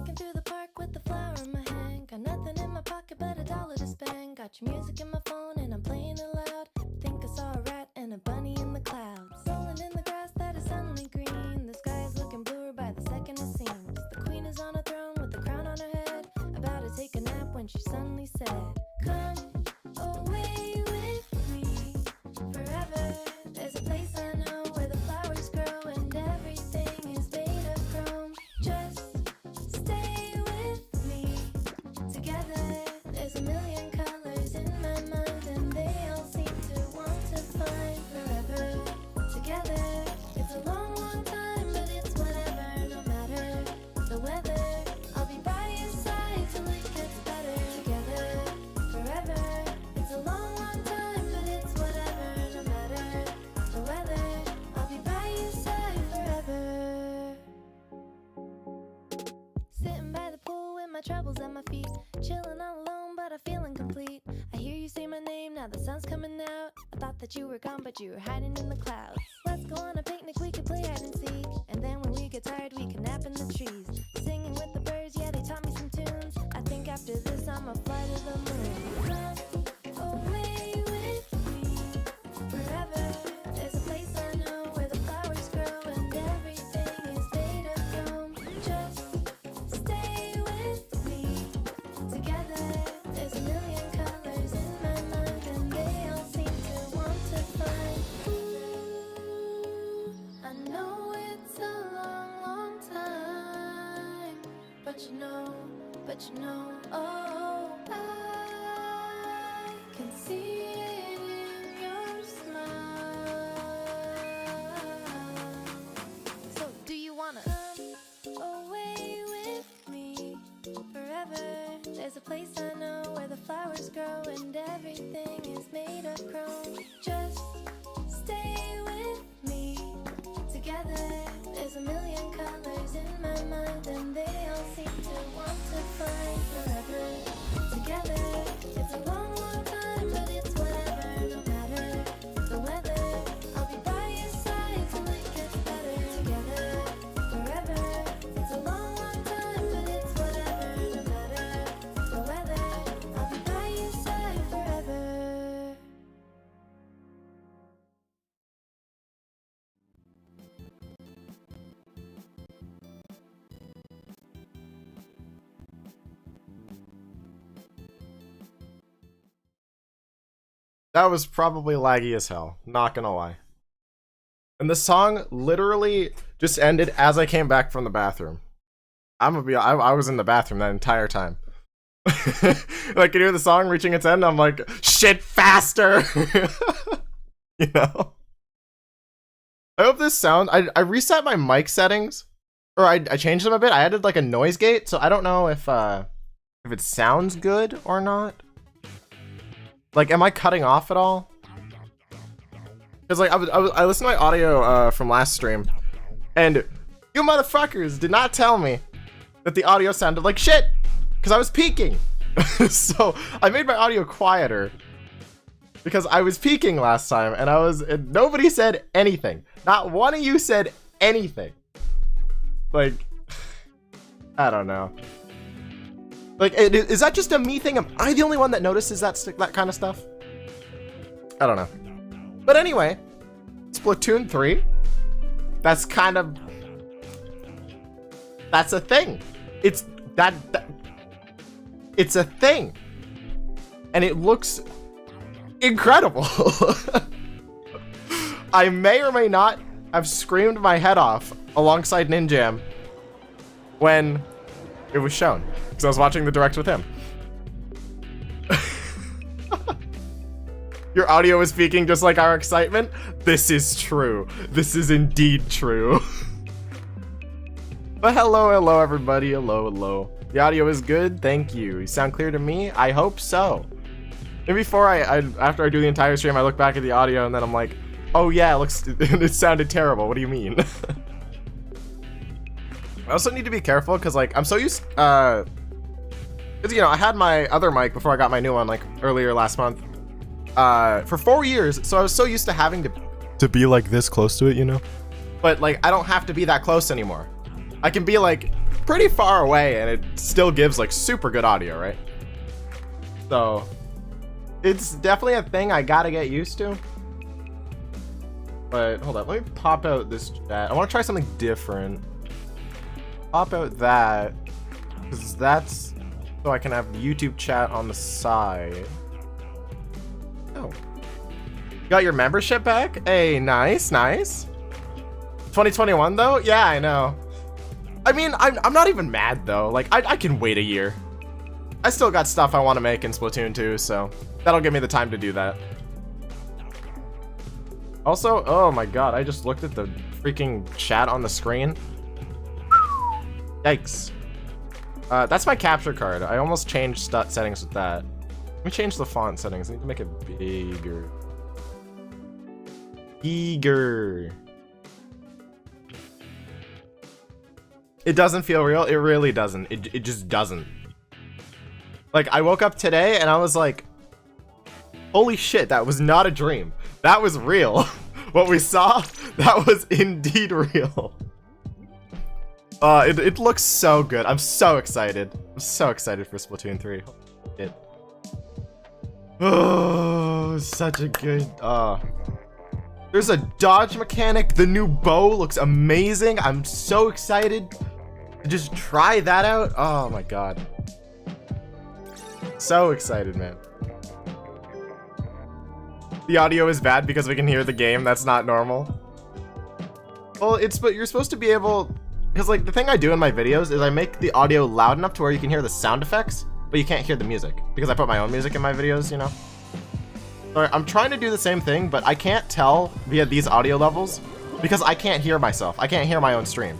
Walking through the park with the flower in my hand. Got nothing in my pocket but $1 to spend. Got your music in my phone and I'm playing it loud. Think I saw a rat and a bunny in the clouds. Rolling in the grass that is suddenly green. The sky is looking bluer by the second it seems. The queen is on a throne with a crown on her head, about to take a nap when she suddenly said, come away with me forever. There's a place I know where the flowers grow and everything is made of chrome. Just stay with me together. There's a million colors in my mind and they all seem to want to find forever together. It's a long, long time, but it's whatever, no matter the weather. I'll be by your side till it gets better together forever. It's a long, long time, but it's whatever, no matter the weather. I'll be by your side forever. Sitting by the pool with my troubles at my feet, chilling all alone, but I feel incomplete. I hear you say my name, now the sun's coming out. I thought that you were gone, but you were hiding in the clouds. Let's go on a picnic, we could play hide and seek, and then when we get tired, we can nap in the trees. Singing with the birds, yeah, they taught me some tunes. I think after this, I'ma fly to the moon. Come away with me forever. There's a place I know where the flowers grow and everything is made of chrome. Just stay with me together. There's a million colors in my mind and they all seem to want to find. Ooh, I know it's a long, long time, but you know, oh, I can see it in your smile. So do you wanna come away with me forever? There's a place I know where the flowers grow and everything is made of chrome. Just stay with me together. There's a million colors in my mind and they all seem to want to find forever together. It's a long, long time, but it's whatever, no matter the weather. I'll be by your side till it gets better together forever. It's a long, long time, but it's whatever, no matter the weather. I'll be by your side forever. That was probably laggy as hell, not gonna lie. And the song literally just ended as I came back from the bathroom. I was in the bathroom that entire time. Like, you hear the song reaching its end, I'm like, shit, faster! You know? I hope this sound, I reset my mic settings, or I changed them a bit. I added like a noise gate, so I don't know if it sounds good or not. Like, am I cutting off at all? Because like I listened to my audio from last stream, and you motherfuckers did not tell me that the audio sounded like shit, because I was peaking. So I made my audio quieter because I was peaking last time, and nobody said anything. Not one of you said anything. Like, I don't know. Like, is that just a me thing? Am I the only one that notices that kind of stuff? I don't know. But anyway, Splatoon 3. That's kind of... That's a thing. It's it's a thing. And it looks incredible. I may or may not have screamed my head off alongside Ninjam when it was shown, because I was watching the direct with him. Your audio is speaking just like our excitement. This is true. This is indeed true. But hello everybody. Hello. The audio is good, thank you. You sound clear to me? I hope so. Maybe before after I do the entire stream, I look back at the audio and then I'm like, oh yeah, it sounded terrible. What do you mean? I also need to be careful because, like, I'm so used, because, you know, I had my other mic before I got my new one, like, earlier last month, for 4 years, so I was so used to having to be, like, this close to it, you know? But, like, I don't have to be that close anymore. I can be like pretty far away and it still gives like super good audio, right? So it's definitely a thing I gotta get used to. But hold up, let me pop out this chat. I want to try something different. Pop out that, because that's so I can have YouTube chat on the side. Oh, you got your membership back? Hey, nice, nice. 2021 though? Yeah, I know. I mean, I'm not even mad though. Like, I can wait a year. I still got stuff I want to make in Splatoon 2, so that'll give me the time to do that. Also, oh my god, I just looked at the freaking chat on the screen. Yikes. That's my capture card. I almost changed settings with that. Let me change the font settings. I need to make it bigger. Eager. It doesn't feel real. It really doesn't. It just doesn't. Like, I woke up today and I was like, holy shit, that was not a dream. That was real. What we saw, that was indeed real. It looks so good. I'm so excited. I'm so excited for Splatoon 3. Oh, such a good... There's a dodge mechanic. The new bow looks amazing. I'm so excited to just try that out. Oh my god. So excited, man. The audio is bad because we can hear the game. That's not normal. Well, but you're supposed to be able... Because, like, the thing I do in my videos is I make the audio loud enough to where you can hear the sound effects, but you can't hear the music. Because I put my own music in my videos, you know? So I'm trying to do the same thing, but I can't tell via these audio levels because I can't hear myself. I can't hear my own stream.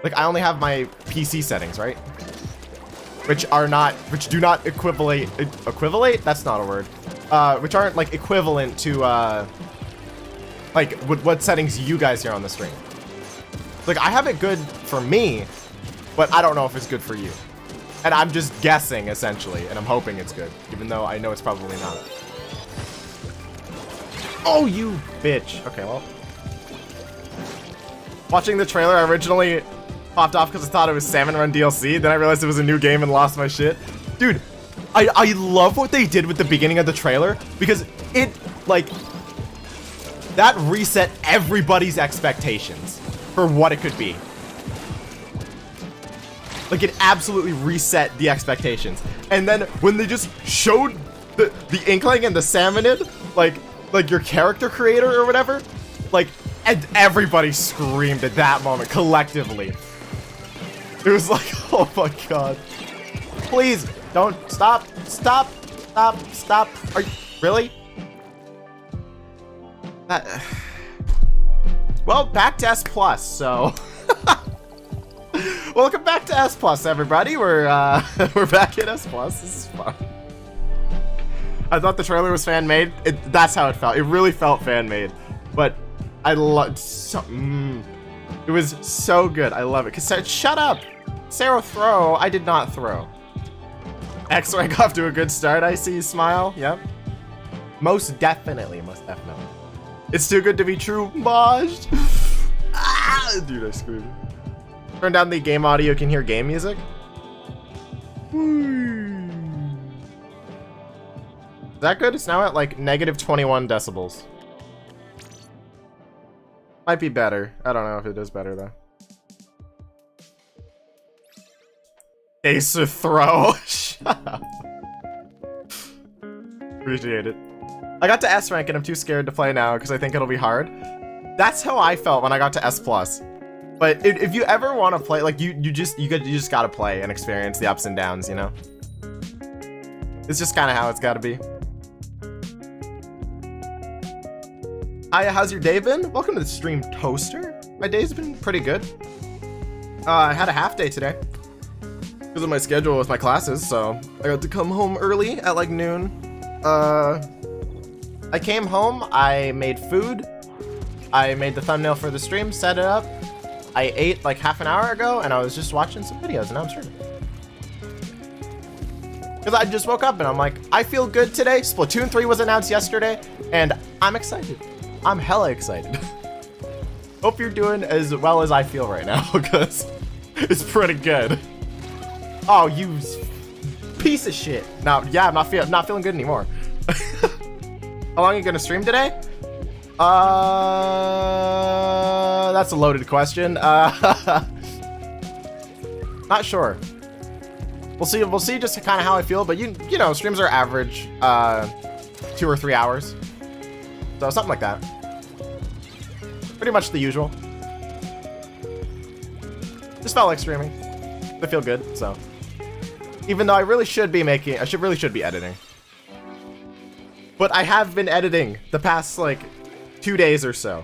Like, I only have my PC settings, right? Which do not equivalent? That's not a word. Which aren't, like, equivalent to, like, what settings you guys hear on the stream. Like, I have it good for me, but I don't know if it's good for you. And I'm just guessing, essentially, and I'm hoping it's good, even though I know it's probably not. Oh, you bitch. Okay, well. Watching the trailer, I originally popped off because I thought it was Salmon Run DLC, then I realized it was a new game and lost my shit. Dude, I love what they did with the beginning of the trailer, because it, like, that reset everybody's expectations for what it could be. Like, it absolutely reset the expectations. And then when they just showed the Inkling and the Salmonid, like your character creator or whatever, like, and everybody screamed at that moment collectively. It was like, oh my god. Please, don't, stop. Are you, really? Well, back to S+, so... Welcome back to S+, everybody. We're back at S+. This is fun. I thought the trailer was fan-made. That's how it felt. It really felt fan-made. But I loved it was so good. I love it. Cause shut up! Sarah throw. I did not throw. X-Rank off to a good start. I see you smile. Yep. Most definitely. It's too good to be true. Mojed. Ah, dude, I screamed. Turn down the game audio, you can hear game music. Is that good? It's now at like negative 21 decibels. Might be better. I don't know if it is better though. Ace of throw. Shut up. Appreciate it. I got to S rank and I'm too scared to play now because I think it'll be hard. That's how I felt when I got to S+. But if you ever want to play, like, you just gotta play and experience the ups and downs, you know? It's just kind of how it's gotta be. Hiya, how's your day been? Welcome to the stream, Toaster. My day's been pretty good. I had a half day today because of my schedule with my classes, so I got to come home early at like noon. I came home, I made food, I made the thumbnail for the stream, set it up. I ate like half an hour ago, and I was just watching some videos, and now I'm streaming. Because I just woke up, and I'm like, I feel good today. Splatoon 3 was announced yesterday, and I'm excited. I'm hella excited. Hope you're doing as well as I feel right now, because it's pretty good. Oh, you piece of shit. Now, yeah, I'm not feeling good anymore. How long are you gonna stream today? That's a loaded question. Not sure. We'll see just kind of how I feel, but you know, streams are average 2 or 3 hours. So something like that. Pretty much the usual. Just felt like streaming. I feel good, so. Even though I really should be really should be editing. But I have been editing the past like 2 days or so.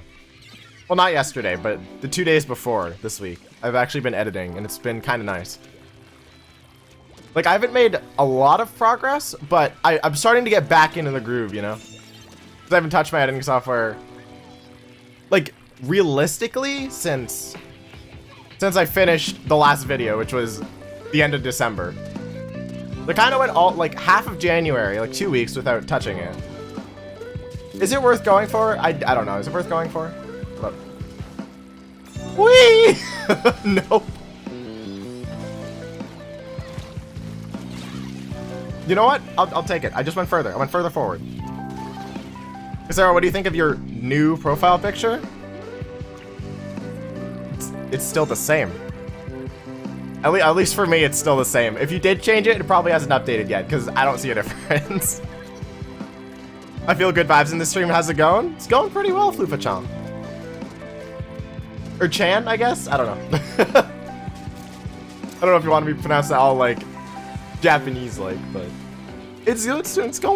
Well, not yesterday, but the 2 days before this week. I've actually been editing, and it's been kind of nice. Like, I haven't made a lot of progress, but I'm starting to get back into the groove, you know? Because I haven't touched my editing software, like, realistically, since I finished the last video, which was the end of December. I kind of went all, like, half of January, like 2 weeks without touching it. Is it worth going for? I don't know. Is it worth going for? Look. Whee! Nope. You know what? I'll take it. I just went further. I went further forward. Sarah, what do you think of your new profile picture? It's still the same. At least for me, it's still the same. If you did change it, it probably hasn't updated yet, because I don't see a difference. I feel good vibes in this stream. How's it going? It's going pretty well, Floofachan. Or Chan, I guess? I don't know. I don't know if you want to be pronounced that all, like, Japanese-like, but it's going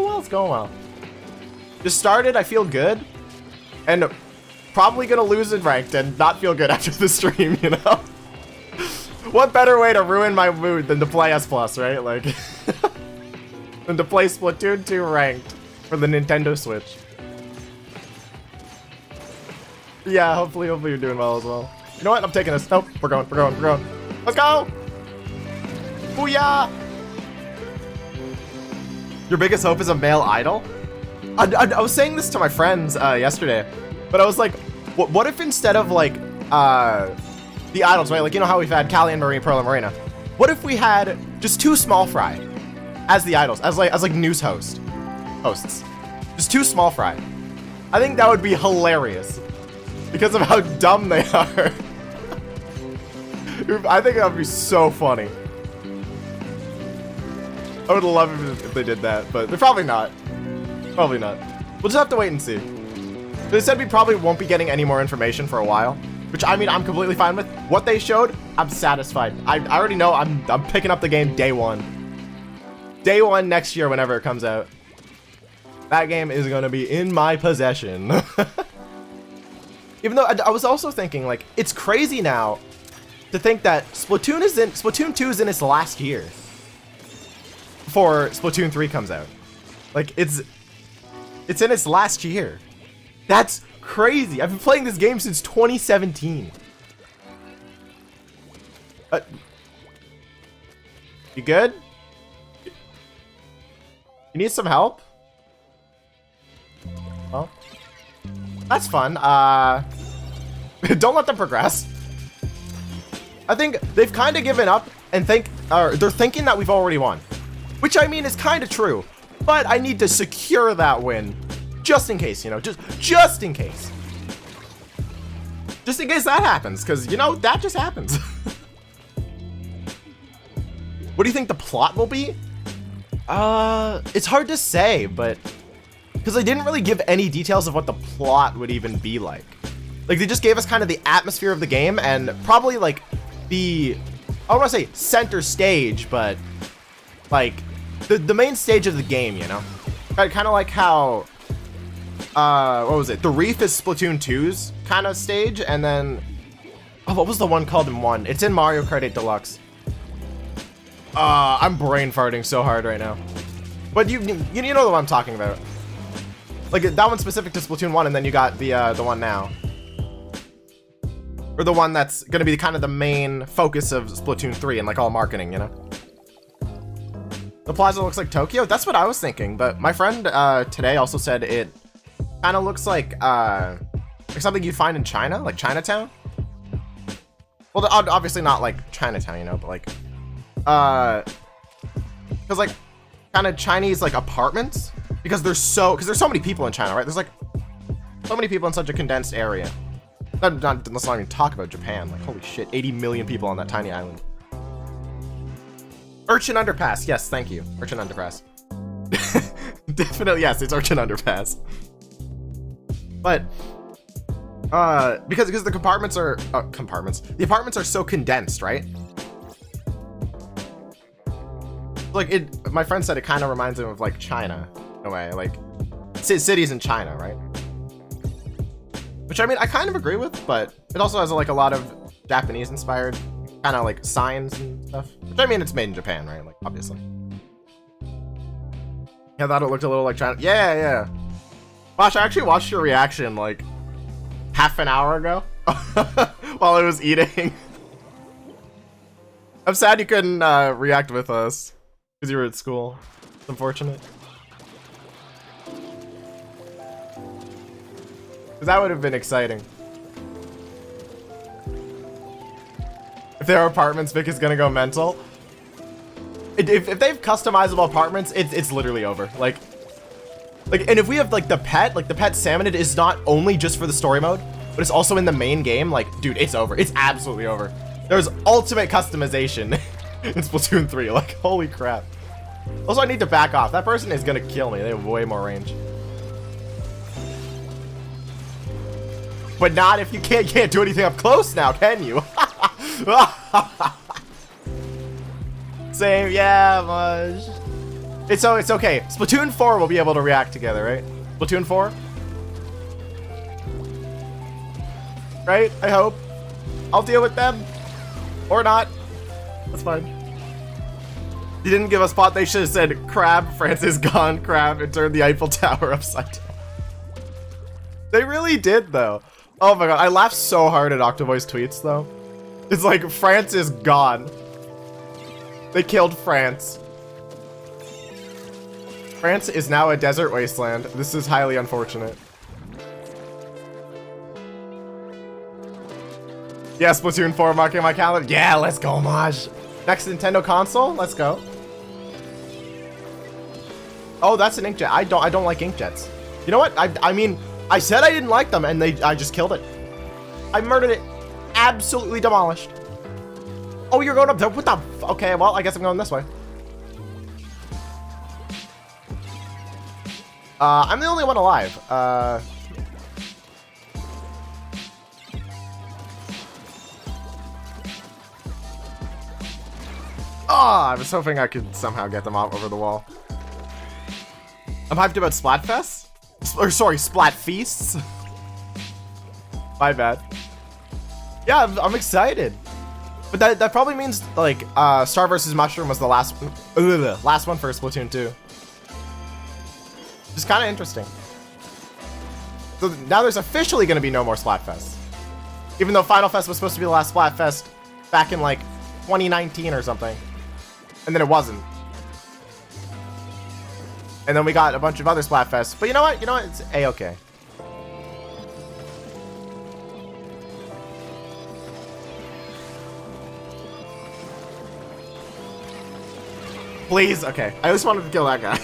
well, it's going well. Just started, I feel good, and probably gonna lose in ranked and not feel good after the stream, you know? What better way to ruin my mood than to play S+, right? Like, than to play Splatoon 2 ranked for the Nintendo Switch. Yeah, hopefully you're doing well as well. You know what? I'm taking this. Nope, we're going. Let's go! Booyah! Your biggest hope is a male idol? I was saying this to my friends yesterday, but I was like, what if instead of like the idols, right? Like, you know how we've had Callie and Marie, Pearl and Marina. What if we had just 2 small fry as the idols, as like news hosts? Just 2 small fry. I think that would be hilarious because of how dumb they are. I think that would be so funny. I would love it if they did that, but they're probably not. Probably not. We'll just have to wait and see. They said we probably won't be getting any more information for a while, which, I mean, I'm completely fine with. What they showed, I'm satisfied. I already know I'm picking up the game day 1. Day 1 next year, whenever it comes out. That game is going to be in my possession. Even though I was also thinking, like, it's crazy now to think that Splatoon 2 is in its last year before Splatoon 3 comes out. Like, it's in its last year. That's crazy. I've been playing this game since 2017. You good? You need some help? Well, that's fun. Don't let them progress. I think they've kind of given up and they're thinking that we've already won. Which, I mean, is kind of true. But I need to secure that win. Just in case, you know, just in case. Just in case that happens, because, you know, that just happens. What do you think the plot will be? It's hard to say, but because they didn't really give any details of what the plot would even be like. Like, they just gave us kind of the atmosphere of the game and probably, like, I don't want to say center stage, but, like, the main stage of the game, you know? Kind of like how, what was it? The Reef is Splatoon 2's kind of stage, and then, oh, what was the one called in 1? It's in Mario Kart 8 Deluxe. I'm brain farting so hard right now. But you know the one I'm talking about. Like, that one's specific to Splatoon 1, and then you got the one now. Or the one that's gonna be kind of the main focus of Splatoon 3 and, like, all marketing, you know? The plaza looks like Tokyo? That's what I was thinking, but my friend today also said it kind of looks like Like something you'd find in China, like Chinatown. Well, obviously not like Chinatown, you know, but like, because like kind of Chinese like apartments, because there's so many people in China, right? There's like so many people in such a condensed area. Let's not even talk about Japan. Like, holy shit, 80 million people on that tiny island. Urchin Underpass. Yes, thank you. Urchin Underpass. Definitely, yes, it's Urchin Underpass. But, because the compartments are, the apartments are so condensed, right? Like, my friend said it kind of reminds him of, like, China, in a way. Like, cities in China, right? Which, I mean, I kind of agree with, but it also has, like, a lot of Japanese-inspired kind of, like, signs and stuff. Which, I mean, it's made in Japan, right? Like, obviously. Yeah, I thought it looked a little like China. Yeah. Gosh, I actually watched your reaction, like, half an hour ago while I was eating. I'm sad you couldn't react with us because you were at school. It's unfortunate. Because that would have been exciting. If there are apartments, Vic is gonna go mental. If they have customizable apartments, it's literally over. Like, and if we have like the pet Salmonid is not only just for the story mode, but it's also in the main game. Like, dude, it's over. It's absolutely over. There's ultimate customization in Splatoon 3. Like, holy crap. Also, I need to back off. That person is gonna kill me. They have way more range. But not if you can't do anything up close now, can you? Same, yeah, Maj. It's okay. Splatoon 4 will be able to react together, right? Splatoon 4? Right? I hope. I'll deal with them. Or not. That's fine. You didn't give a spot. They should have said, crab, Francis gone, crab, and turned the Eiffel Tower upside down. They really did, though. Oh my god, I laughed so hard at Octoboy's tweets, though. It's like, France is gone. They killed France. France is now a desert wasteland. This is highly unfortunate. Yeah, Splatoon 4 marking my calendar. Yeah, let's go, Maj. Next Nintendo console? Let's go. Oh, that's an inkjet. I don't like inkjets. You know what? I mean, I said I didn't like them, and I just killed it. I murdered it. Absolutely demolished. Oh, you're going up there? What the f— okay, well, I guess I'm going this way. I'm the only one alive. I was hoping I could somehow get them off over the wall. I'm hyped about Splatfest? Or sorry, Splat Feasts. My bad. Yeah, I'm excited. But that probably means like Star vs. Mushroom was the last one for Splatoon 2. It's kind of interesting. So now there's officially going to be no more Splatfest. Even though Final Fest was supposed to be the last Splatfest back in like 2019 or something. And then it wasn't. And then we got a bunch of other Splatfests. But you know what? It's A-okay. Please? Okay. I just wanted to kill that guy.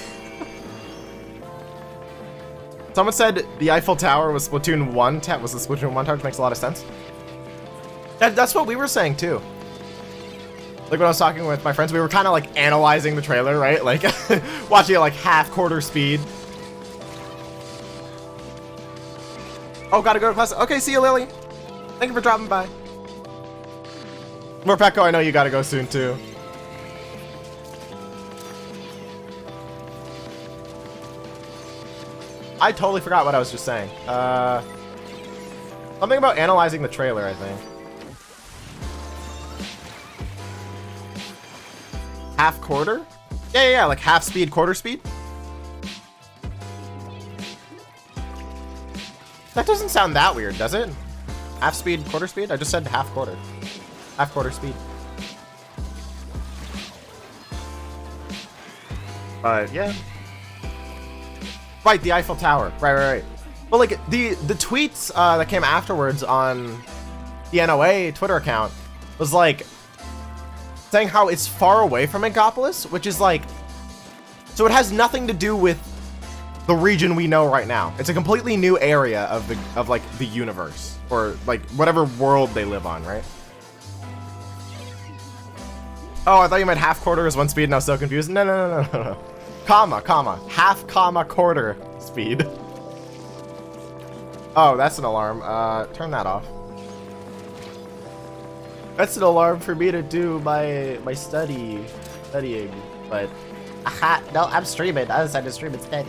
Someone said the Eiffel Tower was Splatoon 1 was the Splatoon 1 tower, which makes a lot of sense. That's what we were saying too. Like when I was talking with my friends, we were kind of like analyzing the trailer, right? Like watching it like quarter speed. Oh, gotta go to class. Okay, see you, Lily. Thank you for dropping by. Morpeko, I know you gotta go soon too. I totally forgot what I was just saying. Something about analyzing the trailer, I think. Half quarter? Yeah, like half speed, quarter speed? That doesn't sound that weird, does it? Half speed, quarter speed? I just said half quarter. Half quarter speed. Yeah. Right, the Eiffel Tower. Right. But like the tweets that came afterwards on the NOA Twitter account was like saying how it's far away from Megapolis, which is like, so it has nothing to do with the region we know right now. It's a completely new area of like the universe, or like whatever world they live on, right? Oh, I thought you meant half quarter is one speed and I was so confused. No. Comma, half comma quarter speed. Oh, that's an alarm. Turn that off. That's an alarm for me to do my studying, but aha, no, I'm streaming. I decided to stream instead.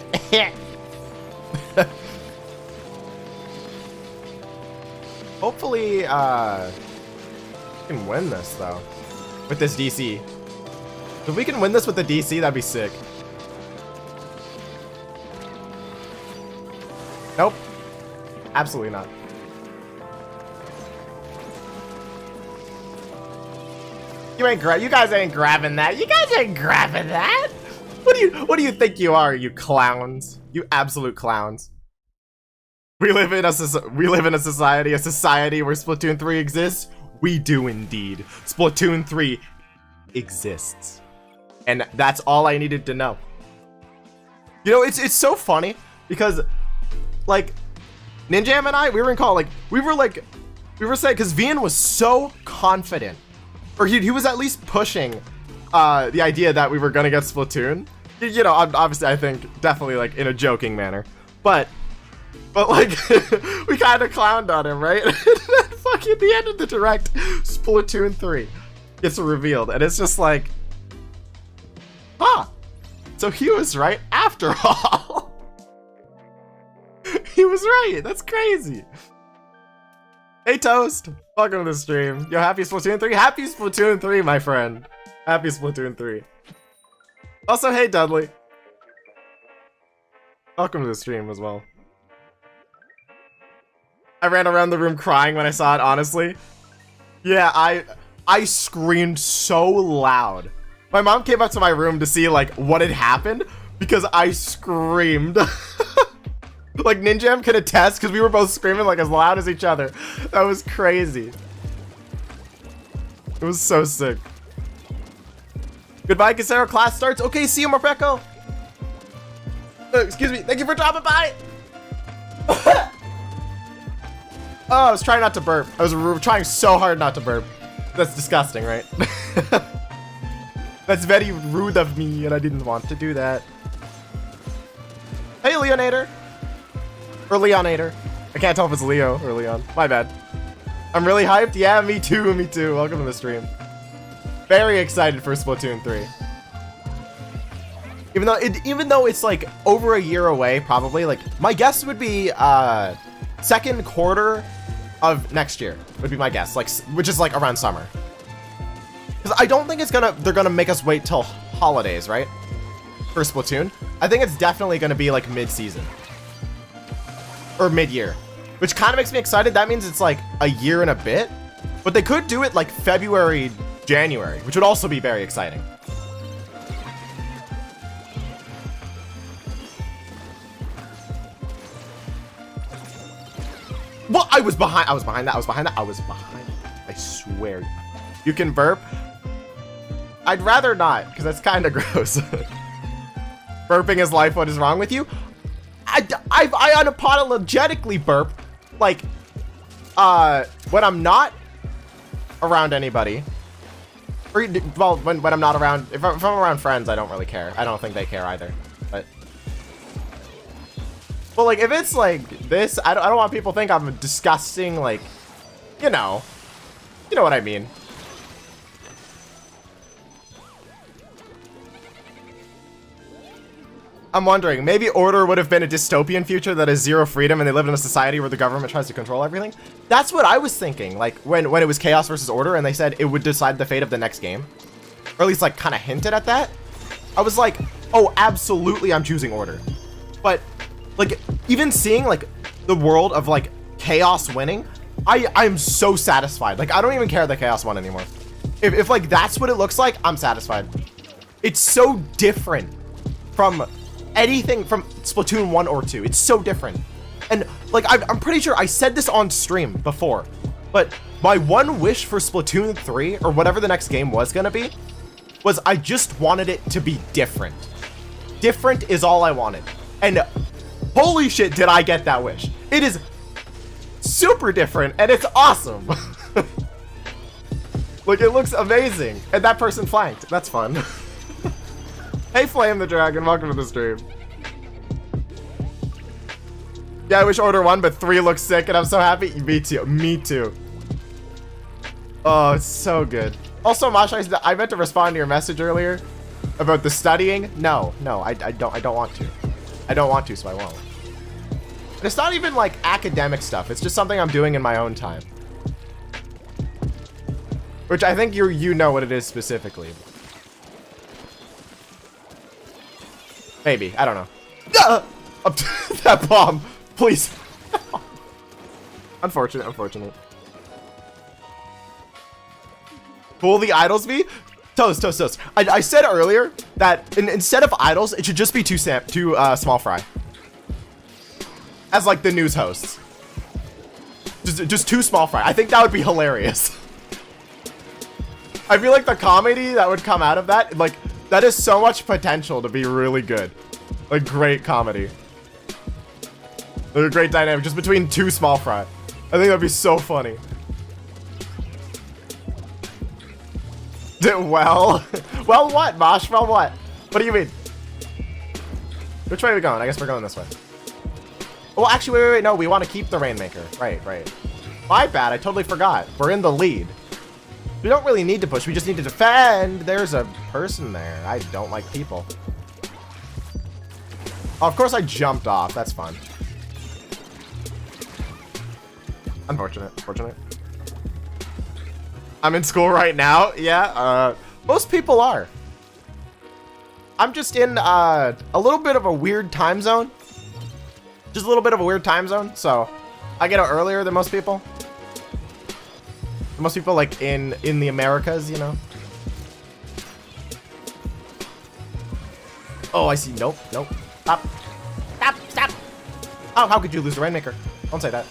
Hopefully, we can win this though with this DC. If we can win this with the DC, that'd be sick. Nope. Absolutely not. You guys ain't grabbing that. You guys ain't grabbing that. What do you think you are, you clowns? You absolute clowns. We live in a society where Splatoon 3 exists. We do indeed. Splatoon 3 exists. And that's all I needed to know. You know, it's so funny because like Ninjam and I, we were in call, like we were saying, because Vian was so confident, or he was at least pushing the idea that we were gonna get Splatoon. You know, obviously I think definitely like in a joking manner, but like we kind of clowned on him, right? And then fucking at the end of the direct, Splatoon 3 gets revealed, and it's just like, so he was right after all. He was right. That's crazy. Hey Toast, welcome to the stream. Yo, happy Splatoon 3. Happy Splatoon 3, my friend. Happy Splatoon 3. Also, hey Dudley, welcome to the stream as well. I ran around the room crying when I saw it, honestly. Yeah, I screamed so loud. My mom came up to my room to see like what had happened because I screamed. Like Ninjam could attest because we were both screaming like as loud as each other. That was crazy. It was so sick. Goodbye, Casero. Class starts. Okay, see you, Morpeko. Excuse me. Thank you for dropping by. Oh, I was trying not to burp. I was trying so hard not to burp. That's disgusting, right? That's very rude of me, and I didn't want to do that. Hey, Leonator. Or Leonator. I can't tell if it's Leo or Leon. My bad. I'm really hyped. Yeah, me too. Me too. Welcome to the stream. Very excited for Splatoon 3. Even though it's like over a year away, probably, like my guess would be second quarter of next year would be my guess, like, which is like around summer. Because I don't think they're gonna make us wait till holidays, right? For Splatoon. I think it's definitely gonna be like mid-season. Or mid-year. Which kind of makes me excited. That means it's like a year and a bit. But they could do it like February, January, which would also be very exciting. Well, I was behind that. I swear. You can burp? I'd rather not, because that's kind of gross. Burping is life, what is wrong with you? I unapologetically burp, like, when I'm not around anybody. Or, well, when I'm not around, if I'm around friends, I don't really care. I don't think they care either, but. Well, like, if it's like this, I don't want people to think I'm disgusting, like, you know what I mean. I'm wondering, maybe Order would have been a dystopian future that has zero freedom and they lived in a society where the government tries to control everything. That's what I was thinking, like, when it was Chaos versus Order and they said it would decide the fate of the next game. Or at least, like, kind of hinted at that. I was like, oh, absolutely I'm choosing Order. But, like, even seeing, like, the world of, like, Chaos winning, I'm so satisfied. Like, I don't even care that Chaos won anymore. If like, that's what it looks like, I'm satisfied. It's so different from anything from Splatoon 1 or 2. It's so different. And like, I'm pretty sure I said this on stream before, but my one wish for Splatoon 3 or whatever the next game was gonna be was I just wanted it to be different. Different is all I wanted. And holy shit, did I get that wish. It is super different and it's awesome. Like, it looks amazing. And that person flanked. That's fun. Hey, Flame the Dragon, welcome to the stream. Yeah, I wish Order 1, but 3 looks sick and I'm so happy. Me too. Me too. Oh, it's so good. Also, Masha, I meant to respond to your message earlier about the studying. No, I don't want to. I don't want to, so I won't. And it's not even like academic stuff. It's just something I'm doing in my own time. Which I think you know what it is specifically. Maybe, I don't know. That bomb, please. Unfortunate. Will the idols be? Toast. I said earlier that instead of idols, it should just be two small fry. As like the news hosts. Just two small fry. I think that would be hilarious. I feel like the comedy that would come out of that, like, that is so much potential to be really good. Like, great comedy. Like a great dynamic just between two small fry. I think that'd be so funny. Well what, Mosh? Well what? What do you mean? Which way are we going? I guess we're going this way. Well, actually, wait, no, we want to keep the Rainmaker. Right. My bad, I totally forgot. We're in the lead. We don't really need to push, we just need to defend. There's a person there. I don't like people. Oh, of course I jumped off, that's fun. Unfortunate. I'm in school right now, yeah, most people are. I'm just in a little bit of a weird time zone. Just a little bit of a weird time zone, so I get out earlier than most people. Most people like in the Americas, you know. Oh, I see. Nope. Stop. Oh, how could you lose the Rainmaker? Don't say that.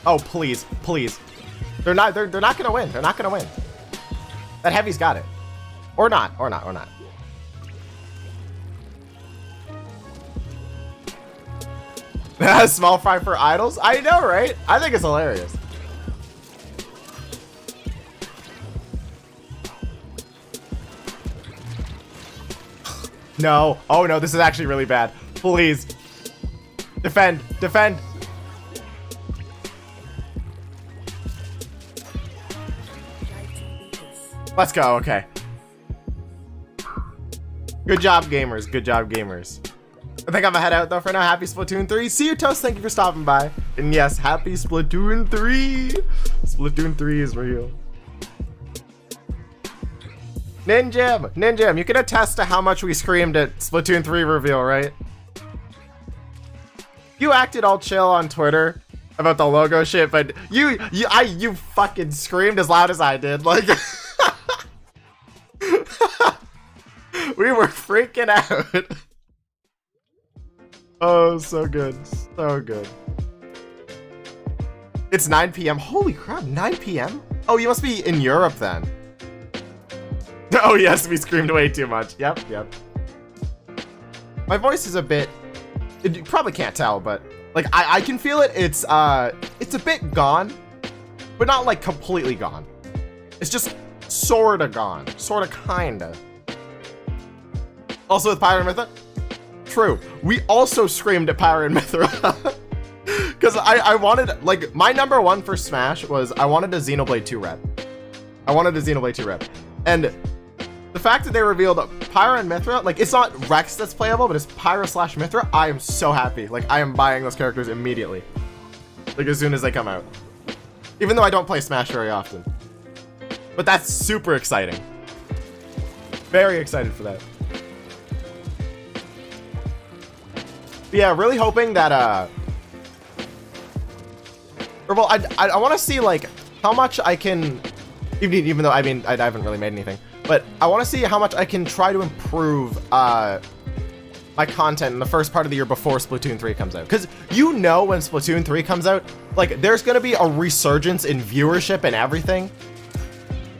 Oh, please. They're not gonna win. They're not gonna win. That heavy's got it. Or not. Small fry for idols? I know, right? I think it's hilarious. No. Oh no, this is actually really bad. Please. Defend. Let's go, okay. Good job, gamers. I think I'm gonna head out though for now. Happy Splatoon 3. See you, Toast. Thank you for stopping by. And yes, happy Splatoon 3. Splatoon 3 is real. Ninjam, you can attest to how much we screamed at Splatoon 3 reveal, right? You acted all chill on Twitter about the logo shit, but you fucking screamed as loud as I did. Like, we were freaking out. Oh, so good. It's 9 p.m. Holy crap, 9 p.m.? Oh, you must be in Europe then. Oh yes, we screamed way too much. Yep. My voice is a bit, you probably can't tell, but like I can feel it. It's a bit gone, but not like completely gone. It's just sorta gone, kinda. Also with Pyro and Mythra? True. We also screamed at Pyro and Mythra. Because I wanted, like, my number one for Smash was I wanted a Xenoblade 2 rep. And the fact that they revealed Pyro and Mythra, like, it's not Rex that's playable, but it's Pyro / Mythra, I am so happy. Like, I am buying those characters immediately. Like, as soon as they come out. Even though I don't play Smash very often. But that's super exciting. Very excited for that. But yeah, really hoping that, or well, I want to see, like, how much I can, even though, I mean, I haven't really made anything, but I want to see how much I can try to improve, my content in the first part of the year before Splatoon 3 comes out. Because you know when Splatoon 3 comes out, like, there's going to be a resurgence in viewership and everything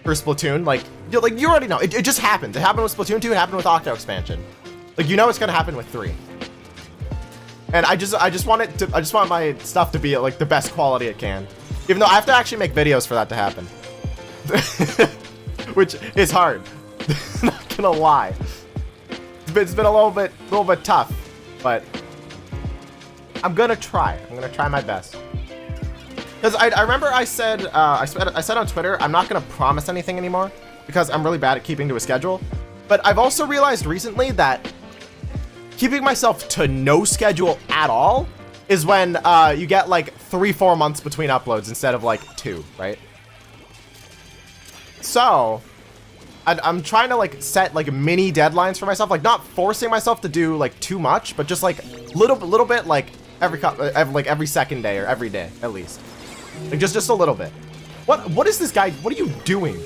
for Splatoon. Like you already know. It just happened. It happened with Splatoon 2. It happened with Octo Expansion. Like, you know it's going to happen with 3. And I just want my stuff to be at, like, the best quality it can. Even though I have to actually make videos for that to happen. Which is hard. Not gonna lie. It's been a little bit tough, but I'm gonna try. I'm gonna try my best. Because I remember I said on Twitter, I'm not gonna promise anything anymore because I'm really bad at keeping to a schedule. But I've also realized recently that keeping myself to no schedule at all is when you get like 3-4 months between uploads instead of like 2, right? So I'm trying to like set like mini deadlines for myself, like not forcing myself to do like too much, but just like little bit, like every second day or every day at least, like just a little bit. What is this guy? What are you doing?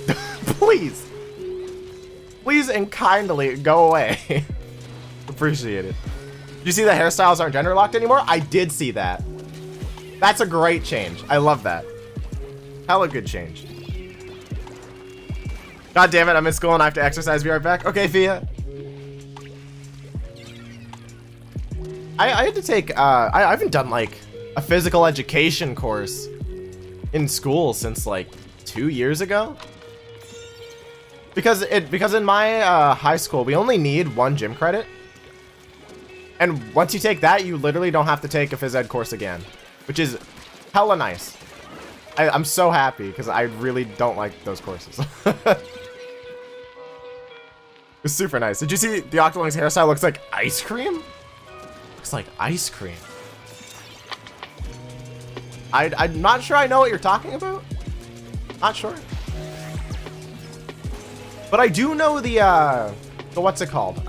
Please and kindly go away. Appreciate it. You see the hairstyles aren't gender locked anymore? I did see that. That's a great change. I love that. Hella good change. God damn it, I'm in school and I have to exercise. Be right back. Okay, Fia. I had to take, I haven't done like a physical education course in school since like 2 years ago. Because in my high school, we only need 1 gym credit. And once you take that, you literally don't have to take a phys ed course again, which is hella nice. I'm so happy because I really don't like those courses. It's super nice. Did you see the Octoling's hairstyle looks like ice cream? Looks like ice cream. I'm not sure I know what you're talking about. Not sure. But I do know the what's it called?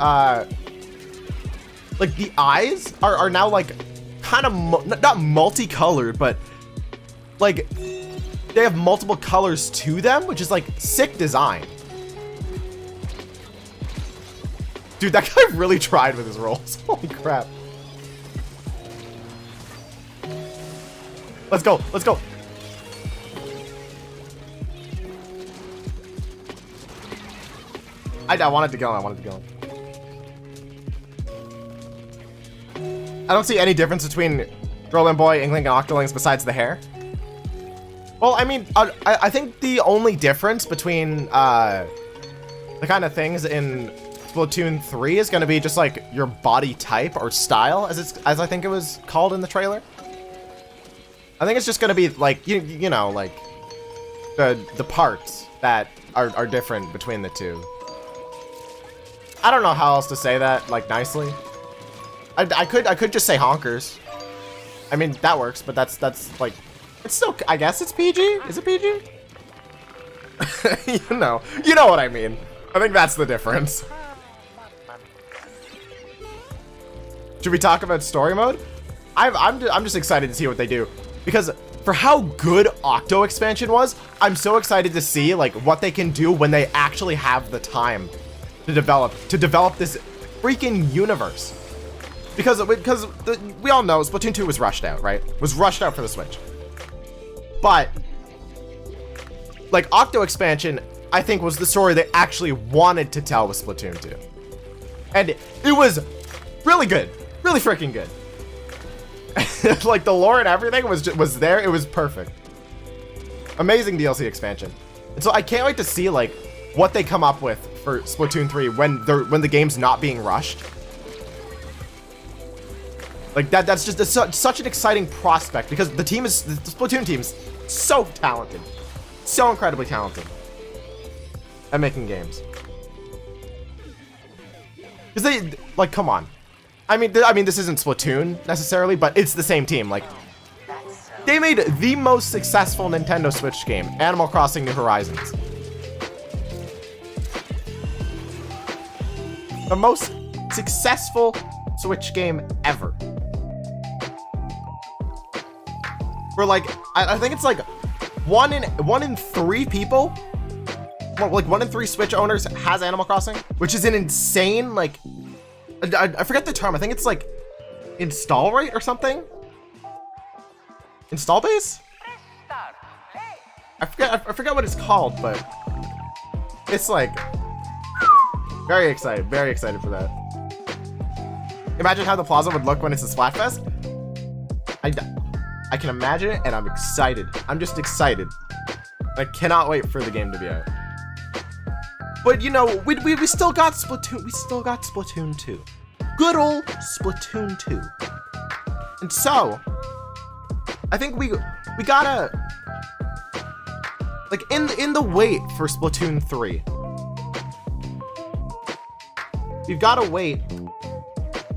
Like the eyes are now like kind of not multicolored, but like they have multiple colors to them, which is like sick design. Dude, that guy really tried with his rolls. Holy crap. Let's go. Let's go. I wanted to go. I wanted to go. I don't see any difference between Roland Boy, Inkling, and Octolings besides the hair. Well, I mean, I think the only difference between the kind of things in Splatoon 3 is going to be just like your body type or style, as I think it was called in the trailer. I think it's just going to be like you know, like the parts that are different between the two. I don't know how else to say that like nicely. I could just say honkers. I mean, that works, but that's like, it's still, I guess it's PG. Is it PG? you know what I mean. I think that's the difference. Should we talk about story mode? I'm just excited to see what they do, because for how good Octo Expansion was, I'm so excited to see like what they can do when they actually have the time to develop this freaking universe. Because we all know Splatoon 2 was rushed out, right? Was rushed out for the Switch. But like Octo Expansion, I think was the story they actually wanted to tell with Splatoon 2. And it was really good. Really freaking good. Like the lore and everything was there. It was perfect. Amazing DLC expansion. And so I can't wait to see like what they come up with for Splatoon 3 when the game's not being rushed. Like that's just such an exciting prospect, because the Splatoon team's so talented. So incredibly talented at making games. Because they, like, come on. I mean, this isn't Splatoon necessarily, but it's the same team. Like, they made the most successful Nintendo Switch game, Animal Crossing New Horizons. The most successful Switch game ever. For like, I think it's like one in 3 people, like 1 in 3 Switch owners has Animal Crossing, which is an insane like I forget the term. I think it's like install rate or something. Install base? I forget what it's called, but it's like very excited for that. Imagine how the plaza would look when it's a Splatfest. I can imagine it, and I'm excited. I'm just excited. I cannot wait for the game to be out. But you know, we still got Splatoon. We still got Splatoon 2. Good old Splatoon 2. And so, I think we gotta, like, in the wait for Splatoon 3, we've gotta wait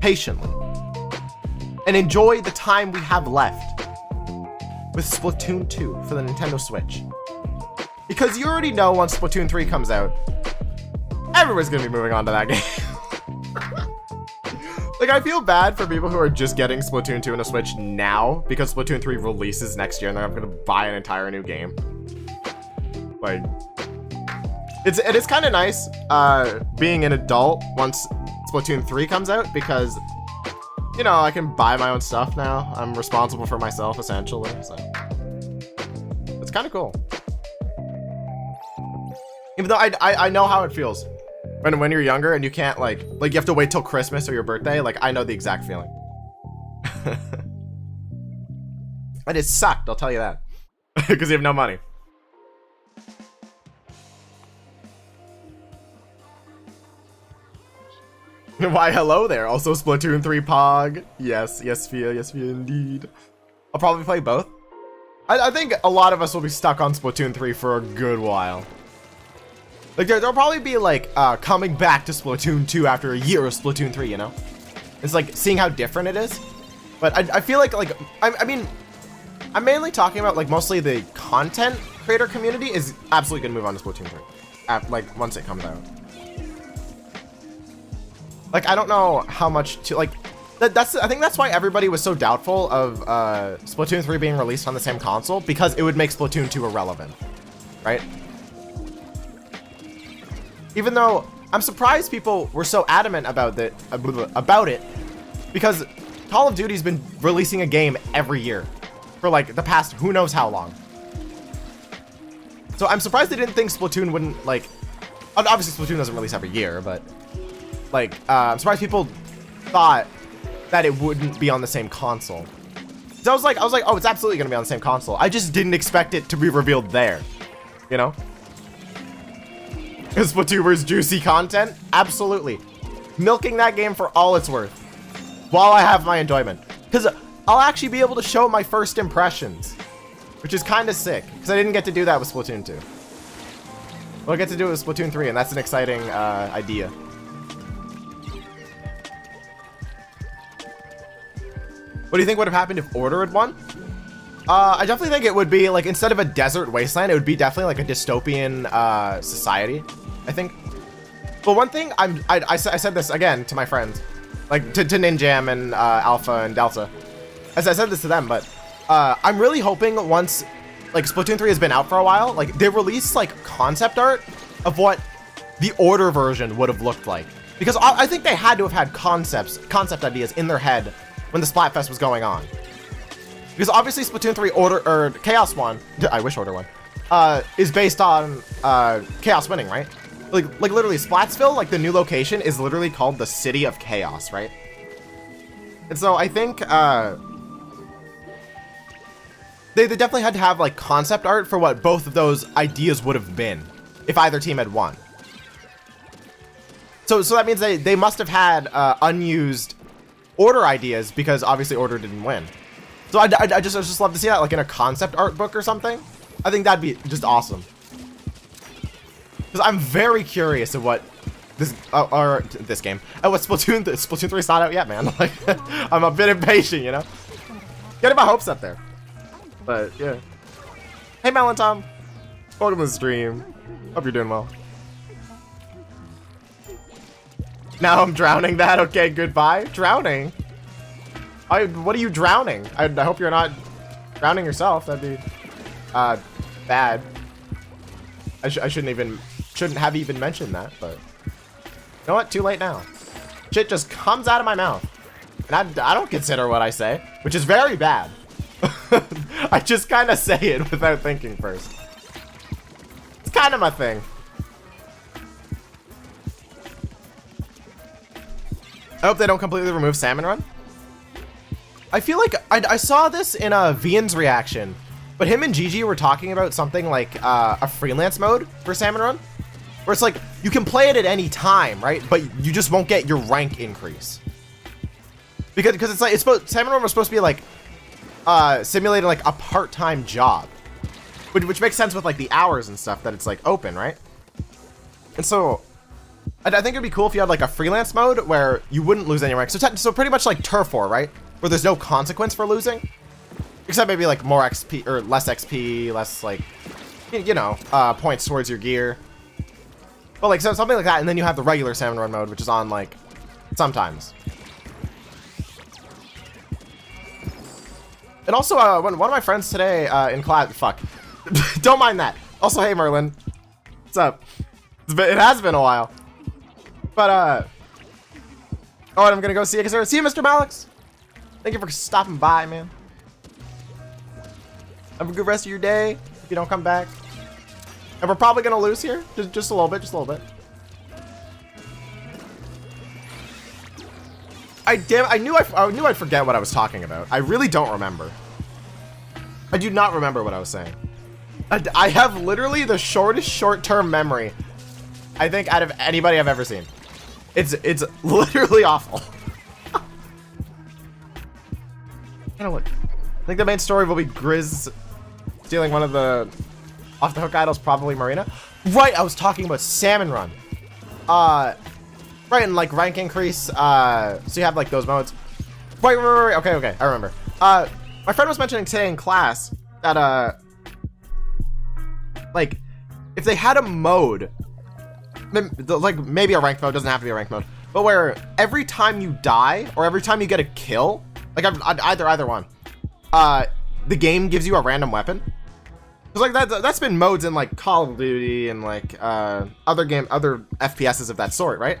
patiently and enjoy the time we have left with Splatoon 2 for the Nintendo Switch. Because you already know once Splatoon 3 comes out, everyone's gonna be moving on to that game. Like, I feel bad for people who are just getting Splatoon 2 and a Switch now because Splatoon 3 releases next year and they're gonna buy an entire new game. Like, it is kind of nice being an adult once Splatoon 3 comes out because, you know, I can buy my own stuff now. I'm responsible for myself, essentially, so it's kind of cool. Even though I know how it feels when you're younger and you can't like you have to wait till Christmas or your birthday. Like, I know the exact feeling. And it sucked, I'll tell you that. Because you have no money. Why, hello there. Also Splatoon 3 Pog. Yes, Fia, indeed. I'll probably play both. I think a lot of us will be stuck on Splatoon 3 for a good while. Like, there'll probably be, like, coming back to Splatoon 2 after a year of Splatoon 3, you know? It's like, seeing how different it is. But I feel like, I mean, I'm mainly talking about, like, mostly the content creator community is absolutely gonna move on to Splatoon 3. Like, once it comes out. Like, I don't know how much to, like, I think that's why everybody was so doubtful of Splatoon 3 being released on the same console, because it would make Splatoon 2 irrelevant, right? Even though I'm surprised people were so adamant about it, because Call of Duty's been releasing a game every year for like the past who knows how long. So I'm surprised they didn't think Splatoon wouldn't, like, obviously Splatoon doesn't release every year, but like I'm surprised people thought that it wouldn't be on the same console. So I was like, oh, it's absolutely gonna be on the same console. I just didn't expect it to be revealed there, you know? Is Splatoon's juicy content? Absolutely. Milking that game for all it's worth. While I have my enjoyment. Because I'll actually be able to show my first impressions. Which is kind of sick. Because I didn't get to do that with Splatoon 2. Well, I get to do it with Splatoon 3, and that's an exciting idea. What do you think would have happened if Order had won? I definitely think it would be, like, instead of a desert wasteland, it would be definitely like a dystopian society, I think. But one thing, I said this again to my friends, like to Ninjam and Alpha and Delta. As I said this to them, but I'm really hoping once, like, Splatoon 3 has been out for a while, like, they release, like, concept art of what the Order version would have looked like. Because I think they had to have had concept ideas in their head when the Splatfest was going on. Because obviously Splatoon 3 Chaos won, I wish Order won, is based on Chaos winning, right? Like literally Splatsville, like the new location, is literally called the City of Chaos, right? And so I think they definitely had to have, like, concept art for what both of those ideas would have been if either team had won. So that means they must have had unused Order ideas, because obviously Order didn't win. So I just love to see that, like, in a concept art book or something. I think that'd be just awesome. Because I'm very curious of what this game, what Splatoon 3 is not out yet, man. Like, I'm a bit impatient, you know. Getting my hopes up there. But yeah. Hey, Melon Tom, welcome to the stream. Hope you're doing well. Now I'm drowning that. Okay, goodbye. Drowning. What are you drowning? I hope you're not drowning yourself. That'd be bad. I shouldn't have even mentioned that, but you know what? Too late now. shit just comes out of my mouth. And I don't consider what I say, which is very bad. I just kind of say it without thinking first. It's kind of my thing. I hope they don't completely remove Salmon Run. I feel like I saw this in a Vian's reaction, but him and Gigi were talking about something like a freelance mode for Salmon Run, where it's like you can play it at any time, right? But you just won't get your rank increase because it's like Salmon Run was supposed to be like simulating like a part-time job, which makes sense with like the hours and stuff that it's like open, right? And so I think it'd be cool if you had like a freelance mode where you wouldn't lose any rank. So pretty much like Turf War, right? Where there's no consequence for losing, except maybe like more XP or less XP, less like, you know, points towards your gear. But like something like that, and then you have the regular Salmon Run mode, which is on like sometimes. And also, one of my friends today in class, fuck, don't mind that. Also, hey Merlin, what's up? It has been a while, but oh, and I'm gonna go see you. See you, Mr. Malix. Thank you for stopping by, man. Have a good rest of your day if you don't come back. And we're probably gonna lose here, just a little bit, I knew I'd forget what I was talking about. I really don't remember. I do not remember what I was saying. I have literally the shortest short-term memory I think out of anybody I've ever seen. It's literally awful. I think the main story will be Grizz stealing one of the off-the-hook idols, probably Marina. Right, I was talking about Salmon Run. Right, and like rank increase, so you have like those modes. Right, okay, I remember. My friend was mentioning today in class that, like, if they had a mode, like maybe a rank mode, doesn't have to be a rank mode, but where every time you die, or every time you get a kill, like either one, the game gives you a random weapon. Cause like that's been modes in like Call of Duty and like other FPSs of that sort, right?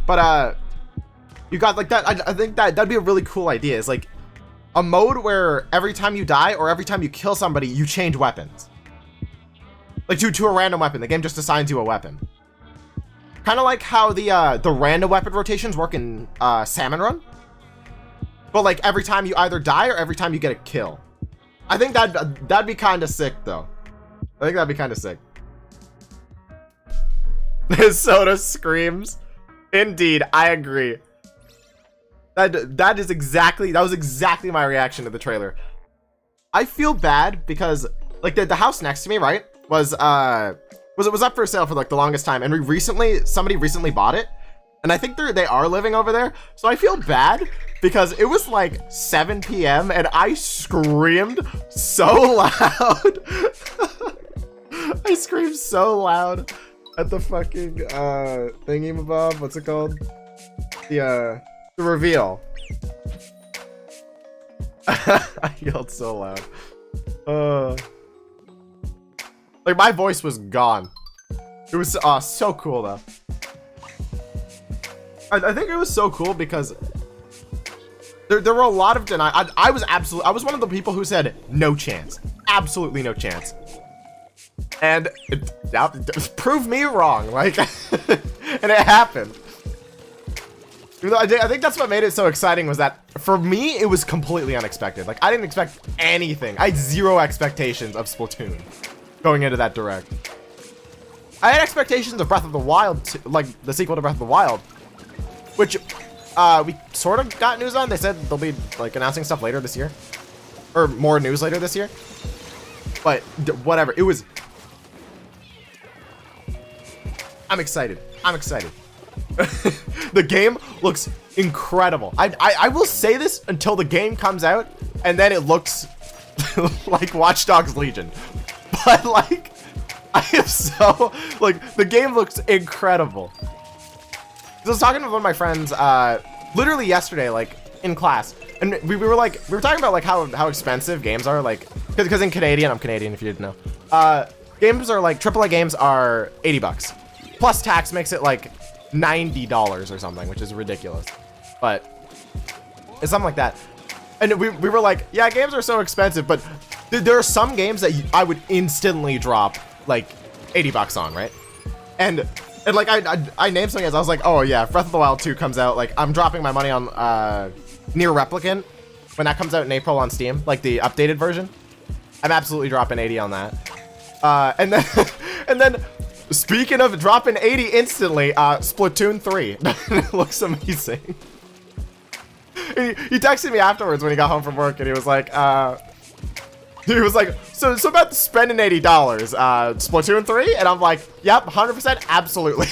But you got like that. I think that'd be a really cool idea. Is like a mode where every time you die or every time you kill somebody, you change weapons. Like to a random weapon. The game just assigns you a weapon. Kind of like how the random weapon rotations work in Salmon Run. But like every time you either die or every time you get a kill. I think that'd be kind of sick though. I think that'd be kind of sick. Soda screams. Indeed, I agree. That was exactly my reaction to the trailer. I feel bad because like the house next to me, right, was up for sale for like the longest time, and somebody recently bought it, and I think they are living over there. So I feel bad because it was like 7 p.m. and I screamed so loud. I screamed so loud at the fucking thingy-mabob. What's it called? The reveal. I yelled so loud. Like my voice was gone. It was so cool though. I think it was so cool because there were a lot of I was one of the people who said no chance, absolutely no chance, and it proved me wrong. Like, and it happened. I think that's what made it so exciting, was that for me it was completely unexpected. Like I didn't expect anything. I had zero expectations of Splatoon going into that direct. I had expectations of Breath of the Wild, like the sequel to Breath of the Wild, which we sort of got news on. They said they'll be like announcing stuff later this year, or more news later this year. But whatever, it was. I'm excited. The game looks incredible. I will say this until the game comes out, and then it looks like Watch Dogs Legion. But like, I am so like, the game looks incredible. I was talking to one of my friends literally yesterday, like in class, and we were talking about like how expensive games are, like because in Canadian, I'm Canadian if you didn't know, games are like AAA games are $80 plus tax, makes it like $90 or something, which is ridiculous. But it's something like that. And we were like, yeah, games are so expensive, but there are some games that I would instantly drop like $80 on, right? And like I named some games. I was like, oh yeah, Breath of the Wild 2 comes out. Like I'm dropping my money on Nier Replicant when that comes out in April on Steam, like the updated version. I'm absolutely dropping 80 on that. And then and then speaking of dropping 80 instantly, Splatoon 3. It looks amazing. He texted me afterwards when he got home from work, and he was like, so about spending $80, Splatoon 3? And I'm like, yep, 100%, absolutely.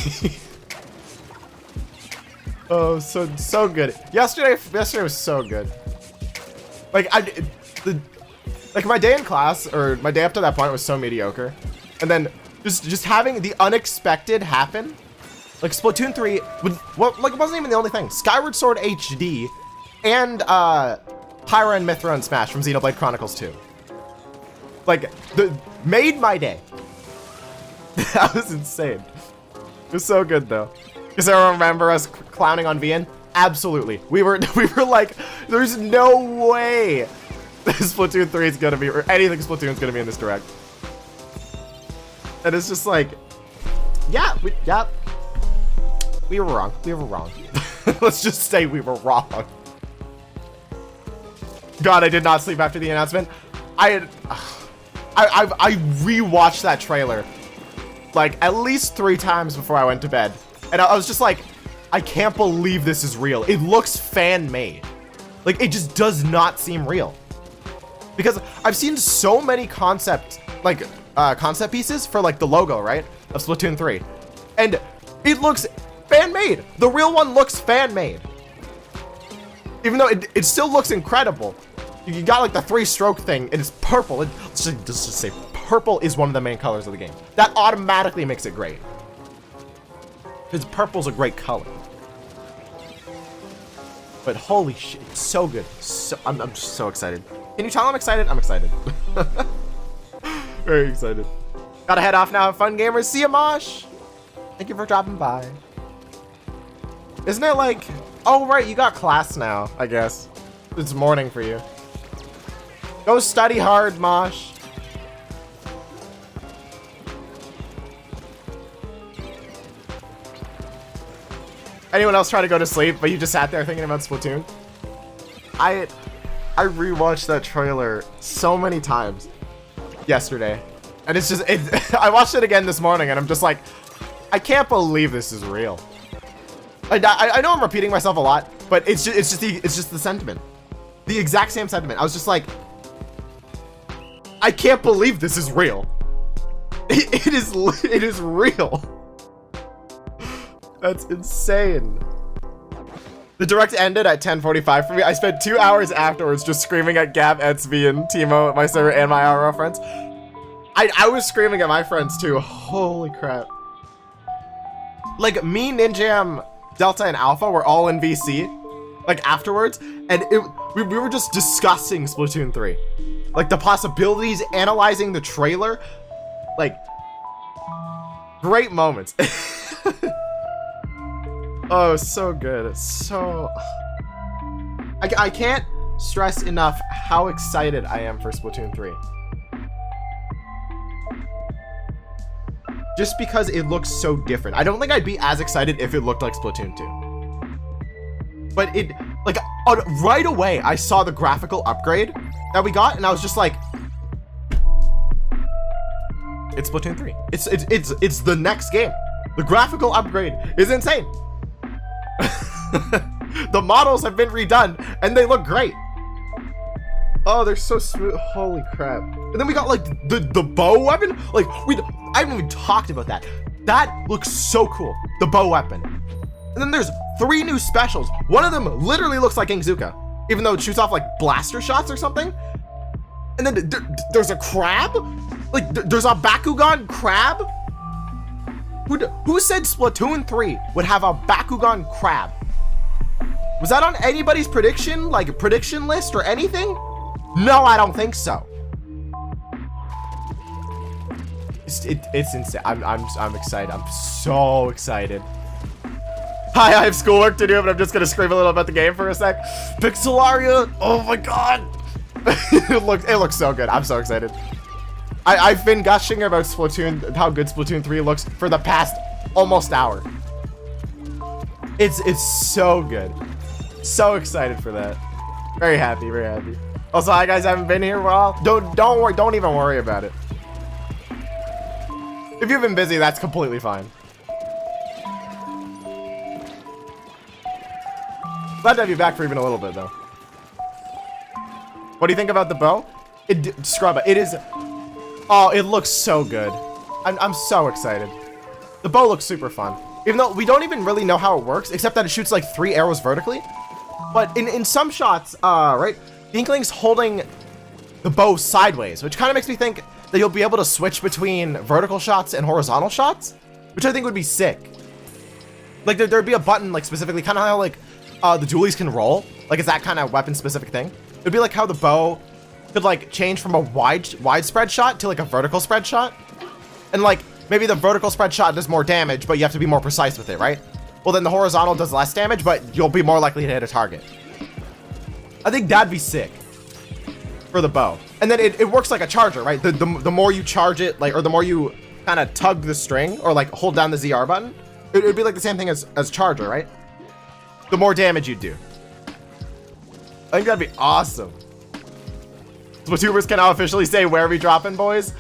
Oh, so good. Yesterday was so good. Like like my day in class, or my day up to that point, was so mediocre, and then just having the unexpected happen, like Splatoon 3, like it wasn't even the only thing. Skyward Sword HD, and Pyra and Mithra and Smash from Xenoblade Chronicles 2. Like, made my day. That was insane. It was so good though. Because I remember us clowning on Vian. Absolutely. We were like, there's no way Splatoon 3 is gonna be, or anything Splatoon is gonna be in this direct. And it's just like, yeah, we were wrong. We were wrong. Let's just say we were wrong. God, I did not sleep after the announcement. I rewatched that trailer like at least 3 times before I went to bed, and I was just like, I can't believe this is real. It looks fan-made. Like, it just does not seem real. Because I've seen so many concept pieces for like the logo, right, of Splatoon 3, and it looks fan-made. The real one looks fan-made, even though it still looks incredible. You got like the 3-stroke thing, and it's purple. Let's just say purple is one of the main colors of the game. That automatically makes it great, because purple's a great color. But holy shit, it's so good. I'm just so excited. Can you tell I'm excited? I'm excited. Very excited. Gotta head off now. Have fun, gamers. See ya, Mosh. Thank you for dropping by. Isn't it like, oh right, you got class now, I guess. It's morning for you. Go study hard, Mosh. Anyone else try to go to sleep, but you just sat there thinking about Splatoon? I rewatched that trailer so many times yesterday, and it's just, I watched it again this morning, and I'm just like, I can't believe this is real. I know I'm repeating myself a lot, but it's just the sentiment, the exact same sentiment. I was just like, I can't believe this is real. It is real. That's insane. The direct ended at 10:45 for me. I spent 2 hours afterwards just screaming at Gab, Etsby, and Timo at my server and my IRL friends. I was screaming at my friends too. Holy crap. Like, me, Ninjam, Delta, and Alpha were all in VC, like, afterwards, and we were just discussing Splatoon 3. Like, the possibilities, analyzing the trailer. Like, great moments. Oh, so good. So, I can't stress enough how excited I am for Splatoon 3. Just because it looks so different. I don't think I'd be as excited if it looked like Splatoon 2. But it, like, right away, I saw the graphical upgrade that we got, and I was just like, it's Splatoon 3. It's the next game. The graphical upgrade is insane. The models have been redone, and they look great. Oh, they're so smooth. Holy crap. And then we got like the bow weapon. Like, I haven't even talked about that. That looks so cool. The bow weapon. And then there's 3 new specials. One of them literally looks like Ingzuka, even though it shoots off like blaster shots or something. And then there's a crab. Like, there's a Bakugan crab. Who said Splatoon 3 would have a Bakugan crab? Was that on anybody's prediction list or anything? No, I don't think so. It's insane. I'm excited. I'm so excited. Hi, I have schoolwork to do, but I'm just gonna scream a little about the game for a sec. Pixelaria, oh my god. It looks so good. I'm so excited. I've been gushing about Splatoon, how good Splatoon 3 looks for the past almost hour. It's so good. So excited for that. Very happy, very happy. Also, hi guys, I haven't been here a while. Don't worry, don't even worry about it. If you've been busy, that's completely fine. Glad to have you back for even a little bit, though. What do you think about the bow? Scrub it. It is... Oh, it looks so good. I'm so excited. The bow looks super fun. Even though we don't even really know how it works, except that it shoots like 3 arrows vertically. But in some shots, right, the Inkling's holding the bow sideways, which kind of makes me think that you'll be able to switch between vertical shots and horizontal shots, which I think would be sick. Like there'd be a button like specifically, kind of how like the dualies can roll. Like it's that kind of weapon specific thing. It'd be like how the bow could like change from a widespread shot to like a vertical spread shot. And like maybe the vertical spread shot does more damage, but you have to be more precise with it, right? Well, then the horizontal does less damage, but you'll be more likely to hit a target. I think that'd be sick for the bow. And then it works like a charger, right? The more you charge it, like, or the more you kind of tug the string or like hold down the ZR button, it would be like the same thing as charger, right? The more damage you do. I think that'd be awesome. Splatooners can now officially say, where are we dropping, boys?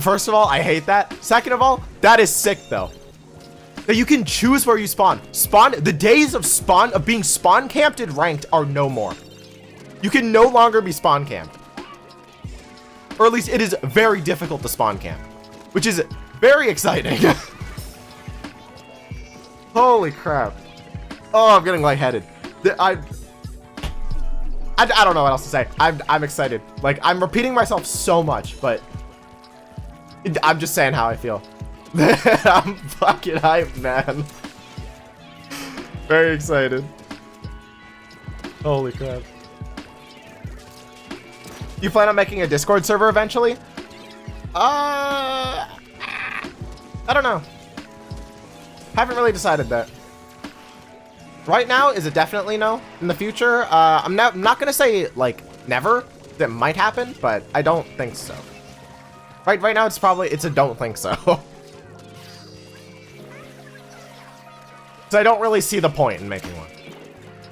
First of all, I hate that. Second of all, that is sick, though. That you can choose where you spawn. The days of being spawn camped and ranked are no more. You can no longer be spawn camped. Or at least it is very difficult to spawn camp, which is very exciting. Holy crap. Oh, I'm getting lightheaded. I don't know what else to say. I'm excited. Like, I'm repeating myself so much, but I'm just saying how I feel. I'm fucking hyped, man. Very excited. Holy crap. You plan on making a Discord server eventually? I don't know. Haven't really decided that. Right now is a definitely no. In the future, I'm not gonna say like never. That might happen, but I don't think so. Right now it's a don't think so. So I don't really see the point in making one.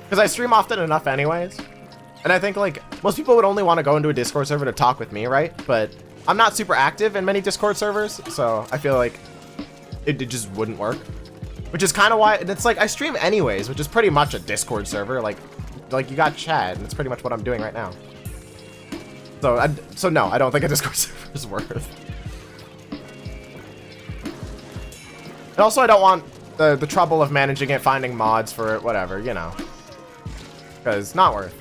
Because I stream often enough anyways. And I think like most people would only want to go into a Discord server to talk with me, right? But I'm not super active in many Discord servers, so I feel like it just wouldn't work. Which is kind of why, and it's like I stream anyways, which is pretty much a Discord server. Like you got chat, and it's pretty much what I'm doing right now. So no, I don't think a Discord server is worth. And also, I don't want the trouble of managing it, finding mods for it, whatever, you know. Because not worth.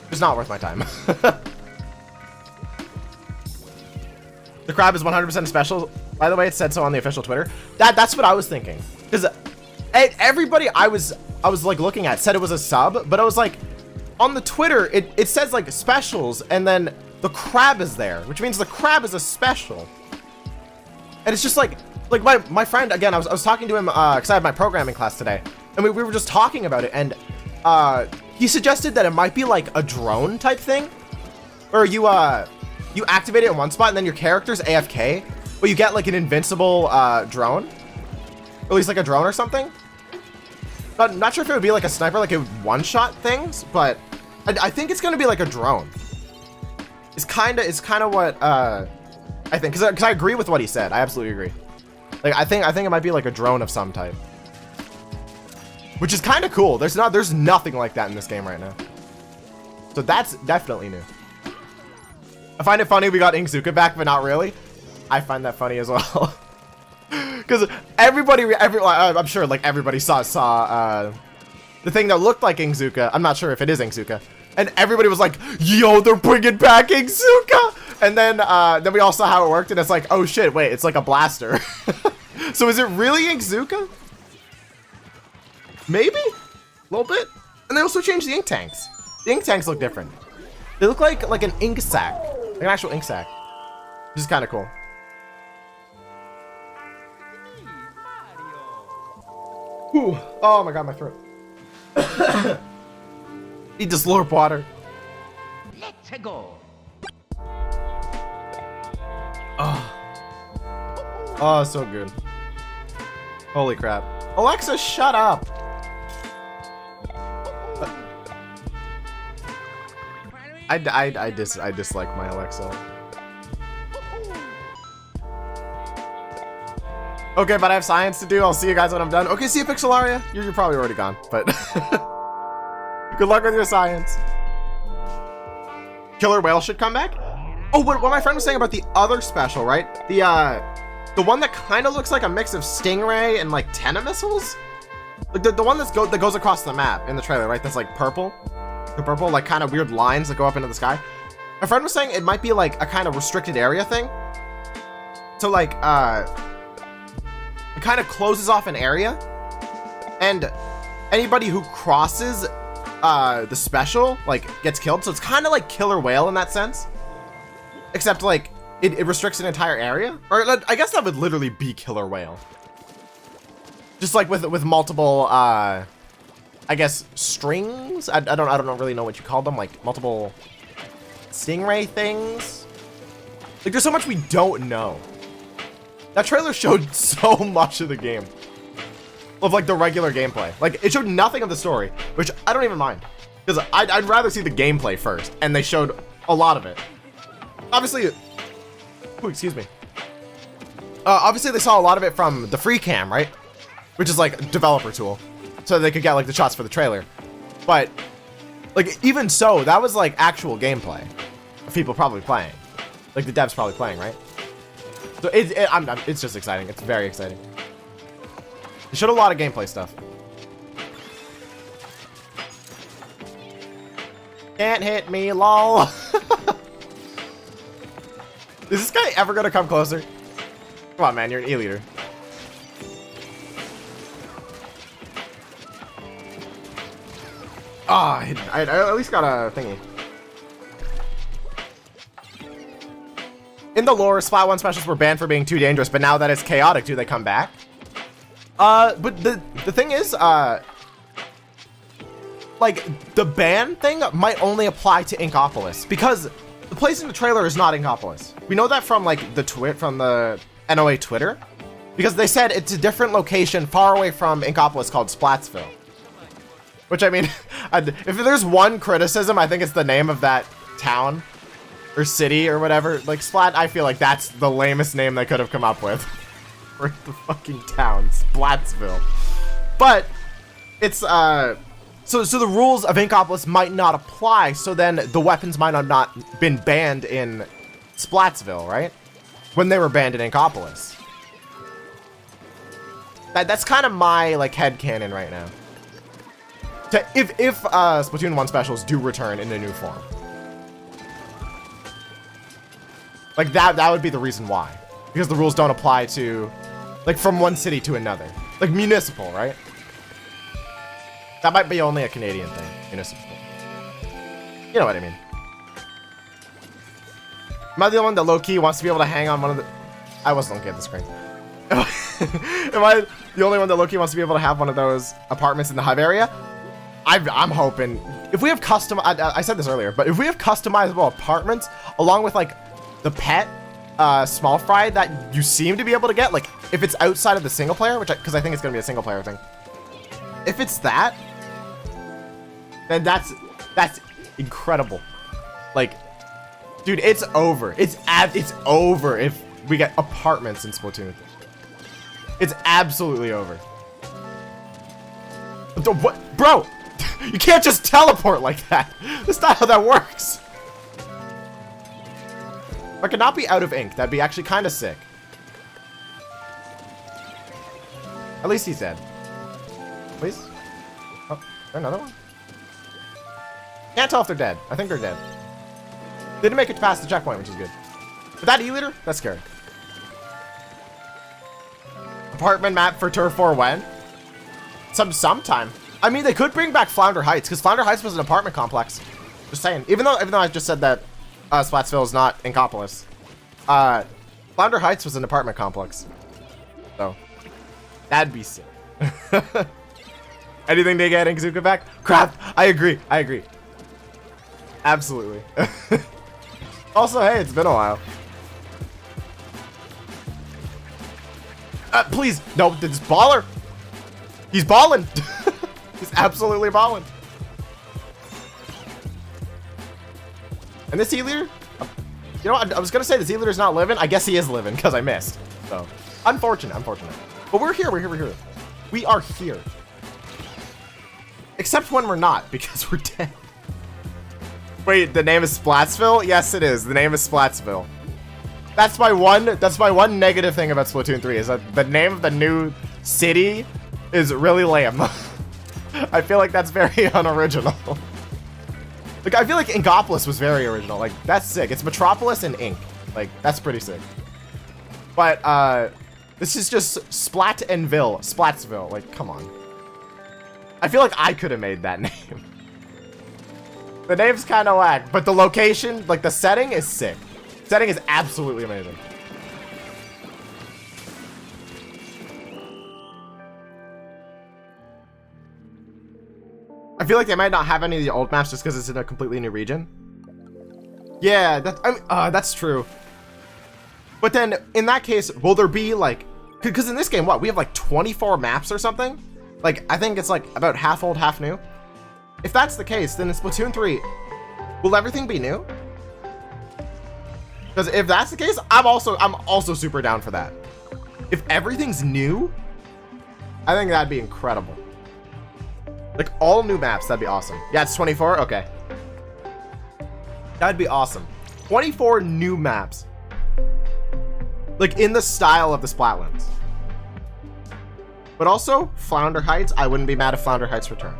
It's not worth my time. The crab is 100% special. By the way, it said so on the official Twitter. That's what I was thinking. Because everybody I was like looking at said it was a sub, but I was like, on the Twitter, it says like specials, and then the crab is there, which means the crab is a special. And it's just like my friend, again, I was talking to him because I had my programming class today, and we were just talking about it, and he suggested that it might be like a drone type thing, where you activate it in one spot, and then your character's AFK, but you get like an invincible drone, or at least like a drone or something. Not sure if it would be like a sniper, like it would one-shot things, but I think it's gonna be like a drone. It's kind of what I think, because I agree with what he said. I absolutely agree. Like I think it might be like a drone of some type, which is kind of cool. There's nothing like that in this game right now, so that's definitely new. I find it funny we got Inkzuka back, but not really. I find that funny as well. Because I'm sure like everybody saw the thing that looked like Inkzuka. I'm not sure if it is Inkzuka, and everybody was like, "Yo, they're bringing back Inkzuka!" And then we all saw how it worked, and it's like, "Oh shit, wait, it's like a blaster." So is it really Inkzuka? Maybe a little bit. And they also changed the ink tanks. The ink tanks look different. They look like an ink sac, like an actual ink sac, which is kind of cool. Ooh. Oh my god, my throat. Need to slurp water. Let's go. Oh, so good. Holy crap. Alexa, shut up. I dislike my Alexa. Okay, but I have science to do. I'll see you guys when I'm done. Okay, see you, Pixelaria. You're probably already gone, but good luck with your science. Killer whale should come back. Oh, what my friend was saying about the other special, right? The one that kind of looks like a mix of Stingray and like Tenna missiles. Like the one that goes across the map in the trailer, right? That's like purple. The purple, like kind of weird lines that go up into the sky. My friend was saying it might be like a kind of restricted area thing. So like, it kind of closes off an area, and anybody who crosses the special like gets killed. So it's kind of like Killer Whale in that sense, except like it restricts an entire area. Or I guess that would literally be Killer Whale, just like with multiple I guess strings. I don't really know what you call them, like multiple stingray things. Like there's so much we don't know. That trailer showed so much of the game, of like the regular gameplay. Like it showed nothing of the story, which I don't even mind, because I'd rather see the gameplay first, and they showed a lot of it. Obviously, ooh, excuse me. Obviously they saw a lot of it from the free cam, right? Which is like a developer tool, so they could get like the shots for the trailer. But like even so, that was like actual gameplay of people probably playing, like the devs probably playing, right? So it's just exciting. It's very exciting. They showed a lot of gameplay stuff. Can't hit me, lol. Is this guy ever gonna come closer? Come on, man, you're an E-leader. Ah, I at least got a thingy. In the lore, Splat 1 specials were banned for being too dangerous, but now that it's chaotic, do they come back? But the thing is, like, the ban thing might only apply to Inkopolis, because the place in the trailer is not Inkopolis. We know that from, like, from the NOA Twitter, because they said it's a different location far away from Inkopolis called Splatsville. Which, I mean, if there's one criticism, I think it's the name of that town. Or city or whatever. Like Splat, I feel like that's the lamest name they could have come up with for the fucking town, Splatsville. But it's so the rules of Inkopolis might not apply, so then the weapons might have not been banned in Splatsville, right? When they were banned in Inkopolis. That's kind of my like headcanon right now. If Splatoon 1 specials do return in a new form. Like that would be the reason why. Because the rules don't apply to, like, from one city to another. Like municipal, right? That might be only a Canadian thing, municipal. You know what I mean. Am I the only one that low-key wants to be able to hang on one of the... I wasn't looking at the screen. Am I the only one that low-key wants to be able to have one of those apartments in the hub area? I'm hoping... If we have custom... I said this earlier, but if we have customizable apartments, along with, like, the pet small fry that you seem to be able to get, like if it's outside of the single player, which because I think it's gonna be a single player thing. If it's that, then that's incredible. Like, dude, it's over. It's over if we get apartments in Splatoon. It's absolutely over. What, bro? You can't just teleport like that. That's not how that works. Or it could not be out of ink. That'd be actually kind of sick. At least he's dead. Please? Oh, is there another one? Can't tell if they're dead. I think they're dead. Didn't make it past the checkpoint, which is good. But that E-leader? That's scary. Apartment map for Turf 4 when? Sometime. I mean, they could bring back Flounder Heights, because Flounder Heights was an apartment complex. Just saying. Even though I just said that Splatsville is not Inkopolis. Flounder Heights was an apartment complex. So, that'd be sick. Anything to get Inkazuka back? Crap. I agree. Absolutely. Also, hey, it's been a while. Please. No, this baller. He's balling. He's absolutely balling. And this E-leader? You know what? I was going to say this E-leader's not living. I guess he is living because I missed. So, unfortunate. But we're here. We are here. Except when we're not, because we're dead. Wait, the name is Splatsville? Yes, it is. The name is Splatsville. That's my one negative thing about Splatoon 3 is that the name of the new city is really lame. I feel like that's very unoriginal. Like, I feel like Inkopolis was very original. Like, that's sick. It's Metropolis and Ink. Like, that's pretty sick. But, this is just Splat and Ville. Splatsville. Like, come on. I feel like I could have made that name. The name's kind of whack, but the location, like, the setting is sick. Setting is absolutely amazing. I feel like they might not have any of the old maps just because it's in a completely new region. Yeah, that's true. But then, in that case, will there be, like... Because in this game, what? We have, like, 24 maps or something? Like, I think it's, like, about half old, half new. If that's the case, then in Splatoon 3, will everything be new? Because if that's the case, I'm also super down for that. If everything's new, I think that'd be incredible. Like, all new maps, that'd be awesome. Yeah, it's 24? Okay. That'd be awesome. 24 new maps. Like, in the style of the Splatlands. But also, Flounder Heights, I wouldn't be mad if Flounder Heights returned.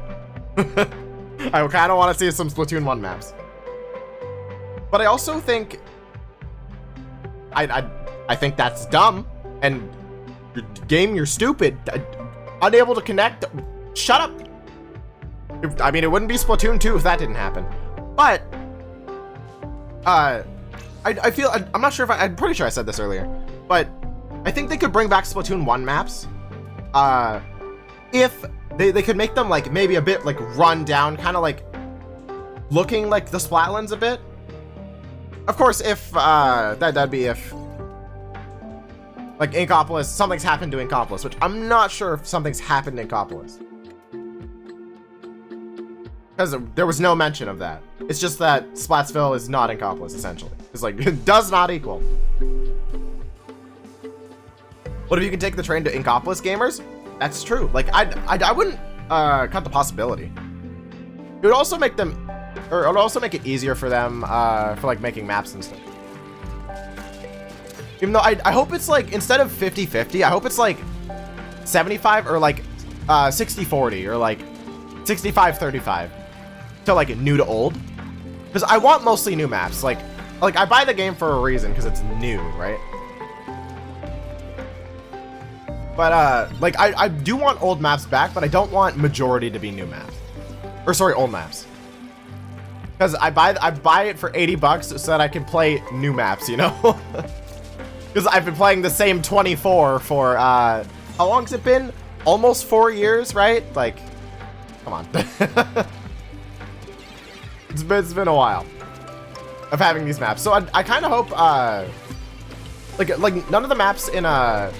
I kind of want to see some Splatoon 1 maps. But I also think... I think that's dumb. And, game, you're stupid. Unable to connect. Shut up. I mean, it wouldn't be Splatoon 2 if that didn't happen. But, I feel, I'm not sure if I'm pretty sure I said this earlier, but I think they could bring back Splatoon 1 maps. If they could make them like maybe a bit like run down, kind of like looking like the Splatlands a bit. Of course, if, that'd be if like Inkopolis, something's happened to Inkopolis, which I'm not sure if something's happened to Inkopolis. Because there was no mention of that. It's just that Splatsville is not Inkopolis, essentially. It's like, it does not equal. What if you can take the train to Inkopolis, gamers? That's true. Like, I wouldn't cut the possibility. It would also make them, or it would also make it easier for them for like making maps and stuff. Even though I hope it's like, instead of 50-50, I hope it's like 75 or like 60-40 or like 65-35. To like new to old, because I want mostly new maps. Like I buy the game for a reason because it's new, right? But like I do want old maps back, but I don't want majority to be new maps, or sorry, old maps. Because I buy it for $80 so that I can play new maps, you know? Because I've been playing the same 24 for how long's it been? Almost 4 years, right? Like, come on. It's been a while of having these maps, so I kind of hope like none of the maps in that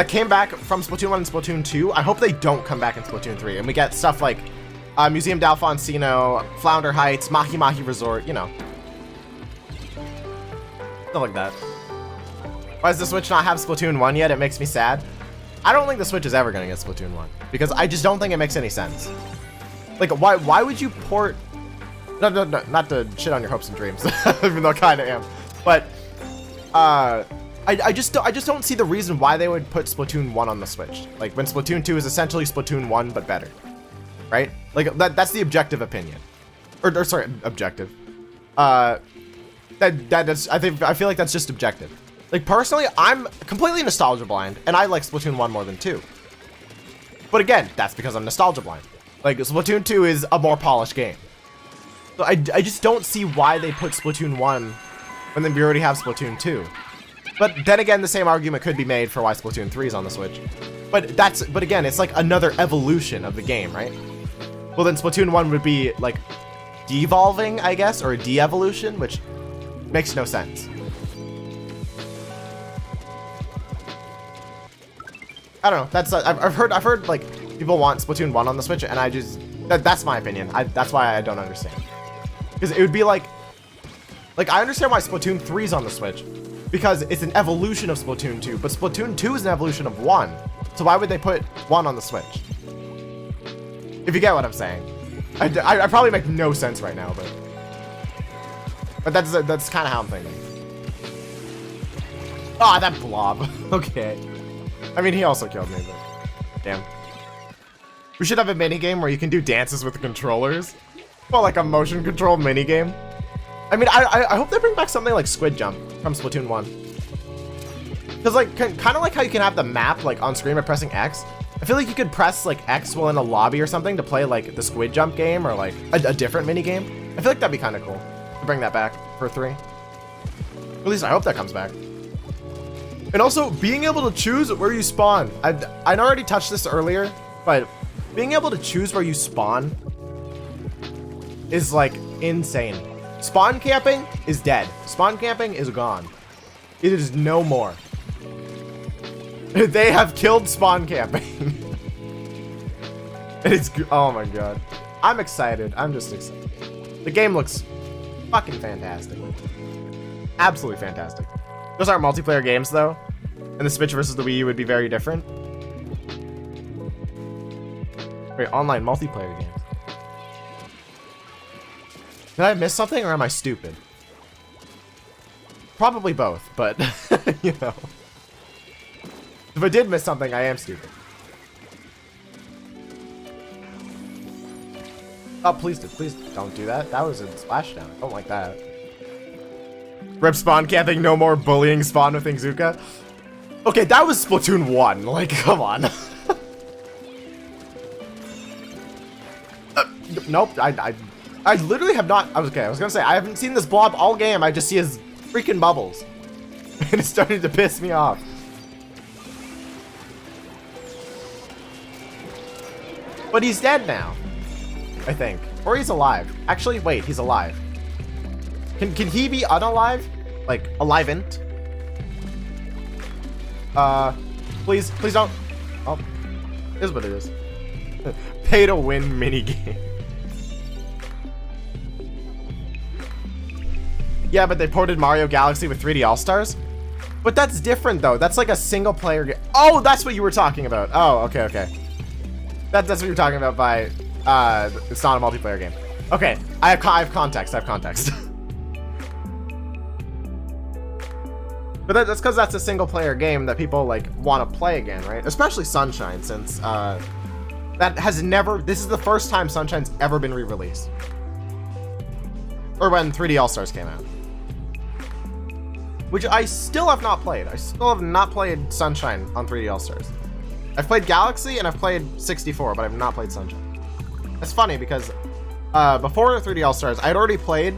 came back from Splatoon 1 and Splatoon 2, I hope they don't come back in Splatoon 3 and we get stuff like Museum d'Alfonsino, Flounder Heights, Mahi Mahi Resort, you know, stuff like that. Why does the Switch not have Splatoon 1 yet? It makes me sad. I don't think the Switch is ever gonna get Splatoon 1 because I just don't think it makes any sense. Like, why would you port? No, not to shit on your hopes and dreams, even though I kind of am. But I just don't see the reason why they would put Splatoon 1 on the Switch. Like when Splatoon 2 is essentially Splatoon 1 but better, right? Like that's the objective opinion, or sorry, objective. That is, I feel like that's just objective. Like personally, I'm completely nostalgia blind, and I like Splatoon 1 more than 2. But again, that's because I'm nostalgia blind. Like Splatoon 2 is a more polished game. So I just don't see why they put Splatoon 1 when then we already have Splatoon 2. But then again, the same argument could be made for why Splatoon 3 is on the Switch. But again, it's like another evolution of the game, right? Well, then Splatoon 1 would be like devolving, I guess, or a de-evolution, which makes no sense. I don't know. That's I've heard like people want Splatoon 1 on the Switch, and I just that's my opinion. That's why I don't understand. Because it would be like I understand why Splatoon 3 is on the Switch, because it's an evolution of Splatoon 2, but Splatoon 2 is an evolution of 1. So why would they put 1 on the Switch? If you get what I'm saying. I probably make no sense right now, but that's kind of how I'm thinking. Ah, that blob. Okay. I mean, he also killed me, but damn. We should have a mini game where you can do dances with the controllers. Well, like a motion control mini game. I mean, I hope they bring back something like Squid Jump from Splatoon 1. Because like, kind of like how you can have the map like on screen by pressing X. I feel like you could press like X while in a lobby or something to play like the Squid Jump game or like a different mini game. I feel like that'd be kind of cool to bring that back for 3. At least I hope that comes back. And also being able to choose where you spawn. I already touched this earlier, but being able to choose where you spawn is like insane. Spawn camping is dead. Spawn camping is gone. It is no more. They have killed spawn camping. It's, oh my god. I'm excited. I'm just excited. The game looks fucking fantastic. Absolutely fantastic. Those aren't multiplayer games though. And the Switch versus the Wii U would be very different. Wait, online multiplayer games. Did I miss something or am I stupid? Probably both, but you know. If I did miss something, I am stupid. Oh, please don't do that. That was a splashdown. I don't like that. Rip spawn camping, no more bullying spawn with Ingzuka. Okay, that was Splatoon 1. Like, come on. Nope, I literally have not. I was gonna say I haven't seen this blob all game. I just see his freaking bubbles, and it's starting to piss me off. But he's dead now, I think, or he's alive. Actually, wait, he's alive. Can he be unalive? Like alive-ent? Please don't. Oh, here's what it is. Pay to win minigame. Yeah, but they ported Mario Galaxy with 3D All-Stars? But that's different, though. That's like a single-player game. Oh, that's what you were talking about. Oh, okay. That's what you were talking about by, it's not a multiplayer game. Okay, I have context. But that's because that's a single-player game that people, like, want to play again, right? Especially Sunshine, since, that has never... This is the first time Sunshine's ever been re-released. Or when 3D All-Stars came out. Which I still have not played. I still have not played Sunshine on 3D All-Stars. I've played Galaxy and I've played 64, but I've not played Sunshine. It's funny because before 3D All-Stars, I had already played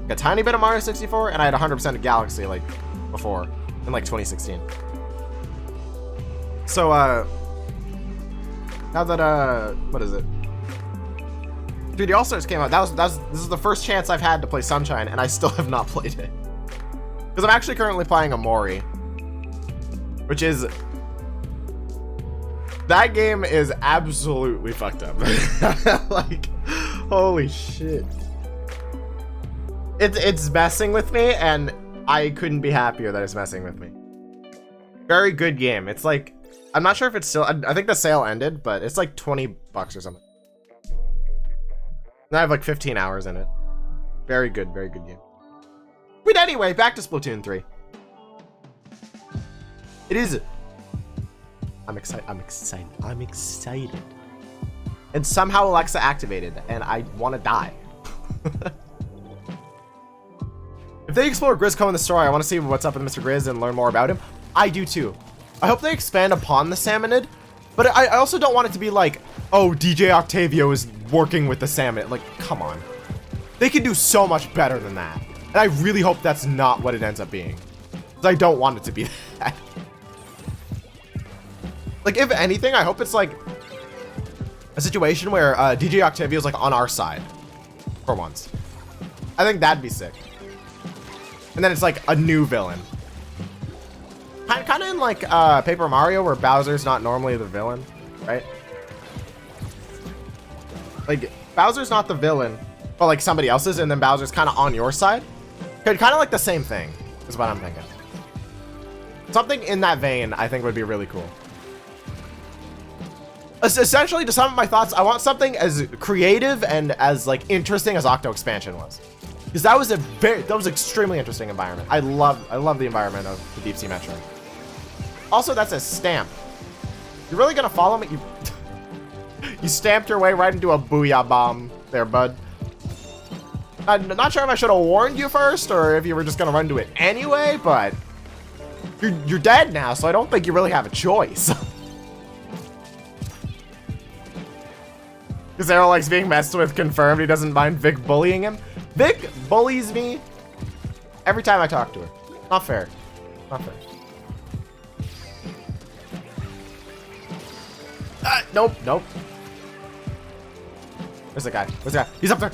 like, a tiny bit of Mario 64 and I had 100% of Galaxy like before in like 2016. So now that what is it? 3D All-Stars came out. This is the first chance I've had to play Sunshine, and I still have not played it. Because I'm actually currently playing Amori, which is... That game is absolutely fucked up. Like, holy shit. It's messing with me, and I couldn't be happier that it's messing with me. Very good game. It's like... I'm not sure if it's still... I think the sale ended, but it's like $20 or something. I have like 15 hours in it. Very good game. But anyway, back to Splatoon 3. It is... I'm excited. And somehow Alexa activated, and I want to die. If they explore Grizzco in the story, I want to see what's up with Mr. Grizz and learn more about him. I do too. I hope they expand upon the Salmonid, but I also don't want it to be like, oh, DJ Octavio is working with the Salmonid. Like, come on. They can do so much better than that. And I really hope that's not what it ends up being. Because I don't want it to be that. Like, if anything, I hope it's like a situation where DJ Octavio is like on our side for once. I think that'd be sick. And then it's like a new villain. Kind of in like Paper Mario, where Bowser's not normally the villain, right? Like, Bowser's not the villain, but like somebody else's, and then Bowser's kind of on your side. Kind of like the same thing, is what I'm thinking. Something in that vein, I think, would be really cool. Essentially, to sum up my thoughts, I want something as creative and as like interesting as Octo Expansion was, because that was an extremely interesting environment. I love the environment of the Deep Sea Metro. Also, that's a stamp. You're really gonna follow me? You stamped your way right into a booyah bomb there, bud. I'm not sure if I should have warned you first, or if you were just gonna run to it anyway, but you're dead now, so I don't think you really have a choice. Because Arrow likes being messed with, confirmed. He doesn't mind Vic bullying him. Vic bullies me every time I talk to her. Not fair. Not fair. Nope, nope. Where's the guy? Where's the guy? He's up there.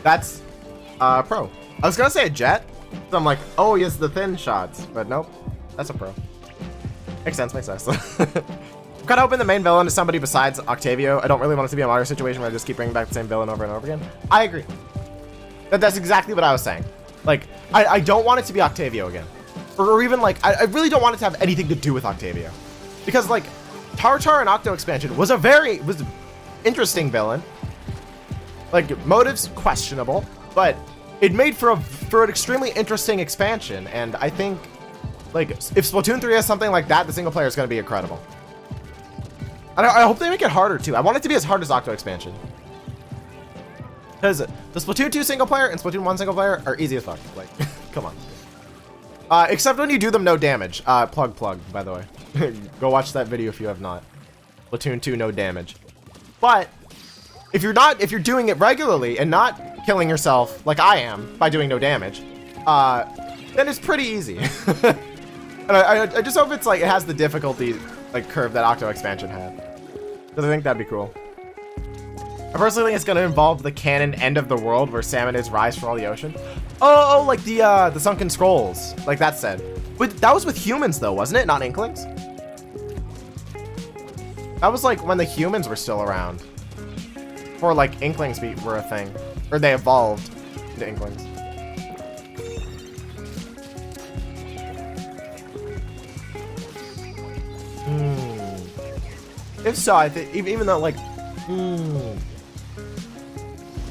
That's pro. I was gonna say a jet, so I'm like, oh yes, the thin shots, but nope, that's a pro. Makes sense, makes sense. I'm kind of hoping the main villain is somebody besides Octavio. I don't really want it to be a Mario situation where I just keep bringing back the same villain over and over again. I agree. That's exactly what I was saying. Like, I don't want it to be Octavio again, or even like, I really don't want it to have anything to do with Octavio, because like, Tartar and Octo Expansion was was interesting villain. Like, motives questionable, but it made for an extremely interesting expansion. And I think, like, if Splatoon 3 has something like that, the single player is going to be incredible. And I hope they make it harder too. I want it to be as hard as Octo Expansion, because the Splatoon 2 single player and Splatoon 1 single player are easy as fuck. Like, come on. Except when you do them no damage. Plug, by the way. Go watch that video if you have not. Splatoon 2 no damage. But if you're doing it regularly and not killing yourself like I am by doing no damage, then it's pretty easy. And I just hope it's like it has the difficulty like curve that Octo Expansion had, because I think that'd be cool. I personally think it's gonna involve the canon end of the world where salmon is rise for all the ocean. Oh, like the Sunken Scrolls, like that said. But that was with humans though, wasn't it? Not Inklings. That was like when the humans were still around, before like Inklings were a thing, or they evolved into Inklings. If so, I think even though like,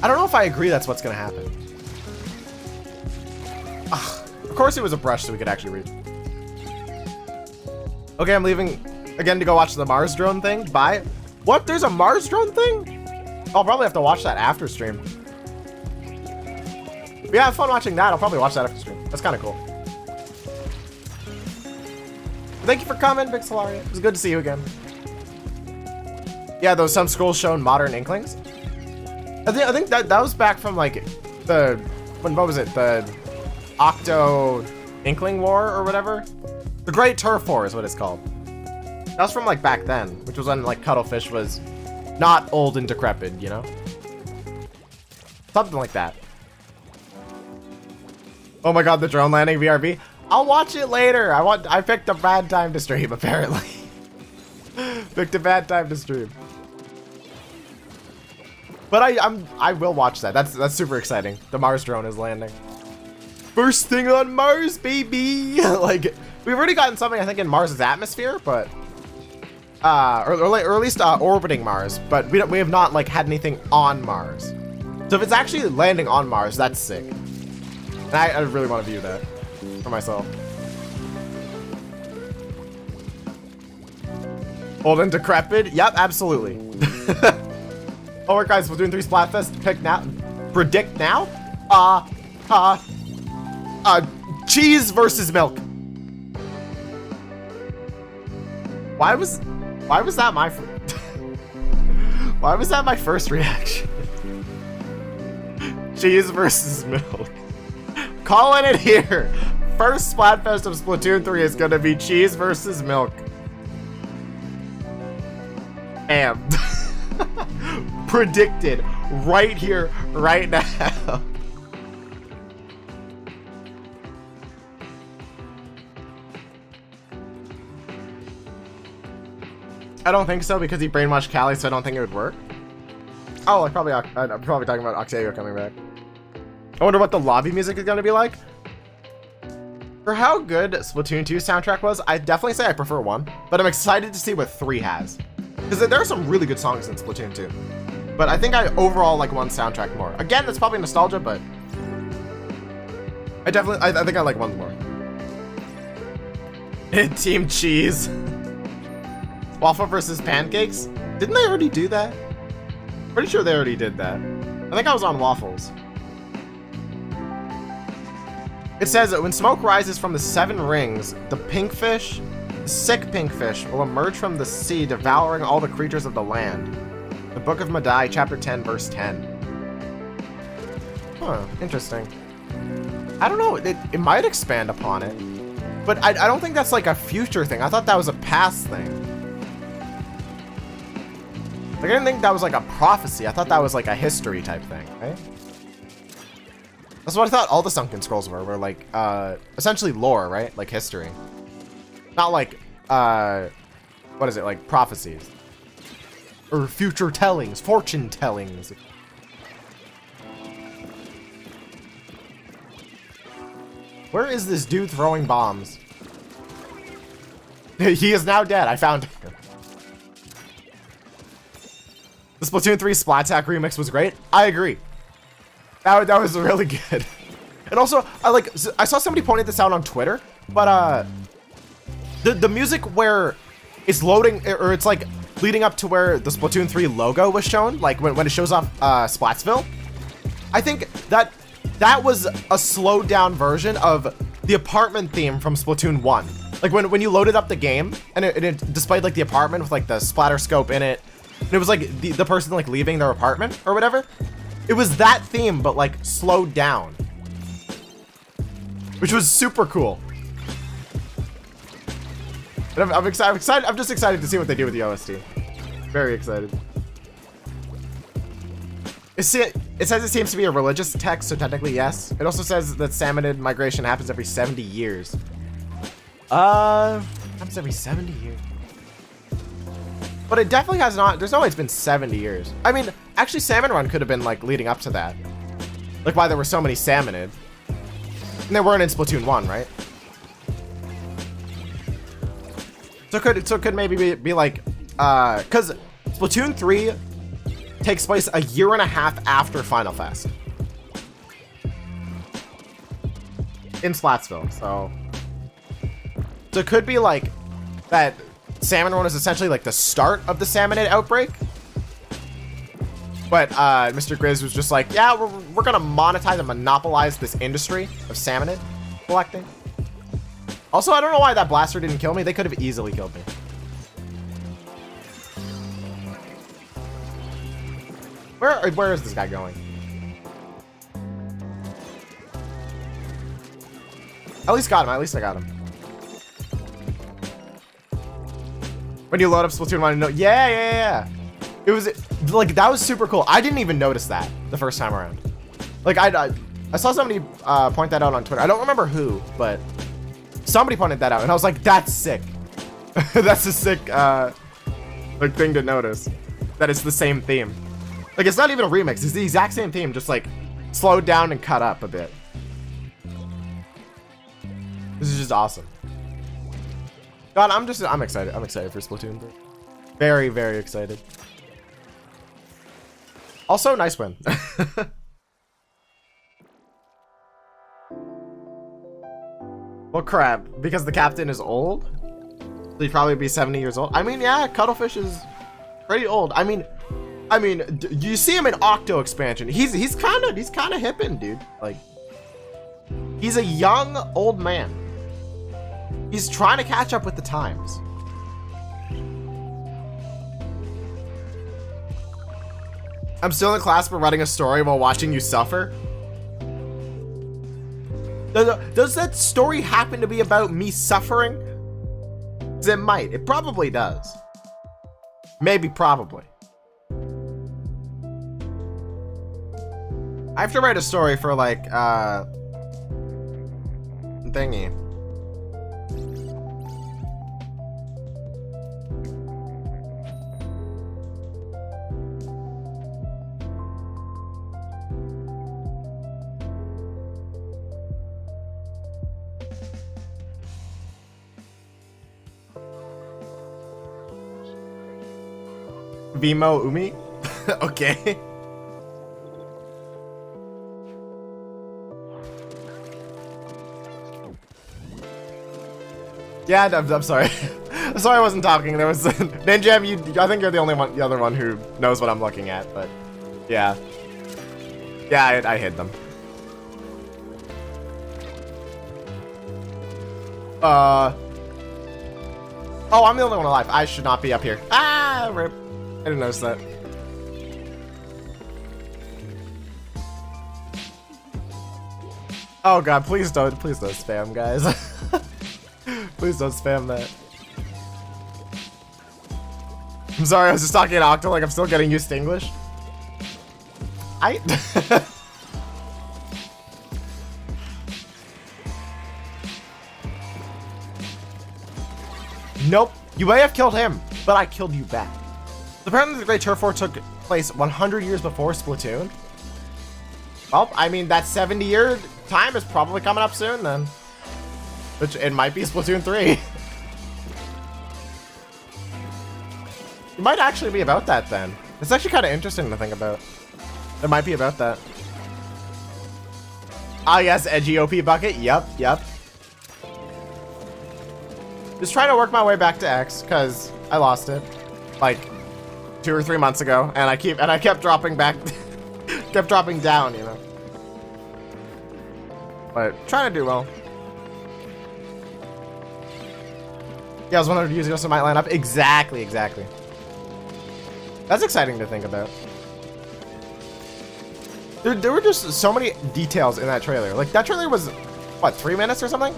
I don't know if I agree that's what's gonna happen. Of course it was a brush so we could actually read. Okay, I'm leaving again to go watch the Mars drone thing. Bye. What? There's a Mars drone thing? I'll probably have to watch that after stream. But yeah, have fun watching that. I'll probably watch that after stream. That's kind of cool. Thank you for coming, Big Solaria. It was good to see you again. Yeah, those some scrolls shown modern Inklings. I think that was back from like what was it? The Octo Inkling War or whatever. The Great Turf War is what it's called. That was from like back then, which was when like Cuttlefish was not old and decrepit, you know? Something like that. Oh my god, the drone landing VRV. I'll watch it later. I picked a bad time to stream, apparently. Picked a bad time to stream. But I will watch that. That's super exciting. The Mars drone is landing. First thing on Mars, baby. Like, we've already gotten something I think in Mars's atmosphere, but or at least orbiting Mars, but we have not like had anything on Mars. So if it's actually landing on Mars, that's sick. And I really want to view that for myself. Old and decrepit? Yep, absolutely. Alright guys, we're doing 3 Splatfest. Pick now. Predict now? Cheese versus milk. Why was that my why was that my first reaction? Cheese versus milk. Calling it here. First Splatfest of Splatoon 3 is gonna be cheese versus milk. Am. Predicted right here, right now. I don't think so because he brainwashed Callie, so I don't think it would work. Oh, I'm probably talking about Octavio coming back. I wonder what the lobby music is going to be like. For how good Splatoon 2 soundtrack was, I'd definitely say I prefer 1, but I'm excited to see what 3 has. Because there are some really good songs in Splatoon 2. But I think I overall like 1 soundtrack more. Again, that's probably nostalgia, but I think I like 1 more. Team Cheese. Waffle versus pancakes? Didn't they already do that? Pretty sure they already did that. I think I was on waffles. It says that when smoke rises from the 7 rings, the pinkfish, the sick pinkfish, will emerge from the sea, devouring all the creatures of the land. The Book of Madai, chapter 10, verse 10. Huh, interesting. I don't know, it might expand upon it. But I don't think that's like a future thing. I thought that was a past thing. Like, I didn't think that was like a prophecy. I thought that was like a history type thing, right? That's what I thought all the Sunken Scrolls were like, essentially lore, right? Like history. Not like, what is it, like prophecies. Or future tellings, fortune tellings. Where is this dude throwing bombs? He is now dead, I found him. The Splatoon 3 Splatak remix was great. I agree. That was really good. And also, I saw somebody pointed this out on Twitter, but the music where it's loading, or it's like leading up to where the Splatoon 3 logo was shown, like when it shows off Splatsville, I think that was a slowed down version of the apartment theme from Splatoon 1. Like when you loaded up the game and it displayed like the apartment with like the splatter scope in it, and it was like the person like leaving their apartment or whatever. It was that theme, but like slowed down, which was super cool. And I'm excited. I'm just excited to see what they do with the OST. Very excited. It says it seems to be a religious text, so technically yes. It also says that salmonid migration happens every 70 years. Happens every 70 years. But it definitely has not. There's always been 70 years. I mean, actually, Salmon Run could have been like leading up to that. Like why there were so many salmonid. And they weren't in Splatoon 1, right? So it could maybe be like, because Splatoon 3 takes place a year and a half after Final Fest. In Splatsville, so it could be like that. Salmon Run is essentially like the start of the salmonid outbreak, but Mr. Grizz was just like, yeah, we're gonna monetize and monopolize this industry of salmonid collecting. Also, I don't know why that blaster didn't kill me. They could have easily killed me. Where is this guy going? At least got him. At least I got him. When you load up Splatoon 1, no, yeah. It was like, that was super cool. I didn't even notice that the first time around. Like I saw somebody point that out on Twitter. I don't remember who, but somebody pointed that out, and I was like, that's sick. That's a sick like thing to notice. That it's the same theme. Like it's not even a remix. It's the exact same theme, just like slowed down and cut up a bit. This is just awesome. God, I'm excited. I'm excited for Splatoon 3. Very, very excited. Also, nice win. Well, crap. Because the captain is old? So he'd probably be 70 years old. I mean, yeah, Cuttlefish is pretty old. I mean, you see him in Octo expansion. He's kind of hippin', dude. Like, he's a young old man. He's trying to catch up with the times. I'm still in class for writing a story while watching you suffer. Does that story happen to be about me suffering? 'Cause it might. It probably does. Maybe, probably. I have to write a story for, like, thingy. Vimo Umi? Okay. Yeah, I'm sorry. I'm sorry I wasn't talking. There was Ninjam, I think you're the other one who knows what I'm looking at, but yeah. Yeah, I hid them. Oh, I'm the only one alive. I should not be up here. Ah, rip. I didn't notice that. Oh god, please don't spam, guys. Please don't spam that. I'm sorry, I was just talking in Octo like I'm still getting used to English. Nope, you may have killed him, but I killed you back. Apparently the Great Turf War took place 100 years before Splatoon. Well, I mean, that 70-year time is probably coming up soon then. Which, it might be Splatoon 3. It might actually be about that then. It's actually kind of interesting to think about. It might be about that. Ah yes, edgy OP bucket, yep. Just trying to work my way back to X, because I lost it. Like, 2 or 3 months ago, and I kept dropping back, kept dropping down, you know. But trying to do well. Yeah, I was wondering if using also might line up. Exactly. That's exciting to think about. There were just so many details in that trailer. Like, that trailer was, what, 3 minutes or something?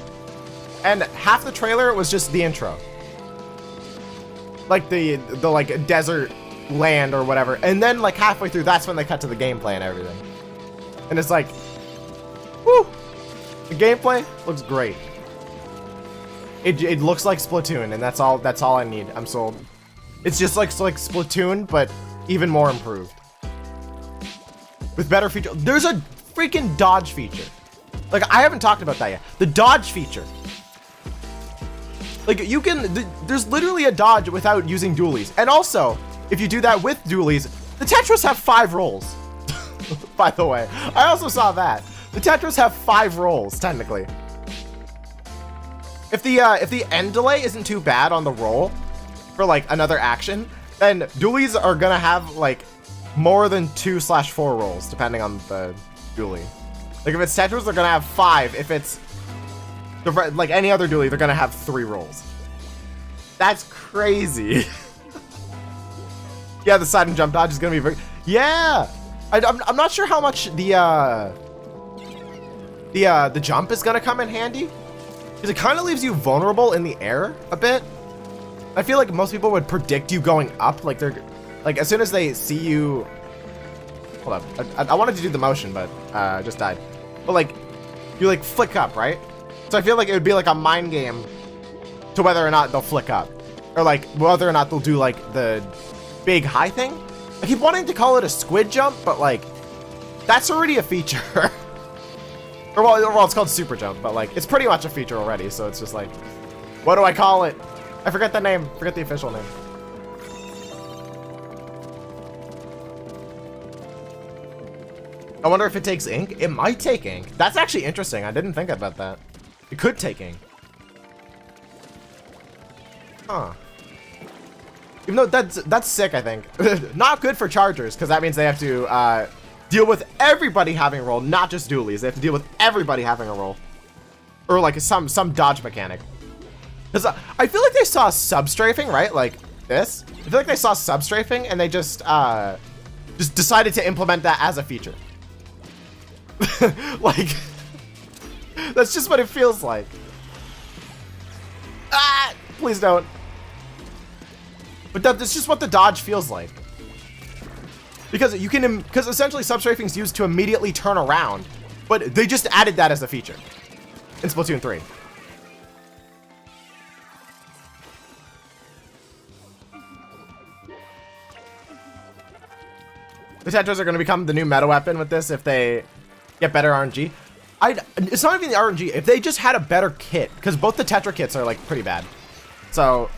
And half the trailer was just the intro. Like, the like, desert land or whatever. And then, like, halfway through, that's when they cut to the gameplay and everything. And it's like, woo! The gameplay looks great. It looks like Splatoon, and that's all I need. I'm sold. It's just like Splatoon, but even more improved. With better features. There's a freaking dodge feature. Like, I haven't talked about that yet. The dodge feature. Like, you can, there's literally a dodge without using dualies. And also, if you do that with dualies, the Tetris have 5 rolls. By the way, I also saw that. The Tetris have 5 rolls, technically. If the end delay isn't too bad on the roll for like another action, then dualies are gonna have like more than 2/4 rolls, depending on the dualie. Like if it's Tetris, they're gonna have 5. If it's like any other dualie, they're gonna have 3 rolls. That's crazy. Yeah, the side and jump dodge is gonna be very. Yeah, I'm not sure how much the jump is gonna come in handy. Because it kind of leaves you vulnerable in the air a bit. I feel like most people would predict you going up. Like they're, like as soon as they see you. Hold up, I wanted to do the motion, but I just died. But like, you like flick up, right? So I feel like it would be like a mind game to whether or not they'll flick up, or like whether or not they'll do like the big high thing. I keep wanting to call it a squid jump, but like, that's already a feature. Or well, it's called super jump, but like, it's pretty much a feature already, so it's just like, what do I call it? I forget the name, forget the official name. I wonder if it takes ink? It might take ink. That's actually interesting, I didn't think about that. It could take ink. Huh. Even though that's sick, I think. Not good for chargers, because that means they have to, deal with everybody having a roll, not just dualies. They have to deal with everybody having a roll. Or like some dodge mechanic. Because I feel like they saw sub-strafing, right? Like this. I feel like they saw sub-strafing and they just decided to implement that as a feature. Like, that's just what it feels like. Ah! Please don't. But that's just what the dodge feels like. Because essentially substrafing is used to immediately turn around, but they just added that as a feature in Splatoon 3. The Tetras are going to become the new meta weapon with this if they get better RNG. It's not even the RNG. If they just had a better kit, because both the Tetra kits are like pretty bad. So,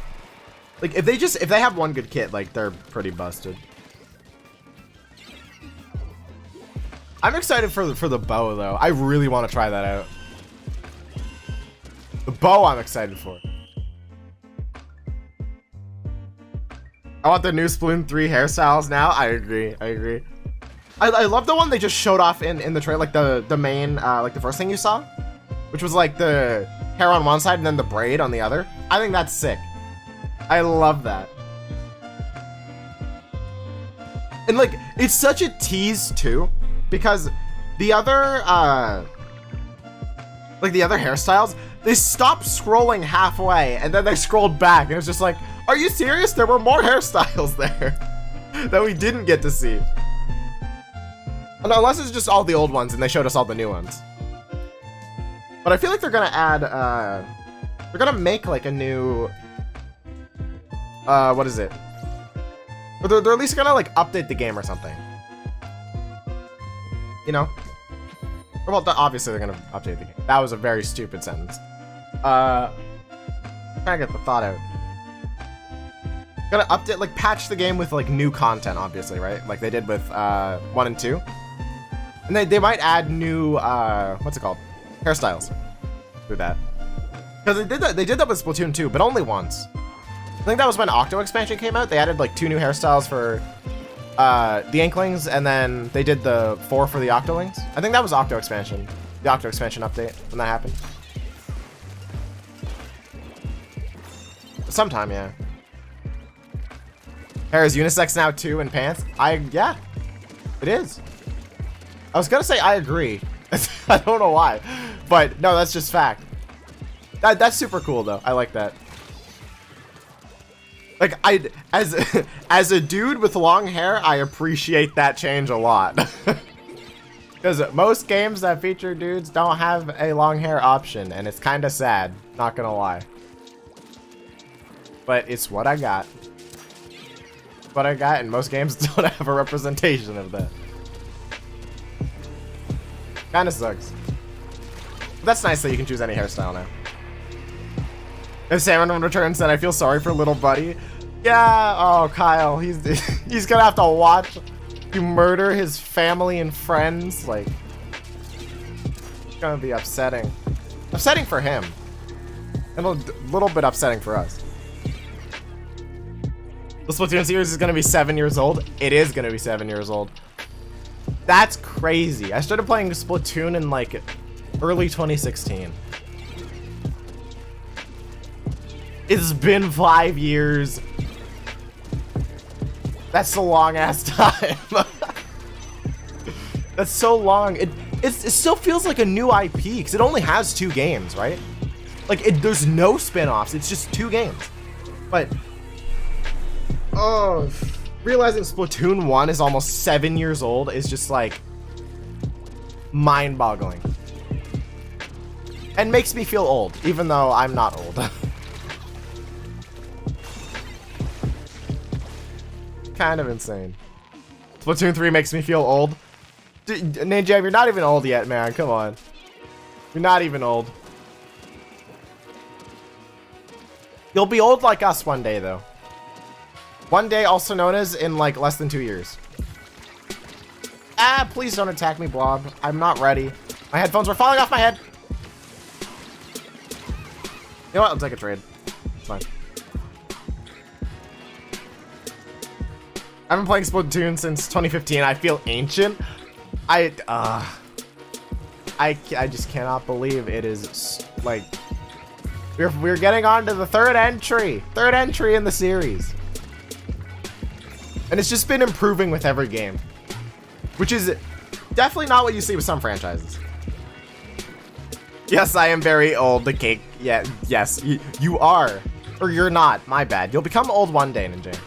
like if they have one good kit, like they're pretty busted. I'm excited for the bow though. I really want to try that out. The bow I'm excited for. I want the new Splatoon 3 hairstyles now. I agree. I love the one they just showed off in the trailer, like the main, like the first thing you saw, which was like the hair on one side and then the braid on the other. I think that's sick. I love that. And like, it's such a tease too, because the other, like the other hairstyles, they stopped scrolling halfway and then they scrolled back and it was just like, are you serious? There were more hairstyles there that we didn't get to see. Unless it's just all the old ones and they showed us all the new ones. But I feel like they're gonna add, they're gonna make like a new, what is it? Or they're at least gonna like update the game or something. You know? Well, obviously they're gonna update the game. That was a very stupid sentence. Trying to get the thought out. Gonna update, like patch the game with like new content, obviously, right? Like they did with 1 and 2. And they might add new, what's it called? Hairstyles through that. Because they did that with Splatoon 2, but only once. I think that was when Octo expansion came out. They added like 2 new hairstyles for the Inklings, and then they did the 4 for the Octolings. I think that was Octo expansion. The Octo expansion update when that happened. Sometime, yeah. Hair is unisex now too in pants. Yeah, it is. I was gonna say I agree. I don't know why, but no, that's just fact. That's super cool though. I like that. Like as a dude with long hair, I appreciate that change a lot. Because most games that feature dudes don't have a long hair option, and it's kind of sad. Not gonna lie. But it's what I got. What I got, and most games don't have a representation of that. Kind of sucks. But that's nice that you can choose any hairstyle now. If Salmon returns, then I feel sorry for little buddy. Yeah, oh Kyle, he's gonna have to watch you murder his family and friends. Like, it's gonna be upsetting. Upsetting for him, and a little bit upsetting for us. The Splatoon series is gonna be 7 years old. It is gonna be 7 years old. That's crazy. I started playing Splatoon in like early 2016. It's been 5 years. That's a long ass time. That's so long. It still feels like a new IP because it only has 2 games, right? Like there's no spin-offs. It's just 2 games. But oh, realizing Splatoon 1 is almost 7 years old is just like mind-boggling. And makes me feel old, even though I'm not old. Kind of insane. Splatoon 3 makes me feel old. Ninja, you're not even old yet, man. Come on. You're not even old. You'll be old like us one day, though. One day, also known as in like less than 2 years. Ah, please don't attack me, Blob. I'm not ready. My headphones were falling off my head. You know what? I'll take a trade. It's fine. I've been playing Splatoon since 2015. I feel ancient. I just cannot believe it is like we're getting on to the third entry in the series. And it's just been improving with every game, which is definitely not what you see with some franchises. Yes, I am very old. The cake. Yeah, yes, you are. Or you're not, my bad. You'll become old one day, Ninja.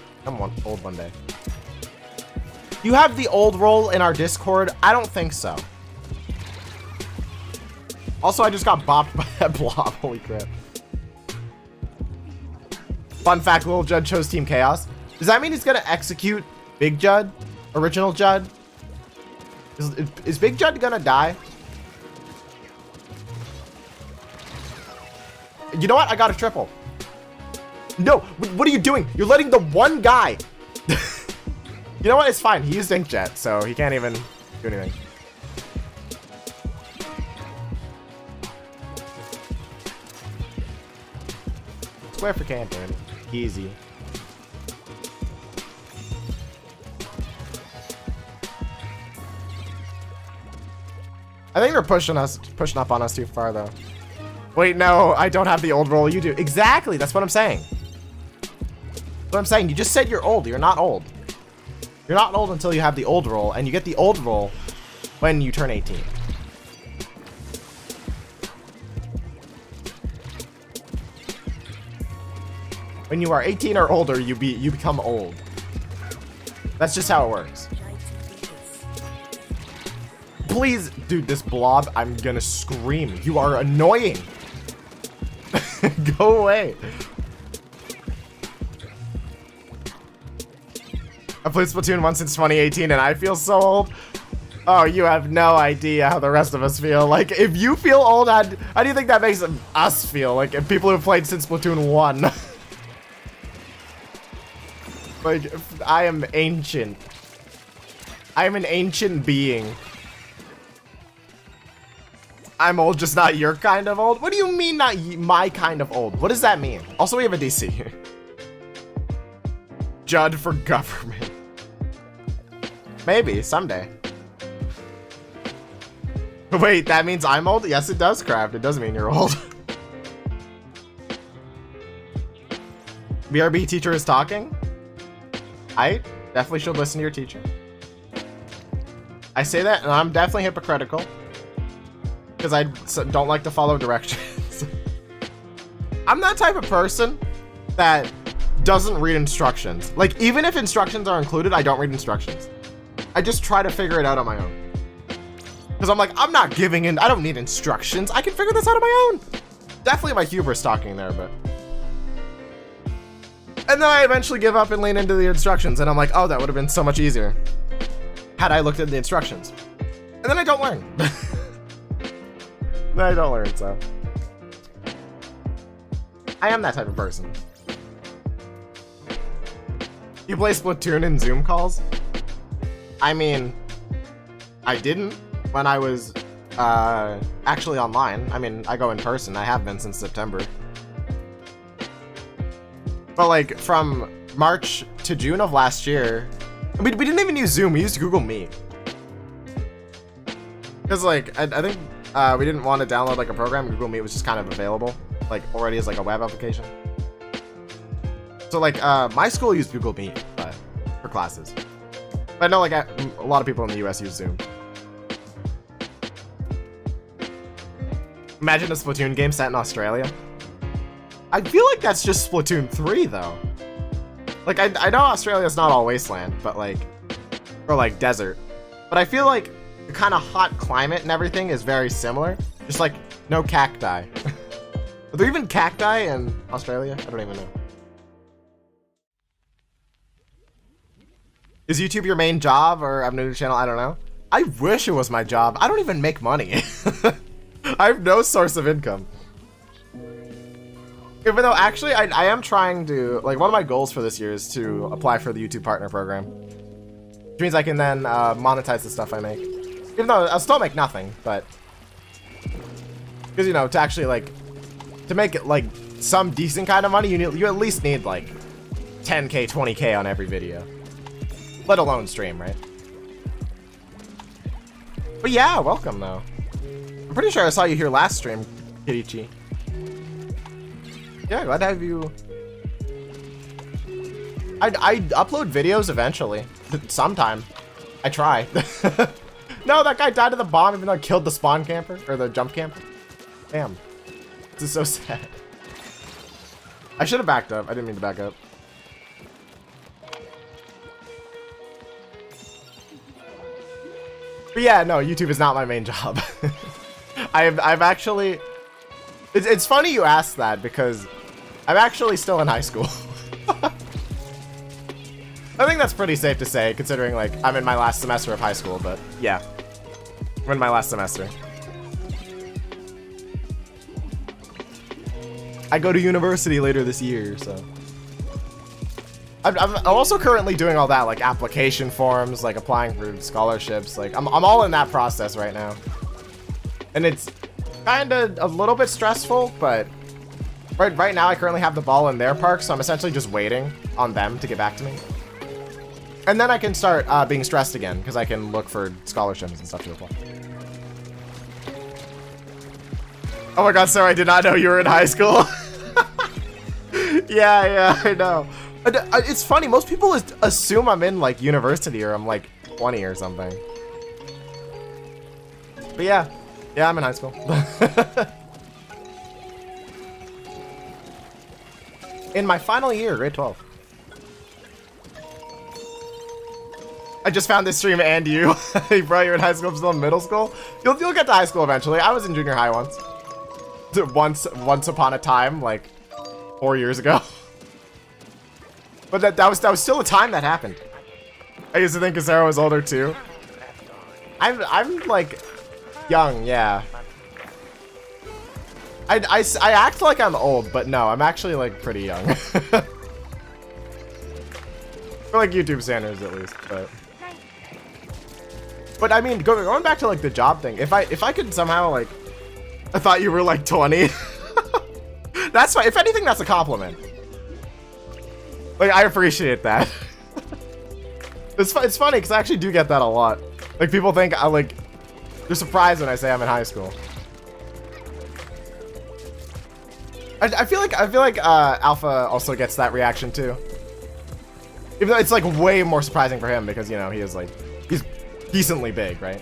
Old one day. You have the old role in our Discord? I don't think so. Also, I just got bopped by that blob. Holy crap. Fun fact, Little Judd chose Team Chaos. Does that mean he's gonna execute Big Judd? Original Judd? Is Big Judd gonna die? You know what? I got a triple. No, what are you doing? You're letting the one guy. You know what? It's fine. He used Inkjet, so he can't even do anything. Square for Canton. Easy. I think they're pushing up on us too far, though. Wait, no, I don't have the old role. You do. Exactly. That's what I'm saying. That's what I'm saying. You just said you're old. You're not old. You're not old until you have the old role, and you get the old role when you turn 18. When you are 18 or older, you become old. That's just how it works. Please, dude, this blob, I'm gonna scream. You are annoying. Go away. I played Splatoon once since 2018 and I feel so old. Oh, you have no idea how the rest of us feel. Like, if you feel old, how do you think that makes us feel? Like, if people who played since Splatoon 1. Like, I am ancient. I am an ancient being. I'm old, just not your kind of old? What do you mean not my kind of old? What does that mean? Also, we have a DC here. Judd for government. Maybe, someday. Wait, that means I'm old? Yes, it does, Craft. It does mean you're old. BRB teacher is talking? I definitely should listen to your teacher. I say that, and I'm definitely hypocritical. Because I don't like to follow directions. I'm that type of person that doesn't read instructions. Like, even if instructions are included, I don't read instructions. I just try to figure it out on my own. Because I'm like, I'm not giving in. I don't need instructions. I can figure this out on my own. Definitely my hubris talking there, but... And then I eventually give up and lean into the instructions. And I'm like, oh, that would have been so much easier had I looked at the instructions. And then I don't learn. Then I don't learn, so... I am that type of person. You play Splatoon in Zoom calls? I mean, I didn't when I was actually online. I mean, I go in person. I have been since September. But like from March to June of last year, we didn't even use Zoom. We used Google Meet. Because like, I think we didn't want to download like a program. Google Meet was just kind of available, like already as like a web application. So like my school used Google Meet for classes. But I know like a lot of people in the US use Zoom. Imagine a Splatoon game set in Australia. I feel like that's just Splatoon 3 though. Like I know Australia's not all wasteland, but like, or like desert. But I feel like the kind of hot climate and everything is very similar. Just like no cacti. Are there even cacti in Australia? I don't even know. Is YouTube your main job or I'm new to the channel? I don't know. I wish it was my job. I don't even make money. I have no source of income. Even though actually I am trying to, like one of my goals for this year is to apply for the YouTube partner program. Which means I can then monetize the stuff I make. Even though I'll still make nothing, but. Because you know, to actually like, to make it like some decent kind of money, you at least need like 10K, 20K on every video. Let alone stream, right? But yeah, welcome though. I'm pretty sure I saw you here last stream, Kirichi. Yeah, glad to have you. I upload videos eventually. Sometime. I try. No, that guy died of the bomb even though I killed the spawn camper, or the jump camper. Damn. This is so sad. I should have backed up. I didn't mean to back up. But yeah, no, YouTube is not my main job. I've actually... It's funny you ask that because I'm actually still in high school. I think that's pretty safe to say, considering, like, I'm in my last semester of high school, but yeah. I'm in my last semester. I go to university later this year, so... I'm also currently doing all that, like, application forms, like, applying for scholarships, like, I'm all in that process right now. And it's kinda a little bit stressful, but... Right now, I currently have the ball in their park, so I'm essentially just waiting on them to get back to me. And then I can start being stressed again, because I can look for scholarships and stuff to apply. Oh my god, sir, I did not know you were in high school. Yeah, I know. It's funny, most people assume I'm in, like, university or I'm, like, 20 or something. But yeah, I'm in high school. In my final year, grade 12. I just found this stream and you. Bro, you're in high school, I'm still in middle school. You'll get to high school eventually. I was in junior high once. Once upon a time, like 4 years ago. But that was still a time that happened. I used to think Casero was older too. I'm like young, yeah. I act like I'm old, but no, I'm actually like pretty young. For like YouTube standards at least, but I mean, going back to like the job thing, if I could somehow like, I thought you were like 20. That's fine. If anything, that's a compliment. Like, I appreciate that. It's funny because I actually do get that a lot. Like, people think they're surprised when I say I'm in high school. I feel like Alpha also gets that reaction too. Even though it's like way more surprising for him because, you know, he's decently big, right?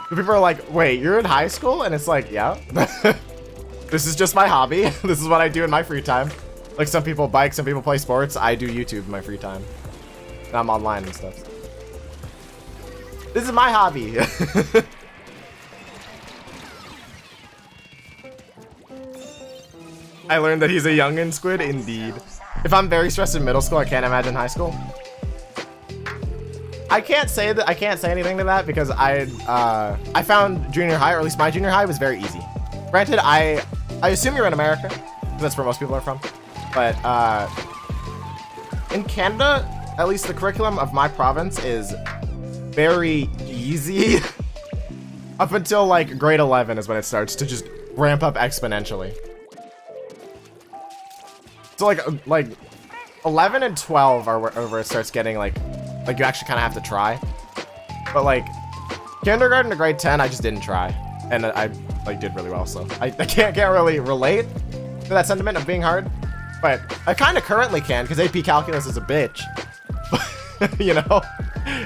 So people are like, wait, you're in high school? And it's like, yeah. This is just my hobby. This is what I do in my free time. Like, some people bike, some people play sports. I do YouTube in my free time. And I'm online and stuff. This is my hobby. I learned that he's a youngin' squid, indeed. If I'm very stressed in middle school, I can't imagine high school. I can't say anything to that because I found junior high, or at least my junior high, was very easy. Granted, I assume you're in America, because that's where most people are from. But in Canada, at least the curriculum of my province is very easy. Up until like grade 11 is when it starts to just ramp up exponentially. So like 11 and 12 are where it starts getting like you actually kind of have to try. But like kindergarten to grade 10, I just didn't try, and I like did really well. So I can't really relate to that sentiment of being hard, but I kind of currently can because AP Calculus is a bitch. You know,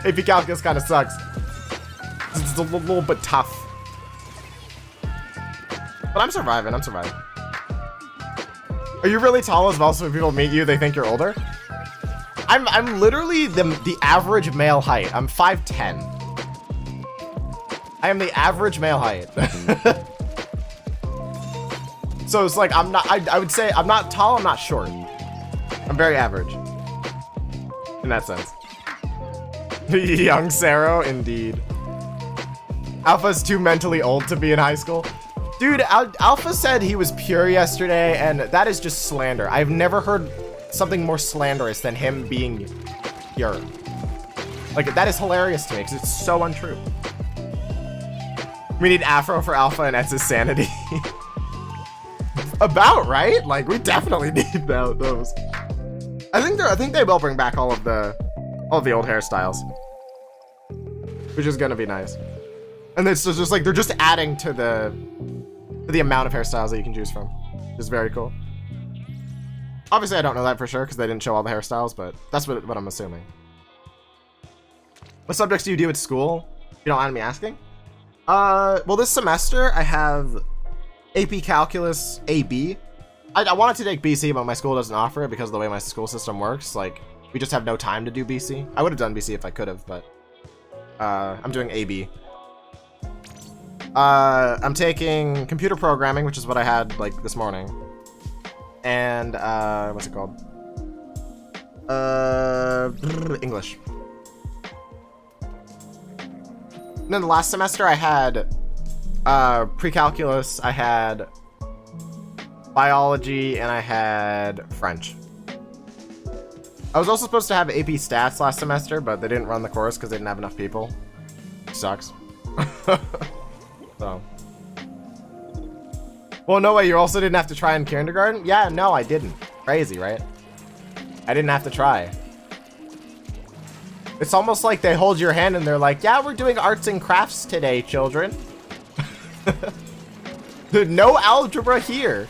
AP Calculus kind of sucks. It's a little bit tough, but I'm surviving. Are you really tall as well? So when people meet you, they think you're older? I'm literally the average male height. I'm 5'10". I am the average male height. So it's like I'm not. I would say I'm not tall. I'm not short. I'm very average in that sense. Young Saro, indeed. Alpha's too mentally old to be in high school. Dude, Alpha said he was pure yesterday, and that is just slander. I've never heard something more slanderous than him being pure. Like, that is hilarious to me, because it's so untrue. We need Afro for Alpha and Etz's sanity. About, right? Like, we definitely need those. I think they will bring back all of the old hairstyles, which is gonna be nice. And it's just like they're just adding to the amount of hairstyles that you can choose from. It's very cool. Obviously, I don't know that for sure because they didn't show all the hairstyles, but that's what I'm assuming. What subjects do you do at school? If you don't mind me asking. Well, this semester I have AP Calculus AB, I wanted to take BC, but my school doesn't offer it because of the way my school system works. Like, we just have no time to do BC. I would have done BC if I could have, but I'm doing AB. I'm taking computer programming, which is what I had like this morning, and what's it called? English. And then the last semester I had pre-calculus, I had biology, and I had French. I was also supposed to have AP stats last semester, but they didn't run the course because they didn't have enough people. Sucks. So. Well, no way, you also didn't have to try in kindergarten? Yeah, no, I didn't. Crazy, right? I didn't have to try. It's almost like they hold your hand and they're like, yeah, we're doing arts and crafts today, children. No algebra here.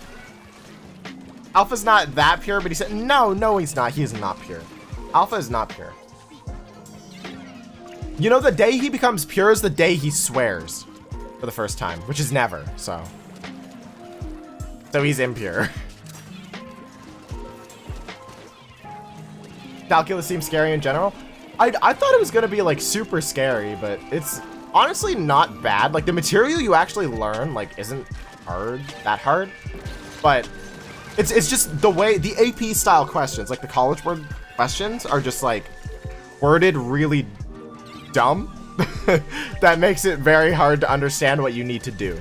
Alpha's not that pure, but he said, no, he's not. He is not pure. Alpha is not pure. You know, the day he becomes pure is the day he swears for the first time, which is never, so. So he's impure. Calculus seems scary in general. I thought it was gonna be like super scary, but it's honestly not bad. Like the material you actually learn like isn't that hard, but it's just the way the AP style questions, like the College Board questions, are just like worded really dumb. That makes it very hard to understand what you need to do.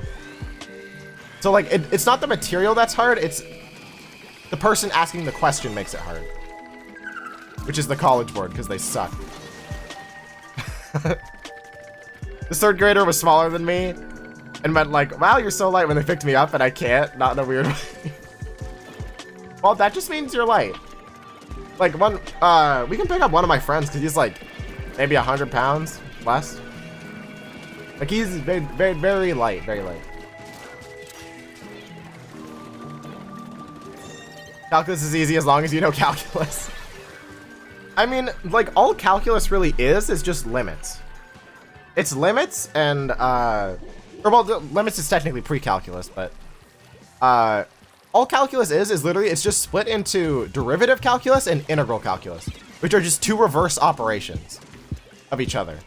So like it's not the material that's hard, it's the person asking the question makes it hard, which is the College Board because they suck. The third grader was smaller than me and meant like, wow, you're so light, when they picked me up and I can't, not in a weird way. Well, that just means you're light. Like we can pick up one of my friends because he's like maybe 100 pounds less. Like he's very, very, very light, very light. Calculus is easy as long as you know calculus. I mean, like all calculus really is just limits. It's limits and limits is technically pre-calculus, but all calculus is literally, it's just split into derivative calculus and integral calculus, which are just two reverse operations of each other.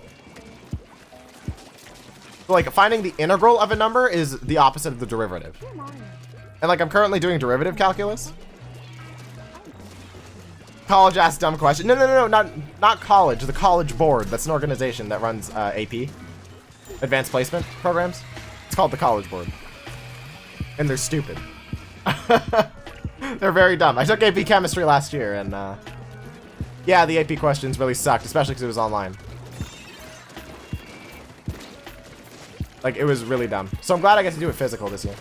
So like finding the integral of a number is the opposite of the derivative. And like I'm currently doing derivative calculus. College asked dumb question. No, not college. The College Board. That's an organization that runs AP, Advanced Placement Programs. It's called the College Board. And they're stupid. They're very dumb. I took AP Chemistry last year, and yeah, the AP questions really sucked, especially because it was online. Like, it was really dumb. So I'm glad I get to do it physical this year.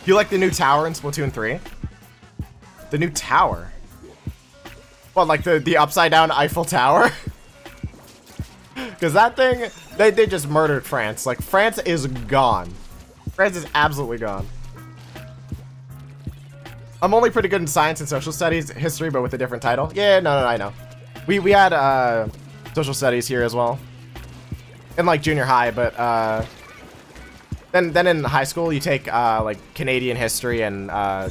You like the new tower in Splatoon 3? The new tower? What, like the upside down Eiffel Tower? Because that thing, they just murdered France. Like, France is gone. France is absolutely gone. I'm only pretty good in science and social studies, history, but with a different title. Yeah, no, I know. We had social studies here as well. In like junior high, but then in high school you take like Canadian history, and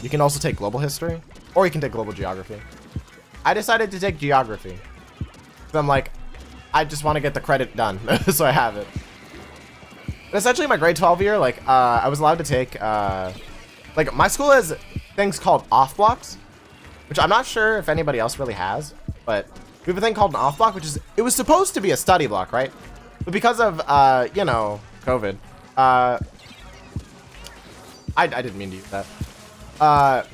you can also take global history, or you can take global geography. I decided to take geography. So I'm like, I just want to get the credit done, so I have it. And essentially my grade 12 year, like I was allowed to take like my school has things called off blocks, which I'm not sure if anybody else really has, but we have a thing called an off block, which is, it was supposed to be a study block, right? But because of you know, COVID, I didn't mean to use that. I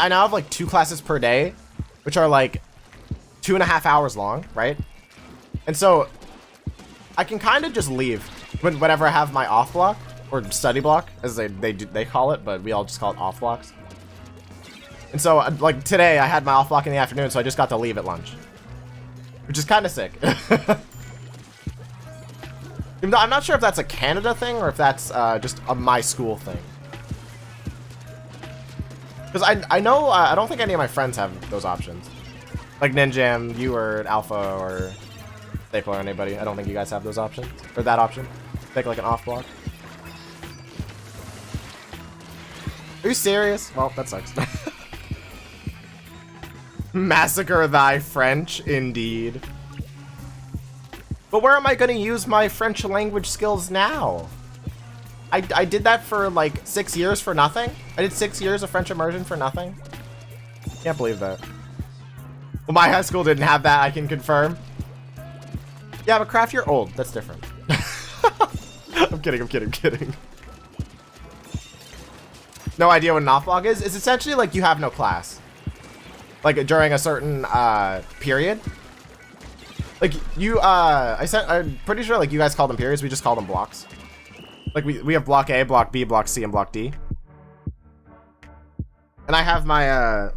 now have like 2 classes per day, which are like 2.5 hours long, right? And so I can kind of just leave whenever I have my off block, or study block, as they call it, but we all just call it off blocks. And so like today I had my off block in the afternoon, so I just got to leave at lunch, which is kind of sick. Even though I'm not sure if that's a Canada thing or if that's just a my school thing. Because I know, I don't think any of my friends have those options. Like Ninjam, you or Alpha or Staple or anybody. I don't think you guys have those options. Or that option. Take like an off block. Are you serious? Well, that sucks. Massacre thy French, indeed. But where am I gonna use my French language skills now? I did that for like 6 years for nothing? I did 6 years of French immersion for nothing? Can't believe that. Well, my high school didn't have that, I can confirm. Yeah, but Craft, you're old. That's different. I'm kidding. No idea what an off block is? It's essentially like you have no class. Like during a certain period. Like you I'm pretty sure like you guys call them periods, we just call them blocks. Like we have block A, block B, block C, and block D. And I have my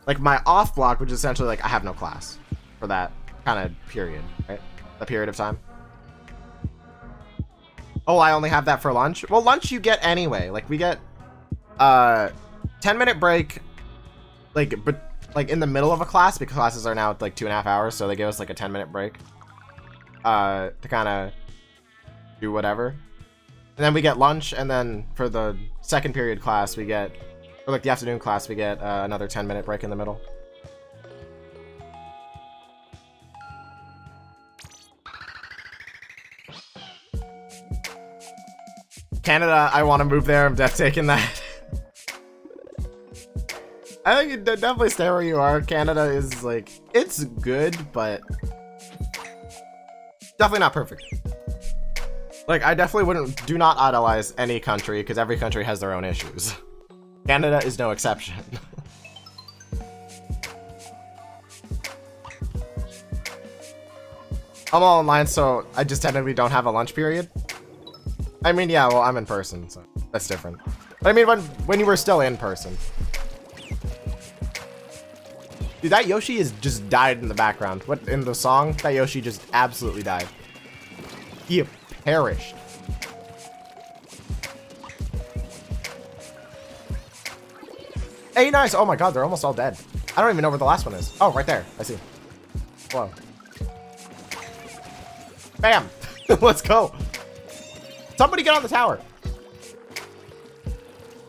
like my off block, which is essentially like I have no class for that kind of period, right? The period of time. Oh, I only have that for lunch? Well, lunch you get anyway. Like we get 10-minute break like in the middle of a class, because classes are now like 2.5 hours, so they give us like a 10-minute break to kind of do whatever. And then we get lunch, and then for the second period class we get, or like the afternoon class, we get another 10-minute break in the middle. Canada, I want to move there. I'm definitely taking that. I think you definitely stay where you are. Canada is like, it's good, but definitely not perfect. Like, I definitely do not idolize any country, because every country has their own issues. Canada is no exception. I'm all online, so I just technically don't have a lunch period. I mean, yeah, well, I'm in person, so that's different. But I mean, when you were still in person. Dude, that Yoshi is just died in the background. What, in the song? That Yoshi just absolutely died. He perished. Hey, nice. Oh my god, they're almost all dead. I don't even know where the last one is. Oh, right there. I see. Whoa. Bam. Let's go. Somebody get on the tower.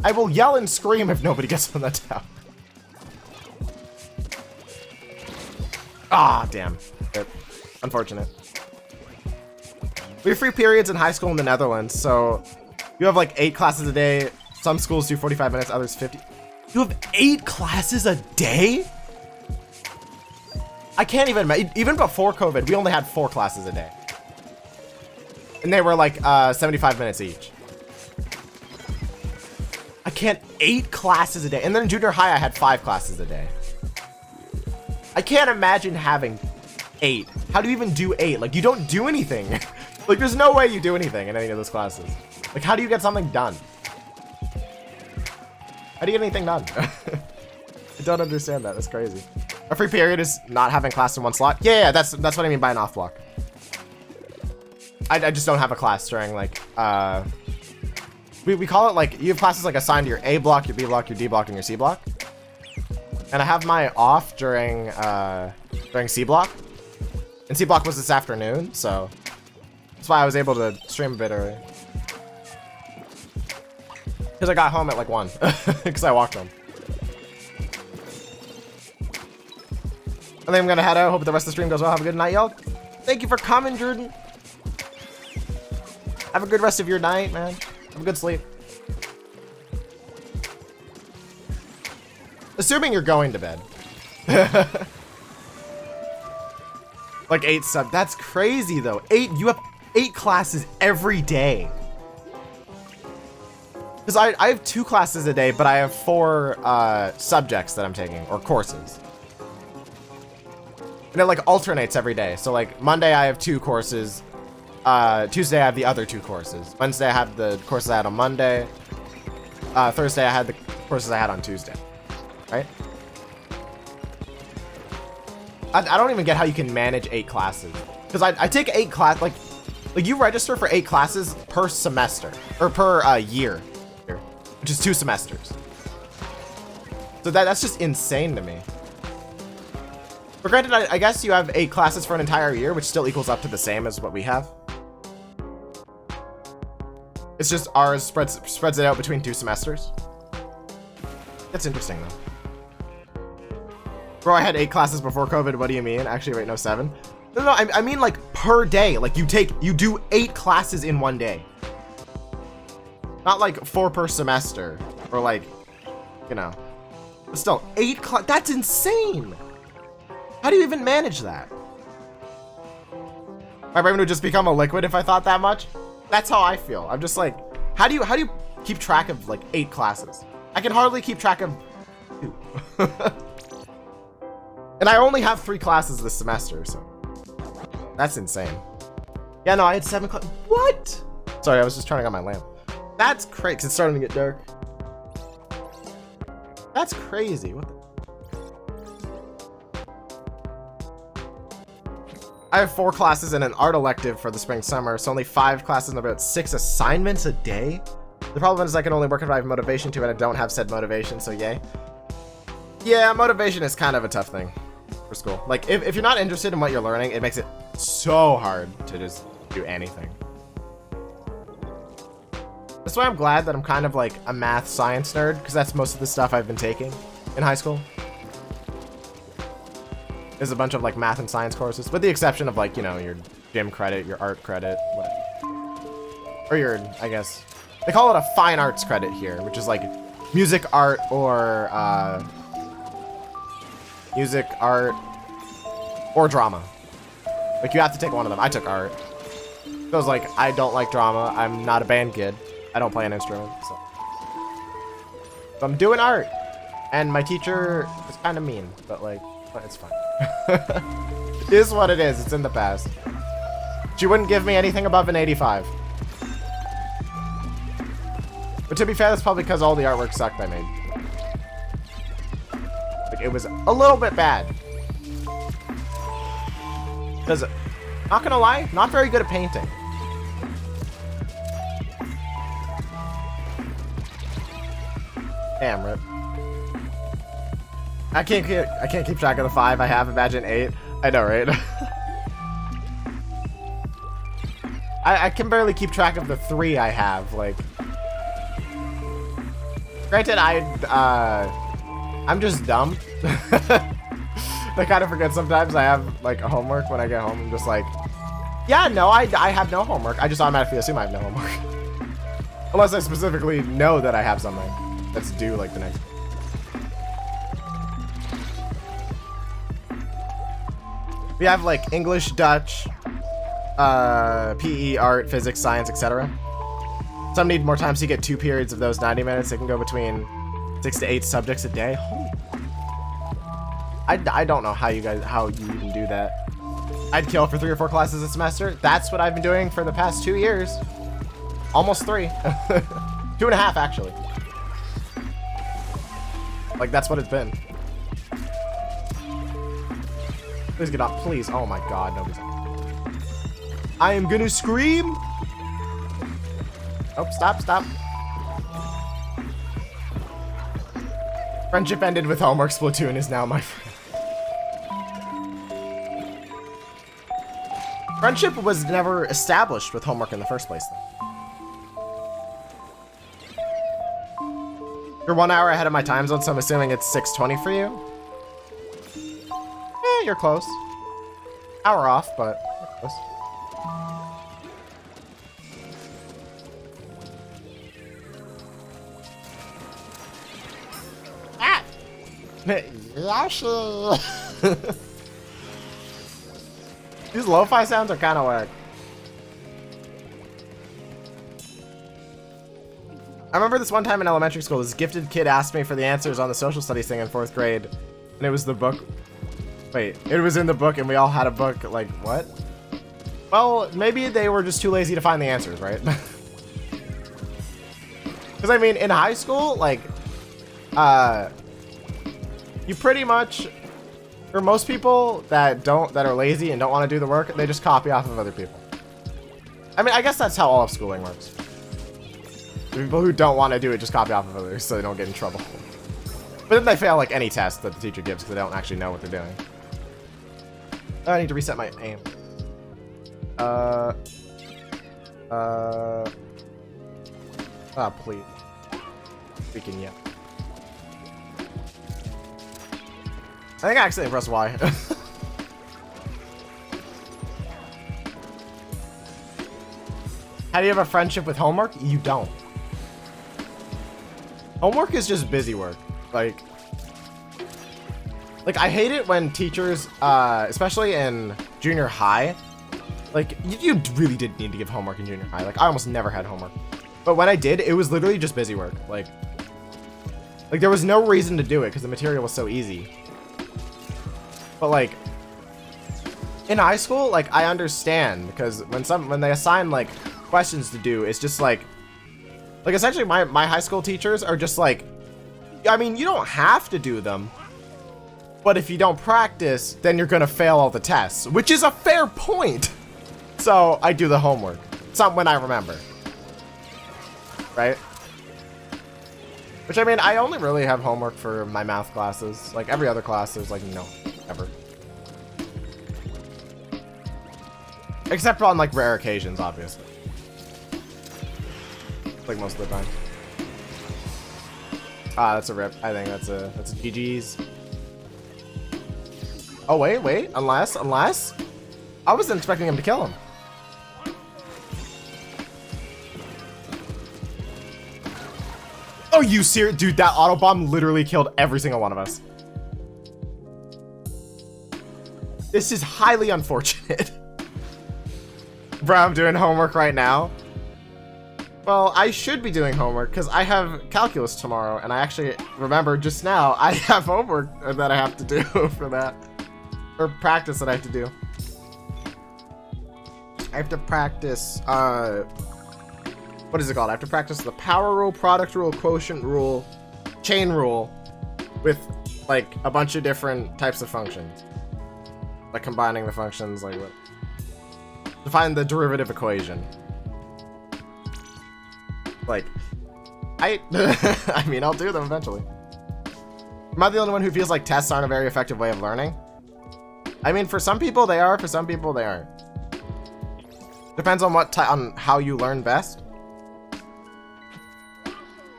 I will yell and scream if nobody gets on the tower. Ah, damn. Unfortunate. We have free periods in high school in the Netherlands, so you have like 8 classes a day. Some schools do 45 minutes, others 50. You have 8 classes a day? I can't even imagine. Even before COVID, we only had 4 classes a day. And they were like 75 minutes each. I can't, 8 classes a day. And then in junior high, I had 5 classes a day. I can't imagine having 8. How do you even do 8? Like, you don't do anything. Like, there's no way you do anything in any of those classes. Like, how do you get something done? How do you get anything done? I don't understand that. That's crazy. A free period is not having class in one slot. Yeah, that's what I mean by an off block. I just don't have a class during, like, we call it, like, you have classes, like, assigned to your A block, your B block, your D block, and your C block. And I have my off during C block. And C block was this afternoon, so that's why I was able to stream a bit early. Because I got home at, like, 1. Because I walked home. I think I'm going to head out. Hope the rest of the stream goes well. Have a good night, y'all. Thank you for coming, Jordan. Have a good rest of your night, man. Have a good sleep. Assuming you're going to bed. Like 8 sub. That's crazy, though. 8. You have 8 classes every day. Because I have 2 classes a day, but I have 4 subjects that I'm taking, or courses. And it, like, alternates every day. So, like, Monday I have 2 courses. Tuesday I have the other 2 courses. Wednesday I have the courses I had on Monday. Thursday I had the courses I had on Tuesday. Right? I don't even get how you can manage 8 classes. Because I take 8 class, like you register for 8 classes per semester. Or per year. Which is 2 semesters. So that's just insane to me. But granted, I guess you have 8 classes for an entire year, which still equals up to the same as what we have. It's just ours spreads it out between 2 semesters. That's interesting though. Bro, I had 8 classes before COVID. What do you mean? Actually, wait, no, 7. No, I mean like per day. Like you do 8 classes in one day. Not like 4 per semester or like, you know. But still, 8 classes. That's insane. How do you even manage that? My brain would just become a liquid if I thought that much. That's how I feel. I'm just like, how do you keep track of like 8 classes? I can hardly keep track of 2. And I only have 3 classes this semester, so that's insane. Yeah, no, I had 7 classes. What? Sorry, I was just turning on my lamp. That's crazy, 'cause it's starting to get dark. That's crazy. What the? I have 4 classes and an art elective for the spring summer, so only 5 classes and about 6 assignments a day. The problem is I can only work if I have motivation to, and I don't have said motivation, so yay. Yeah, motivation is kind of a tough thing for school. Like, if you're not interested in what you're learning, it makes it so hard to just do anything. That's why I'm glad that I'm kind of like a math science nerd, because that's most of the stuff I've been taking in high school. There's a bunch of like math and science courses, with the exception of like, you know, your gym credit, your art credit, whatever. Or your, I guess, they call it a fine arts credit here, which is like music, art, or drama. Like you have to take one of them. I took art. I was like, I don't like drama. I'm not a band kid. I don't play an instrument, so I'm doing art. And my teacher is kind of mean, but like, it's fine. It is what it is. It's in the past. She wouldn't give me anything above an 85. But to be fair, that's probably because all the artwork sucked I made. Like, it was a little bit bad. Because, not gonna lie, not very good at painting. Damn, rip. I can't keep track of the 5 I have. Imagine 8. I know, right? I can barely keep track of the 3 I have. Like, granted, I'm just dumb. I kind of forget sometimes I have like a homework when I get home. I'm just like, yeah, no, I have no homework. I just automatically assume I have no homework, unless I specifically know that I have something that's due like the next. We have like English, Dutch, PE, art, physics, science, etc. Some need more time, so you get 2 periods of those 90 minutes. They can go between 6 to 8 subjects a day. Holy. I don't know how you even do that. I'd kill for 3 or 4 classes a semester. That's what I've been doing for the past 2 years. Almost 3. 2.5 actually. Like, that's what it's been. Please get up, please. Oh my god, nobody's up. I am gonna scream. Oh, stop. Friendship ended with homework. Splatoon is now my friend. Friendship was never established with homework in the first place, though. You're 1 hour ahead of my time zone, so I'm assuming it's 6:20 for you. You're close. Hour off, but you're close. Ah! Yoshi! These lo-fi sounds are kind of whack. I remember this one time in elementary school, this gifted kid asked me for the answers on the social studies thing in 4th grade, and it was the book. Wait, it was in the book and we all had a book. Like, what? Well, maybe they were just too lazy to find the answers, right? Because, I mean, in high school, like, you pretty much, or most people that are lazy and don't want to do the work, they just copy off of other people. I mean, I guess that's how all of schooling works. The people who don't want to do it just copy off of others so they don't get in trouble. But then they fail, like, any test that the teacher gives because they don't actually know what they're doing. I need to reset my aim. Ah, please. Freaking yeah. I think I accidentally pressed Y. How do you have a friendship with homework? You don't. Homework is just busy work. Like I hate it when teachers, especially in junior high, like you really did need to give homework in junior high. Like I almost never had homework, but when I did, it was literally just busy work. Like there was no reason to do it because the material was so easy. But like in high school, like I understand because when they assign like questions to do, it's just like essentially my high school teachers are just like, I mean, you don't have to do them, but if you don't practice, then you're gonna fail all the tests, which is a fair point. So I do the homework, some when I remember, right? Which I mean, I only really have homework for my math classes. Like every other class is like no, ever. Except on like rare occasions, obviously. Like most of the time. Ah, that's a rip. I think that's a GG's. Oh wait, unless I wasn't expecting him to kill him. Oh, you serious? Dude, that autobomb literally killed every single one of us. This is highly unfortunate. Bro, I'm doing homework right now. Well, I should be doing homework because I have calculus tomorrow, and I actually remembered just now I have homework that I have to do for that. Or practice that I have to do. I have to practice, what is it called? I have to practice the power rule, product rule, quotient rule, chain rule with like a bunch of different types of functions. Like combining the functions, like what? To find the derivative equation. Like, I mean, I'll do them eventually. Am I the only one who feels like tests aren't a very effective way of learning? I mean, for some people they are, for some people they aren't. Depends on on how you learn best.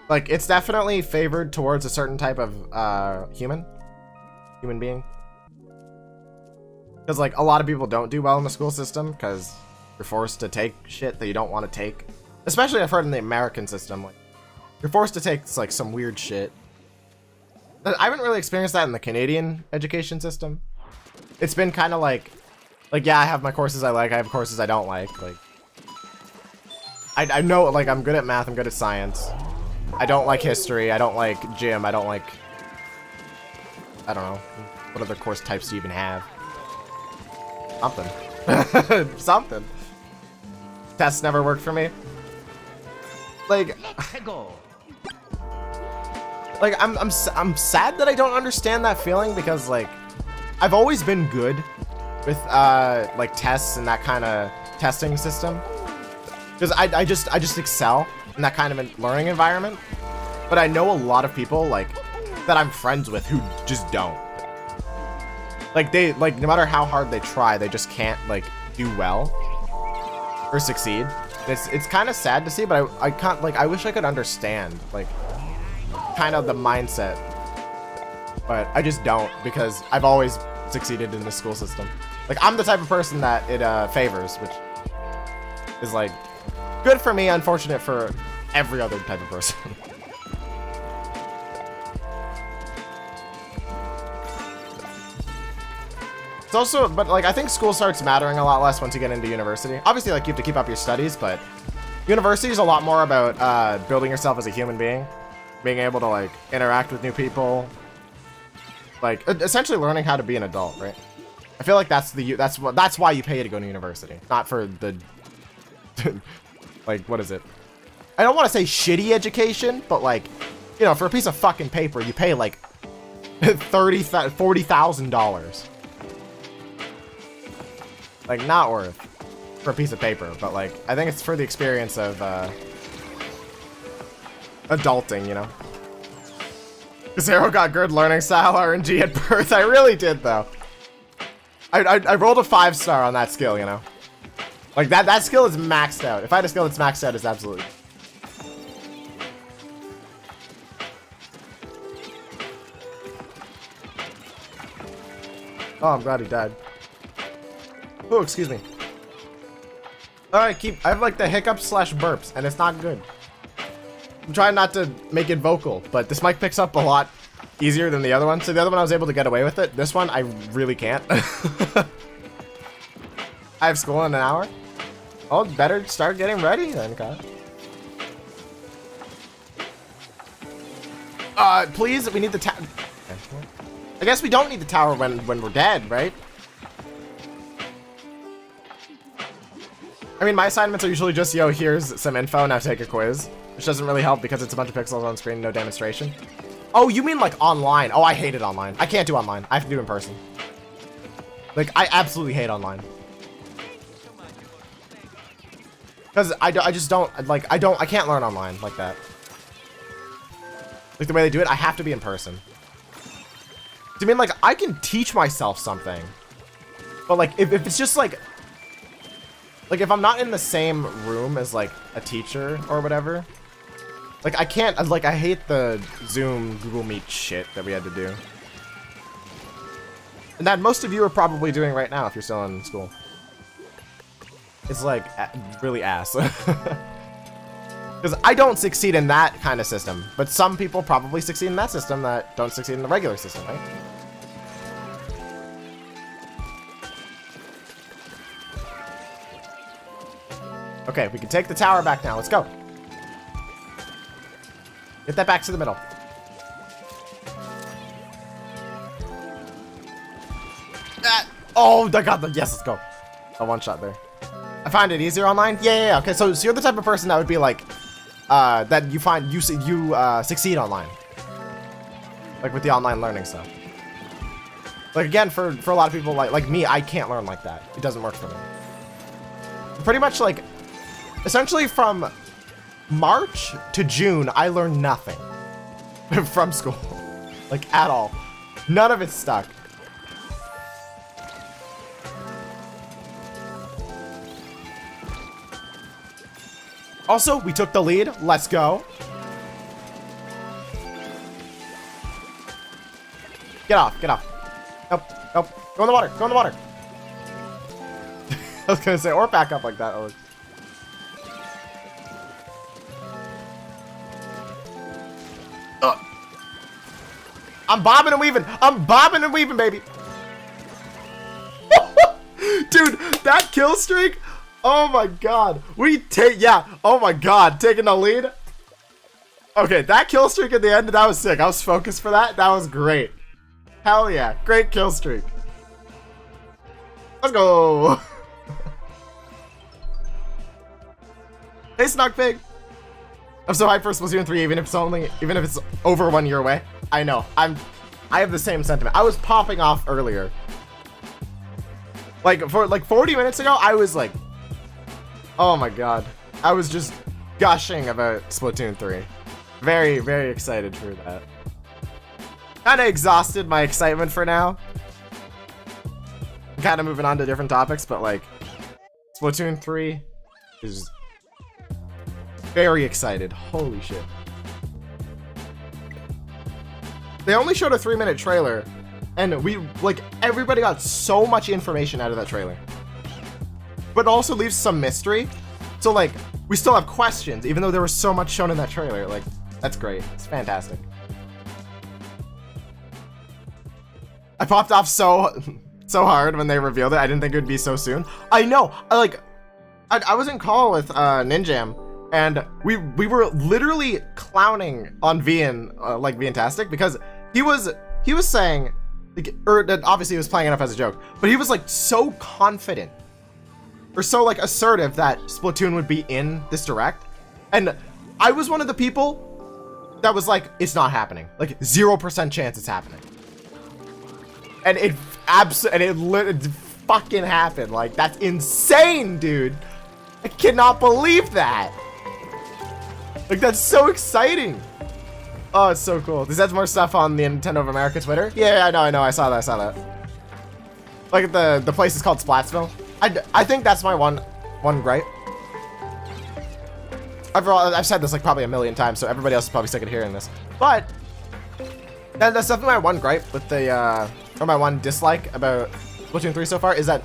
Like, it's definitely favored towards a certain type of human being. Because like a lot of people don't do well in the school system because you're forced to take shit that you don't want to take. Especially I've heard in the American system, like you're forced to take like some weird shit. I haven't really experienced that in the Canadian education system. It's been kind of like yeah, I have my courses I like, I have courses I don't like. Like I know, like I'm good at math, I'm good at science. I don't like history, I don't like gym, I don't like, I don't know, what other course types do you even have? Something. Something. Tests never worked for me. Like, Let's go. like I'm sad that I don't understand that feeling because like I've always been good with like tests and that kind of testing system because I just excel in that kind of learning environment. But I know a lot of people like that I'm friends with who just don't. Like they like no matter how hard they try, they just can't like do well or succeed. It's kind of sad to see, but I can't, like, I wish I could understand, like, kind of the mindset. But I just don't, because I've always succeeded in the school system. Like, I'm the type of person that it favors, which is, like, good for me, unfortunate for every other type of person. It's also, but like I think school starts mattering a lot less once you get into university. Obviously, like you have to keep up your studies, but university is a lot more about building yourself as a human being, being able to like interact with new people, like essentially learning how to be an adult, right? I feel like that's why you pay to go to university, not for the like what is it? I don't want to say shitty education, but like you know, for a piece of fucking paper, you pay like $40,000. Like, not worth for a piece of paper, but like, I think it's for the experience of adulting, you know? Zero got good learning style RNG at birth. I really did, though. I rolled a 5-star on that skill, you know? Like, that skill is maxed out. If I had a skill that's maxed out, it's absolutely... Oh, I'm glad he died. Oh, excuse me. Alright, I have like the hiccups / burps, and it's not good. I'm trying not to make it vocal, but this mic picks up a lot easier than the other one. So the other one I was able to get away with it. This one I really can't. I have school in an hour. Oh, better start getting ready then, Kyle. Please, we need the tower. I guess we don't need the tower when we're dead, right? I mean, my assignments are usually just, yo, here's some info, now take a quiz. Which doesn't really help because it's a bunch of pixels on screen, no demonstration. Oh, you mean like online? Oh, I hate it online. I can't do online. I have to do it in person. Like, I absolutely hate online. Because I just don't, like, I can't learn online like that. Like, the way they do it, I have to be in person. I mean, like, I can teach myself something. But, like, if it's just, like, if I'm not in the same room as, like, a teacher or whatever, like, I can't, like, I hate the Zoom, Google Meet shit that we had to do. And that most of you are probably doing right now if you're still in school. It's, like, really ass. Because I don't succeed in that kind of system, but some people probably succeed in that system that don't succeed in the regular system, right? Okay, we can take the tower back now. Let's go. Get that back to the middle. Ah, oh, I got the, yes, let's go. A one shot there. I find it easier online. Yeah. Okay, so you're the type of person that would be like, that you find you succeed online, like with the online learning stuff. Like again, for a lot of people like me, I can't learn like that. It doesn't work for me. Pretty much like, essentially from March to June, I learned nothing from school, like at all. None of it stuck. Also, we took the lead. Let's go. Get off, get off. Nope, nope. Go in the water, go in the water. I was gonna say, or back up like that. Or... I'm bobbing and weaving. I'm bobbing and weaving, baby. Dude, that kill streak. Oh my god. Oh my god, taking the lead. Okay, that kill streak at the end, that was sick. I was focused for that. That was great. Hell yeah, great kill streak. Let's go. Hey, Snuck Pig. I'm so hyped for Splatoon 3, even if it's over 1 year away. I know. I have the same sentiment. I was popping off earlier. Like for 40 minutes ago, I was like, oh my god. I was just gushing about Splatoon 3. Very, very excited for that. Kinda exhausted my excitement for now. I'm kinda moving on to different topics, but like, Splatoon 3 is very excited. Holy shit. They only showed a 3-minute trailer, and everybody got so much information out of that trailer. But also leaves some mystery. So like, we still have questions, even though there was so much shown in that trailer. Like, that's great. It's fantastic. I popped off so hard when they revealed it. I didn't think it would be so soon. I know. I was in call with Ninjam, and we were literally clowning on Vian, like Viantastic, because he was saying, like, or obviously he was playing it up as a joke, but he was like so confident or so like assertive that Splatoon would be in this direct, and I was one of the people that was like, it's not happening, like 0% chance it's happening, and it fucking happened. Like, that's insane, dude. I cannot believe that. Like, that's so exciting. Oh, it's so cool. Does that more stuff on the Nintendo of America Twitter? Yeah, I know. I saw that. Like, the place is called Splatsville. I think that's my one gripe. I've said this like probably a million times, so everybody else is probably sick of hearing this. But that's definitely my one gripe with the or my one dislike about Splatoon 3 so far, is that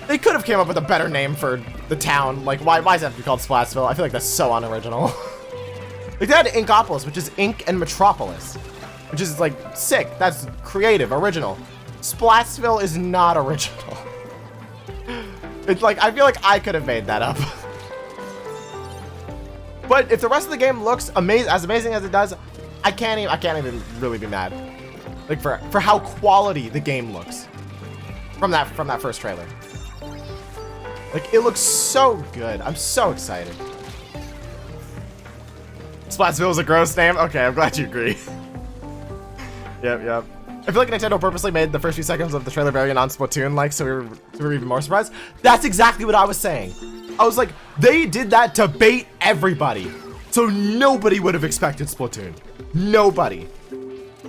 they could have came up with a better name for the town. Like, why does it have to be called Splatsville? I feel like that's so unoriginal. Like, they had Inkopolis, which is Ink and Metropolis, which is, like, sick. That's creative, original. Splatsville is not original. It's like, I feel like I could have made that up. But if the rest of the game looks as amazing as it does, I can't even really be mad. Like, for how quality the game looks from that first trailer. Like, it looks so good. I'm so excited. Splatsville is a gross name? Okay, I'm glad you agree. Yep. I feel like Nintendo purposely made the first few seconds of the trailer very non-Splatoon-like, so we were even more surprised. That's exactly what I was saying. I was like, they did that to bait everybody. So nobody would have expected Splatoon. Nobody.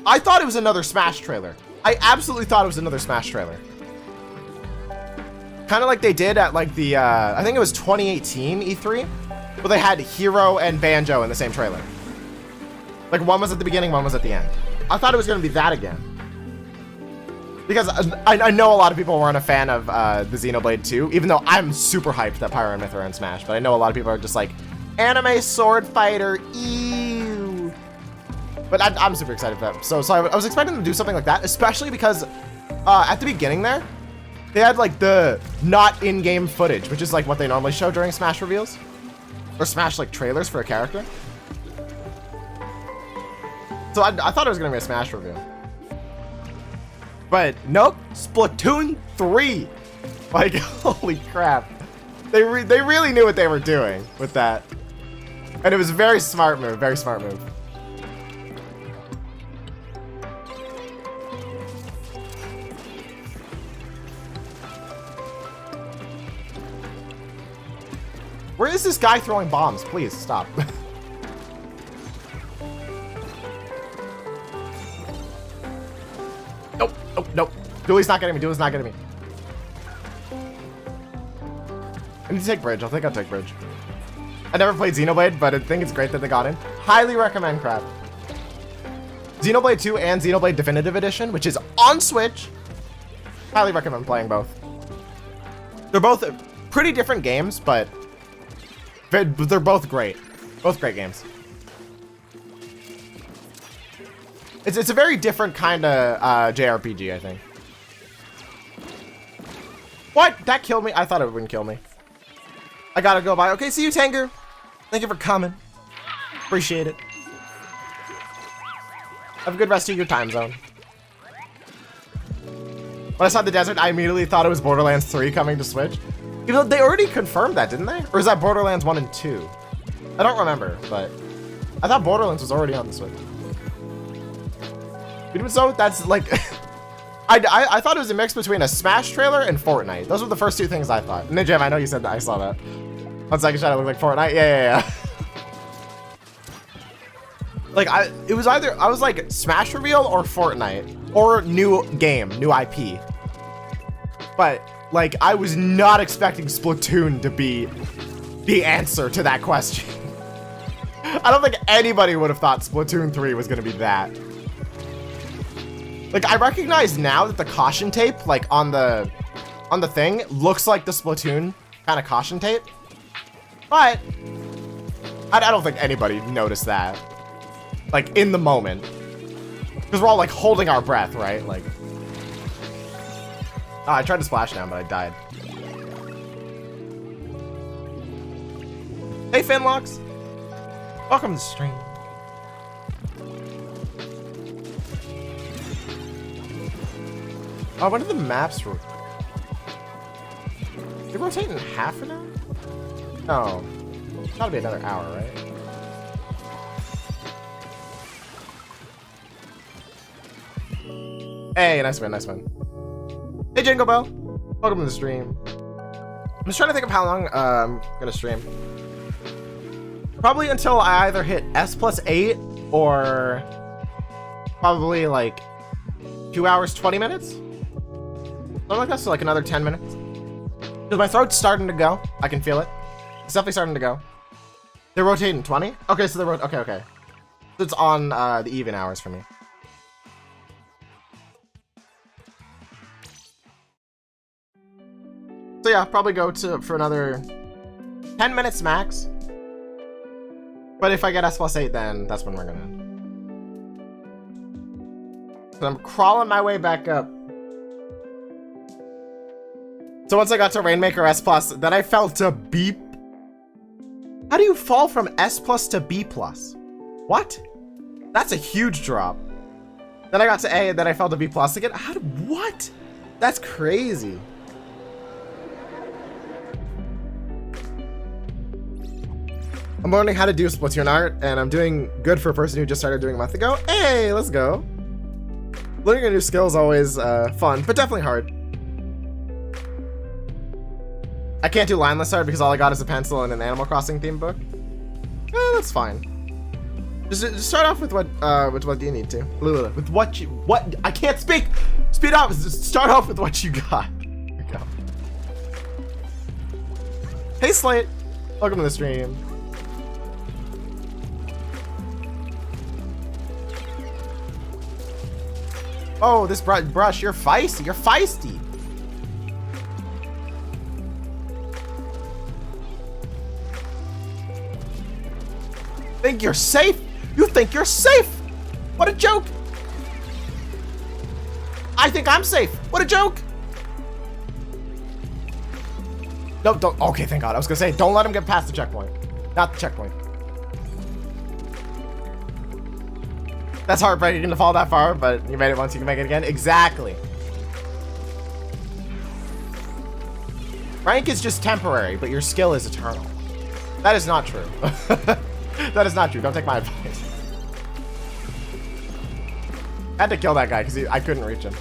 I thought it was another Smash trailer. I absolutely thought it was another Smash trailer. Kind of like they did at like the, I think it was 2018 E3, where they had Hero and Banjo in the same trailer. Like, one was at the beginning, one was at the end. I thought it was going to be that again. Because I know a lot of people weren't a fan of the Xenoblade 2, even though I'm super hyped that Pyro and Myth are in Smash, but I know a lot of people are just like, anime sword fighter, ew. But I'm super excited for that. So I was expecting them to do something like that, especially because at the beginning there, they had like the not in-game footage, which is like what they normally show during Smash reveals. Or Smash like trailers for a character. So I thought it was gonna be a Smash reveal. But nope, Splatoon 3. Like, holy crap. They really knew what they were doing with that. And it was a very smart move, very smart move. Where is this guy throwing bombs? Please, stop. Nope. Dooley's not getting me. Dooley's not getting me. I need to take bridge. I think I'll take bridge. I never played Xenoblade, but I think it's great that they got in. Highly recommend, crap. Xenoblade 2 and Xenoblade Definitive Edition, which is on Switch. Highly recommend playing both. They're both pretty different games, but they're both great. Both great games. It's a very different kind of JRPG, I think. What? That killed me? I thought it wouldn't kill me. I gotta go by. Okay, see you, Tanger. Thank you for coming. Appreciate it. Have a good rest of your time zone. When I saw the desert, I immediately thought it was Borderlands 3 coming to Switch. Even though they already confirmed that, didn't they? Or is that Borderlands 1 and 2? I don't remember, but I thought Borderlands was already on the Switch. Even so, that's like... I thought it was a mix between a Smash trailer and Fortnite. Those were the first two things I thought. Ninja, I know you said that. I saw that. 1 second shot, it looked like Fortnite. Yeah. Like, it was either... I was like, Smash reveal or Fortnite. Or new game, new IP. But, like, I was not expecting Splatoon to be the answer to that question. I don't think anybody would have thought Splatoon 3 was going to be that. Like, I recognize now that the caution tape, like, on the thing, looks like the Splatoon kind of caution tape. But I don't think anybody noticed that. Like, in the moment. Because we're all, like, holding our breath, right? Like... Oh, I tried to splash down, but I died. Hey, Finlocks! Welcome to the stream. Oh, when did the maps rotate? They rotate in half an hour? No. It's gotta be another hour, right? Hey, nice one, nice one. Hey, Jingle Bell. Welcome to the stream. I'm just trying to think of how long I'm gonna stream. Probably until I either hit S+8 or probably like 2 hours, 20 minutes. Something like that, so like another 10 minutes. Because my throat's starting to go. I can feel it. It's definitely starting to go. They're rotating 20? Okay, so they're okay. So it's on the even hours for me. So yeah, probably go for another 10 minutes max. But if I get S+8, then that's when we're gonna end. So I'm crawling my way back up. So once I got to Rainmaker S+, then I fell to B. How do you fall from S+ to B+? What? That's a huge drop. Then I got to A, and then I fell to B+ again. What? That's crazy. I'm learning how to do Splatoon art, and I'm doing good for a person who just started doing a month ago. Hey, let's go. Learning a new skill is always fun, but definitely hard. I can't do lineless art because all I got is a pencil and an Animal Crossing theme book. That's fine. Just start off with what do you need to? With what I can't speak. Speed up. Just start off with what you got. Here we go. Hey Slate, welcome to the stream. Oh, this brush, you're feisty. You're feisty. Think you're safe? You think you're safe? What a joke! I think I'm safe. What a joke! No, don't. Okay, thank God. I was gonna say, don't let him get past the checkpoint. Not the checkpoint. That's heartbreaking to fall that far, but you made it once, you can make it again. Exactly. Rank is just temporary, but your skill is eternal. That is not true. That is not true. Don't take my advice. I had to kill that guy because I couldn't reach him.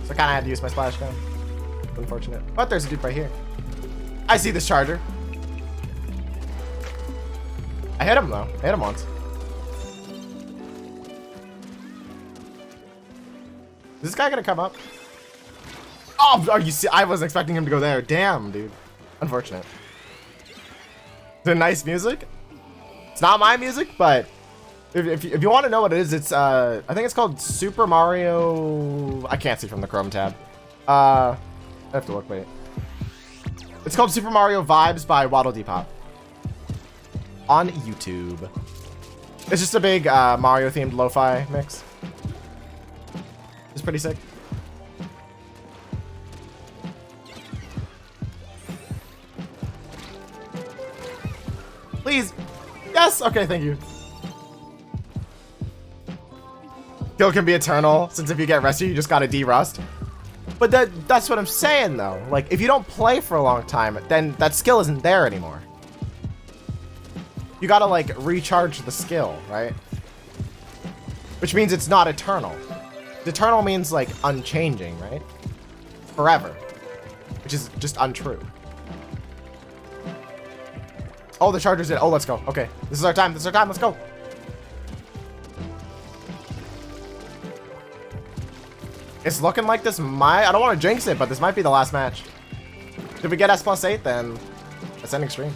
So I kind of had to use my splash gun. Unfortunate. But there's a dude right here. I see this charger. I hit him though. I hit him once. Is this guy gonna come up? Oh, are you see? I wasn't expecting him to go there. Damn, dude. Unfortunate. The nice music. It's not my music, but if you want to know what it is, it's I think it's called Super Mario. I can't see from the Chrome tab. I have to look. Wait. It's called Super Mario Vibes by Waddle Dee Pop on YouTube. It's just a big Mario themed lo-fi mix. It's pretty sick. Please. Yes. Okay. Thank you. Kill can be eternal, since if you get rescued, you just gotta de-rust. But that's what I'm saying, though. Like, if you don't play for a long time, then that skill isn't there anymore. You gotta, like, recharge the skill, right? Which means it's not eternal. Eternal means, like, unchanging, right? Forever. Which is just untrue. Oh, the charger's in. Oh, let's go. Okay. This is our time. This is our time. Let's go. It's looking like this might... I don't want to jinx it, but this might be the last match. If we get S+8, then it's ending stream.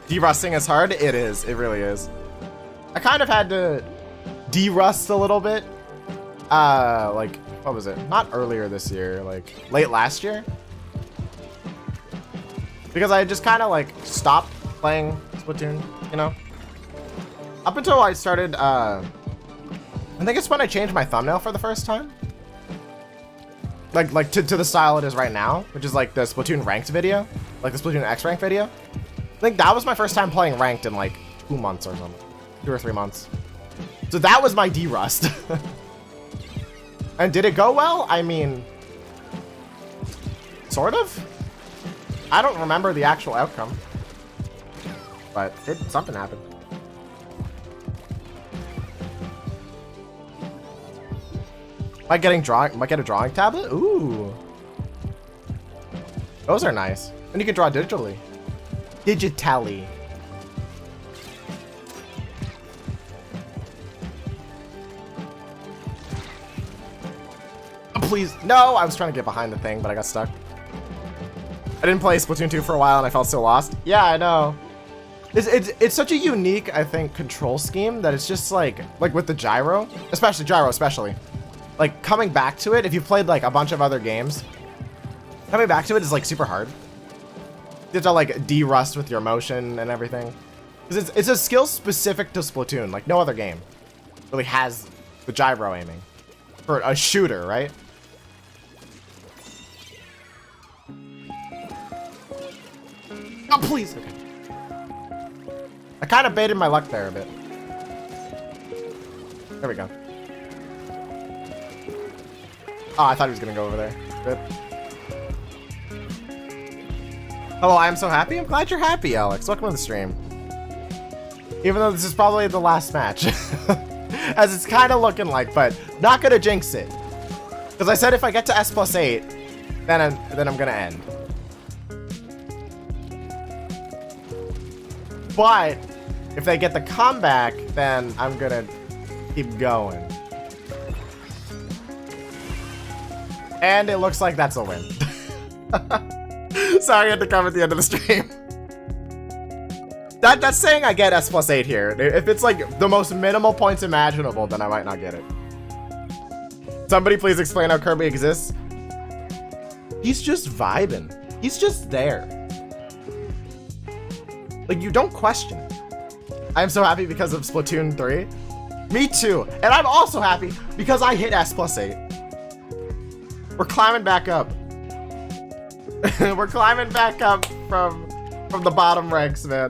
De-rusting is hard. It is. It really is. I kind of had to de-rust a little bit. Like, what was it? Not earlier this year. Like, late last year. Because I just kind of, like, stopped playing Splatoon, you know? Up until I started, I think it's when I changed my thumbnail for the first time. Like to the style it is right now, which is like the Splatoon ranked video. Like the Splatoon X rank video. I think that was my first time playing ranked in like 2 months or something. 2 or 3 months. So that was my de-rust. And did it go well? I mean, sort of? I don't remember the actual outcome. But something happened. Might get a drawing tablet? Ooh. Those are nice. And you can draw digitally. Digitally. Oh, please. No, I was trying to get behind the thing, but I got stuck. I didn't play Splatoon 2 for a while and I felt so lost. Yeah, I know. It's such a unique, I think, control scheme that it's just like with the gyro, especially. like coming back to it, if you've played like a bunch of other games, coming back to it is like super hard. You have to like de-rust with your motion and everything. Because it's a skill specific to Splatoon. Like no other game really has the gyro aiming for a shooter, right? Oh, please. Okay. I kind of baited my luck there a bit. There we go. Oh, I thought he was going to go over there. Good. Hello, I am so happy. I'm glad you're happy, Alex. Welcome to the stream. Even though this is probably the last match. As it's kind of looking like, but not going to jinx it. Because I said if I get to S+8, then I'm going to end. But if they get the comeback, then I'm going to keep going. And it looks like that's a win. Sorry I had to come at the end of the stream. That's saying I get S+8 here. If it's like the most minimal points imaginable, then I might not get it. Somebody please explain how Kirby exists. He's just vibing. He's just there. Like, you don't question it. I'm so happy because of Splatoon 3. Me too. And I'm also happy because I hit S+8. We're climbing back up. We're climbing back up from the bottom ranks, man.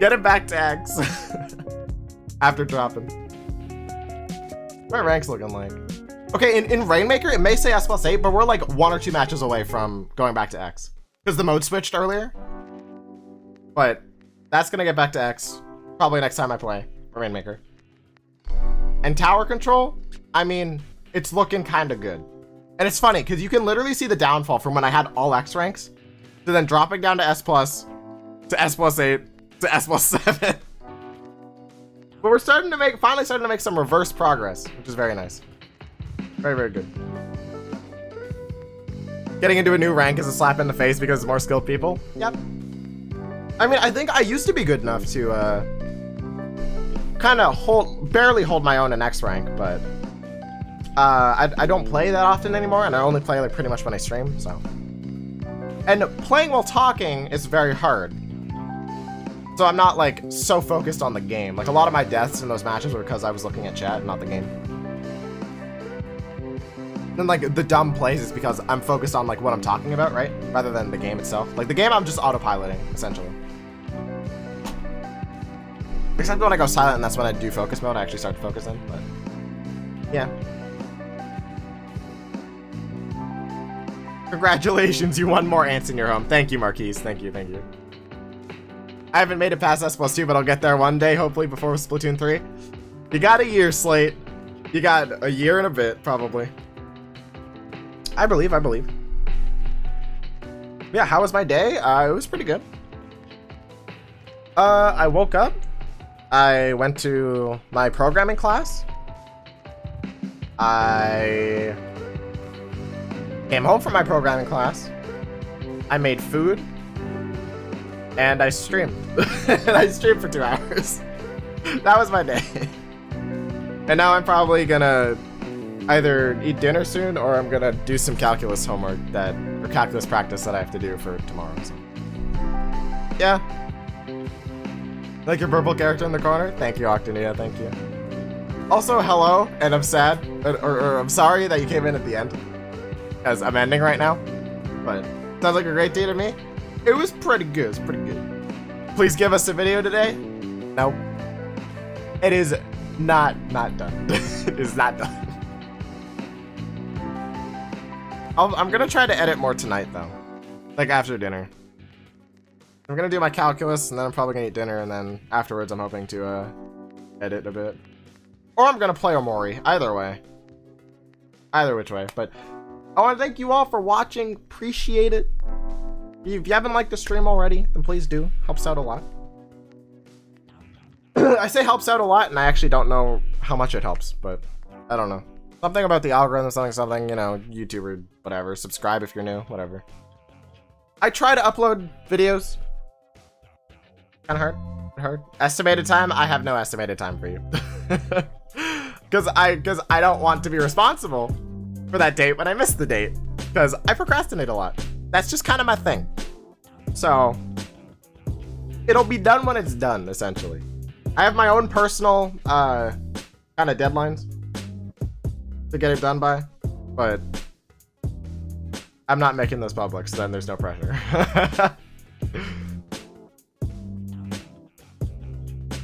Getting back to X. After dropping. What are ranks looking like? Okay, in Rainmaker, it may say S+8, but we're like 1 or 2 matches away from going back to X. Because the mode switched earlier. But that's gonna get back to X. Probably next time I play Rainmaker. And tower control, I mean, it's looking kind of good. And it's funny, because you can literally see the downfall from when I had all X ranks, to then dropping down to S+, to S+8, to S+7. But we're finally starting to make some reverse progress, which is very nice. Very, very good. Getting into a new rank is a slap in the face because it's more skilled people. Yep. I mean, I think I used to be good enough to kind of barely hold my own in X rank, but I don't play that often anymore, and I only play like pretty much when I stream, so. And playing while talking is very hard. So I'm not like so focused on the game. Like a lot of my deaths in those matches were because I was looking at chat, not the game. Then like the dumb plays is because I'm focused on like what I'm talking about, right? Rather than the game itself. Like the game I'm just autopiloting, essentially. Except when I go silent and that's when I do focus mode, I actually start to focus in, but yeah. Congratulations, you won more ants in your home. Thank you, Marquise. Thank you, thank you. I haven't made it past S+2, but I'll get there one day, hopefully before Splatoon 3. You got a year, Slate. You got a year and a bit, probably. I believe. Yeah, how was my day? It was pretty good. I woke up. I went to my programming class. I came home from my programming class. I made food. And I streamed. And I streamed for 2 hours. That was my day. And now I'm probably gonna either eat dinner soon or I'm gonna do some calculus homework or calculus practice that I have to do for tomorrow. So. Yeah. Like your purple character in the corner? Thank you, Octania, thank you. Also, hello, and I'm sad, or I'm sorry that you came in at the end. As I'm ending right now. But sounds like a great day to me. It was pretty good, Please give us a video today. Nope. It is not done. It is not done. I'm gonna try to edit more tonight though. Like after dinner. I'm gonna do my calculus and then I'm probably gonna eat dinner and then afterwards I'm hoping to edit a bit. Or I'm gonna play Omori. Either way. Either which way. But I wanna thank you all for watching. Appreciate it. If you haven't liked the stream already, then please do. Helps out a lot. I say helps out a lot, and I actually don't know how much it helps, but I don't know. Something about the algorithm, something, you know, YouTube or whatever. Subscribe if you're new, whatever. I try to upload videos. Kinda hard. Estimated time? I have no estimated time for you. because I don't want to be responsible for that date when I miss the date, because I procrastinate a lot. That's just kind of my thing. So it'll be done when it's done, essentially. I have my own personal kind of deadlines to get it done by, but I'm not making this public, so then there's no pressure.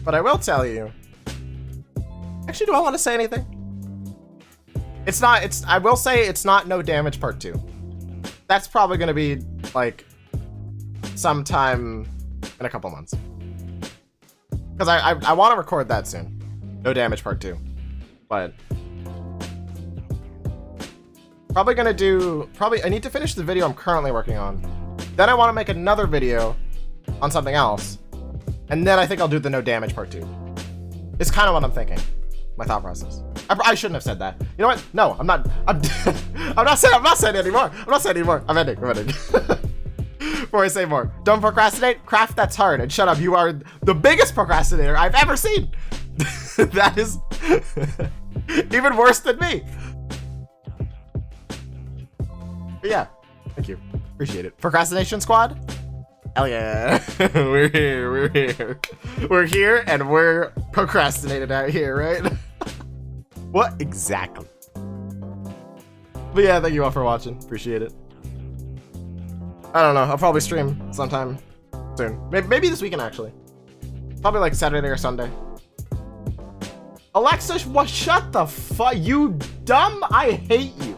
But I will tell you. Actually, do I want to say anything? I will say it's not No Damage Part 2. That's probably going to be, like, sometime in a couple months. Because I want to record that soon. No Damage Part 2. But probably going to do... I need to finish the video I'm currently working on. Then I want to make another video on something else. And then I think I'll do the No Damage Part 2. It's kind of what I'm thinking. My thought process. I shouldn't have said that. You know what? No, I'm not. I'm not saying anymore. I'm ending. Before I say more. Don't procrastinate. Craft that's hard. And shut up. You are the biggest procrastinator I've ever seen. That is even worse than me. But yeah. Thank you. Appreciate it. Procrastination Squad? Hell yeah. We're here and we're procrastinated out here, right? What exactly? But yeah, thank you all for watching. Appreciate it. I don't know. I'll probably stream sometime soon. Maybe this weekend, actually. Probably like Saturday or Sunday. Alexa, shut the fuck. You dumb. I hate you.